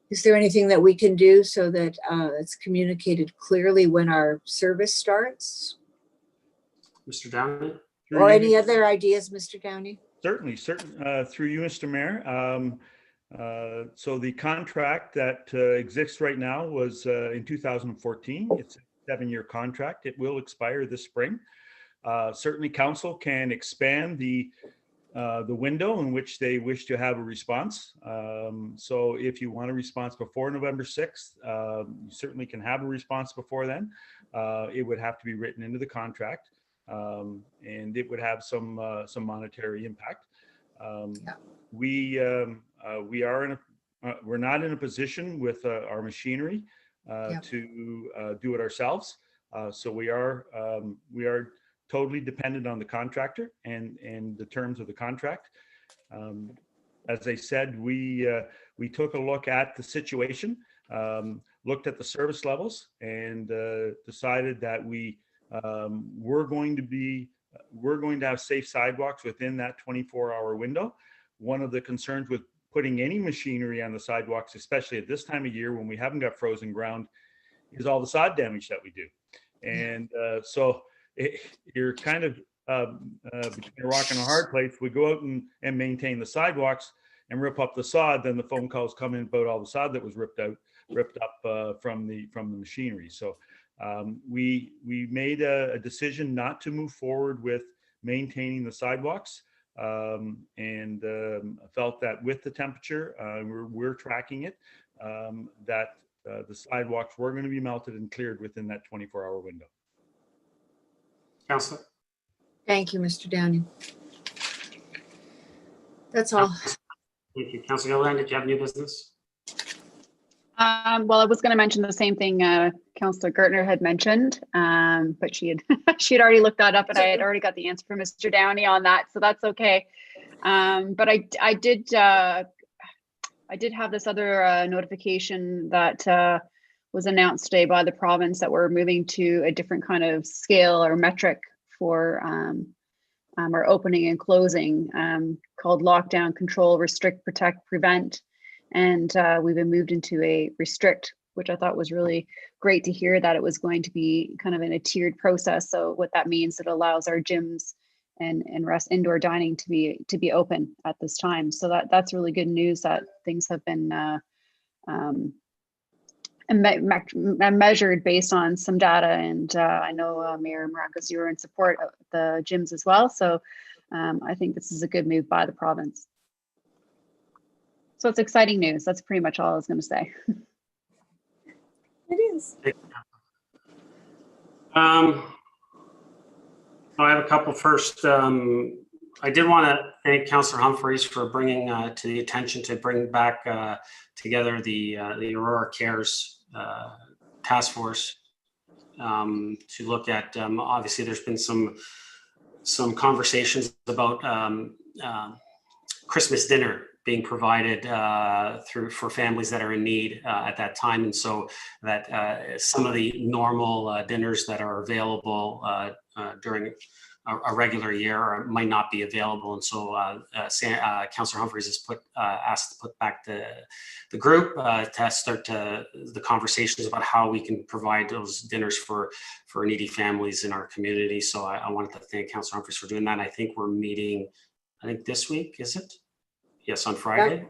[SPEAKER 4] is there anything that we can do so that it's communicated clearly when our service starts?
[SPEAKER 1] Mr. Downey?
[SPEAKER 4] Or any other ideas, Mr. Downey?
[SPEAKER 18] Certainly, through you, Mr. Mayor. So the contract that exists right now was in 2014. It's a 7-year contract. It will expire this spring. Certainly, council can expand the window in which they wish to have a response. So if you want a response before November 6th, you certainly can have a response before then. It would have to be written into the contract, and it would have some monetary impact. We're not in a position with our machinery to do it ourselves. So we are totally dependent on the contractor and the terms of the contract. As I said, we took a look at the situation, looked at the service levels, and decided that we're going to have safe sidewalks within that 24-hour window. One of the concerns with putting any machinery on the sidewalks, especially at this time of year when we haven't got frozen ground, is all the sod damage that we do. And so you're kind of between a rock and a hard place. We go out and maintain the sidewalks and rip up the sod, then the phone calls come in about all the sod that was ripped up from the machinery. So we made a decision not to move forward with maintaining the sidewalks, and felt that with the temperature, we're tracking it, that the sidewalks were going to be melted and cleared within that 24-hour window.
[SPEAKER 1] Councillor?
[SPEAKER 4] Thank you, Mr. Downey. That's all.
[SPEAKER 1] Thank you. Councillor Gilliland, did you have new business?
[SPEAKER 14] Well, I was going to mention the same thing Councillor Gertner had mentioned, but she had already looked that up, and I had already got the answer from Mr. Downey on that, so that's okay. But I did have this other notification that was announced today by the province that we're moving to a different kind of scale or metric for our opening and closing, called lockdown, control, restrict, protect, prevent. And we've been moved into a restrict, which I thought was really great to hear that it was going to be kind of in a tiered process. So what that means, it allows our gyms and rest indoor dining to be open at this time. So that's really good news that things have been measured based on some data. And I know Mayor Maracas, you were in support of the gyms as well. So I think this is a good move by the province. So it's exciting news. That's pretty much all I was going to say.
[SPEAKER 9] It is.
[SPEAKER 1] I have a couple first. I did want to thank Councillor Humphreys for bringing to the attention to bring back together the Aurora Cares task force to look at. Obviously, there's been some conversations about Christmas dinner being provided for families that are in need at that time, and so that some of the normal dinners that are available during a regular year might not be available, and so Councillor Humphreys has asked to put back the group to start the conversations about how we can provide those dinners for needy families in our community. So I wanted to thank Councillor Humphreys for doing that. I think we're meeting, I think this week, is it? Yes, on Friday.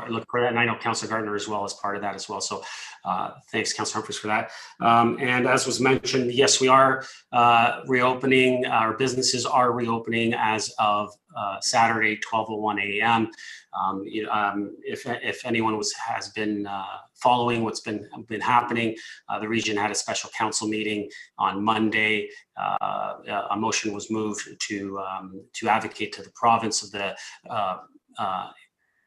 [SPEAKER 1] Look for that, and I know Councillor Gardner as well as part of that as well. So thanks, Councillor Humphreys, for that. And as was mentioned, yes, we are reopening. Our businesses are reopening as of Saturday, 12:01 a.m. If anyone has been following what's been happening, the region had a special council meeting on Monday. A motion was moved to advocate to the province of the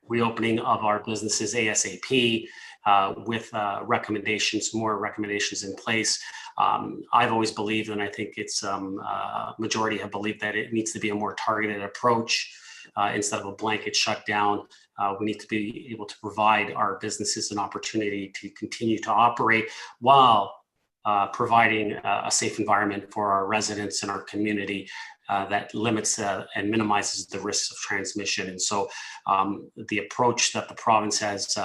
[SPEAKER 1] reopening of our businesses ASAP with more recommendations in place. I've always believed, and I think it's majority have believed, that it needs to be a more targeted approach instead of a blanket shutdown. We need to be able to provide our businesses an opportunity to continue to operate while providing a safe environment for our residents and our community that limits and minimizes the risks of transmission. And so the approach that the province has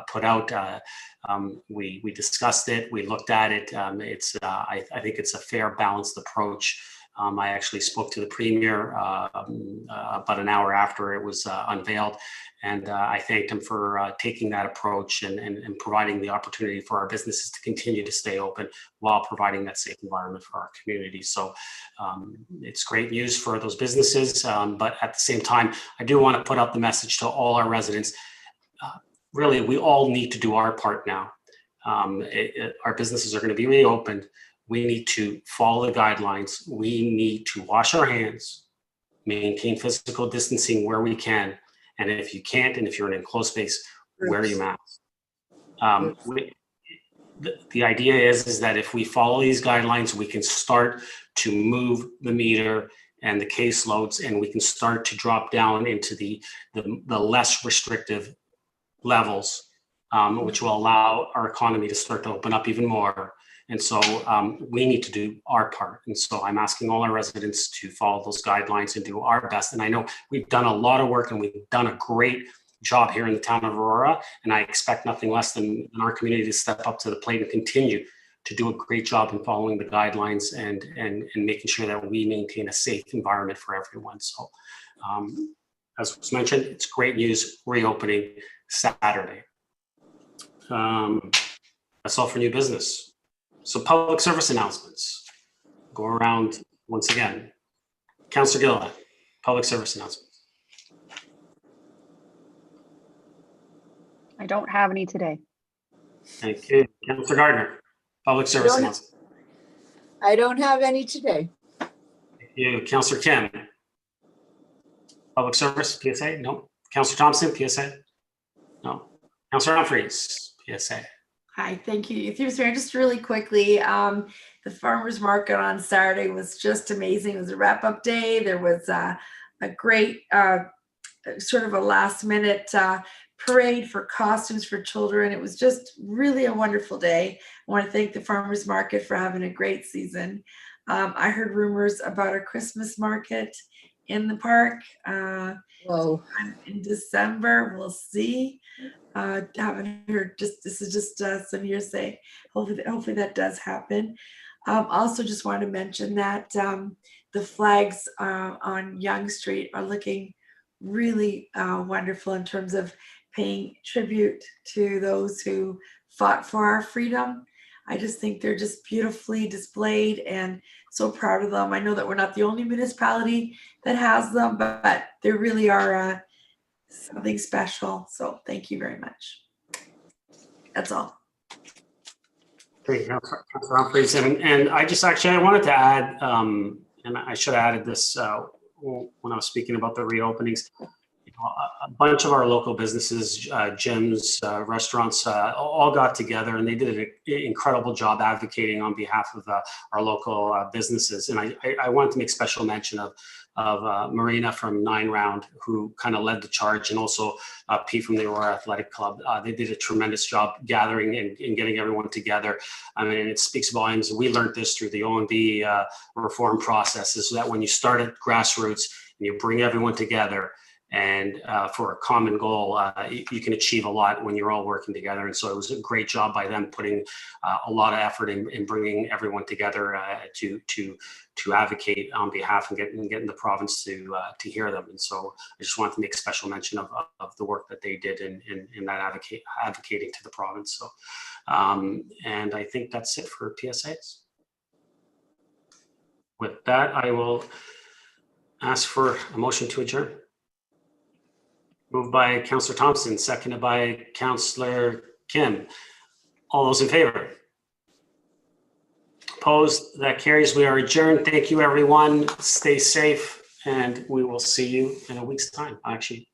[SPEAKER 1] put out, we discussed it, we looked at it. I think it's a fair, balanced approach. I actually spoke to the Premier about an hour after it was unveiled, and I thanked him for taking that approach and providing the opportunity for our businesses to continue to stay open while providing that safe environment for our community. So it's great news for those businesses, but at the same time, I do want to put out the message to all our residents. Really, we all need to do our part now. Our businesses are going to be reopened. We need to follow the guidelines. We need to wash our hands, maintain physical distancing where we can. And if you can't, and if you're in an enclosed space, wear your mask. The idea is that if we follow these guidelines, we can start to move the meter and the caseloads, and we can start to drop down into the less restrictive levels, which will allow our economy to start to open up even more. And so we need to do our part. And so I'm asking all our residents to follow those guidelines and do our best. And I know we've done a lot of work and we've done a great job here in the town of Aurora. And I expect nothing less than our community to step up to the plate and continue to do a great job in following the guidelines and making sure that we maintain a safe environment for everyone. So as was mentioned, it's great news, reopening Saturday. That's all for new business. So public service announcements. Go around once again. Councillor Gilliland, public service announcements.
[SPEAKER 14] I don't have any today.
[SPEAKER 1] Thank you. Councillor Gardner, public service announcements.
[SPEAKER 4] I don't have any today.
[SPEAKER 1] Thank you. Councillor Kim, public service, PSA? No. Councillor Thompson, PSA? No. Councillor Humphries, PSA?
[SPEAKER 9] Hi, thank you. Through Mr. Mayor, just really quickly, the farmers market on Saturday was just amazing. It was a wrap-up day. There was a great sort of a last-minute parade for costumes for children. It was just really a wonderful day. I want to thank the farmers market for having a great season. I heard rumors about a Christmas market in the park in December. We'll see. Haven't heard. This is just some hearsay. Hopefully that does happen. Also, just want to mention that the flags on Yonge Street are looking really wonderful in terms of paying tribute to those who fought for our freedom. I just think they're just beautifully displayed and so proud of them. I know that we're not the only municipality that has them, but they really are something special. So thank you very much. That's all.
[SPEAKER 1] Great, Councillor Humphries. And I just I wanted to add, and I should have added this when I was speaking about the reopenings. A bunch of our local businesses, gyms, restaurants, all got together and they did an incredible job advocating on behalf of our local businesses. And I wanted to make special mention of Marina from 9 Round, who kind of led the charge, and also Pete from the Aurora Athletic Club. They did a tremendous job gathering and getting everyone together. I mean, it speaks volumes. We learned this through the OMB reform process, is that when you start at grassroots and you bring everyone together, and for a common goal, you can achieve a lot when you're all working together. And so it was a great job by them putting a lot of effort in bringing everyone together to advocate on behalf and getting the province to hear them. And so I just wanted to make special mention of the work that they did in that advocating to the province. So, and I think that's it for PSAs. With that, I will ask for a motion to adjourn. Moved by Councillor Thompson, seconded by Councillor Kim. All those in favor? Opposed? That carries. We are adjourned. Thank you, everyone. Stay safe, and we will see you in a week's time. Actually,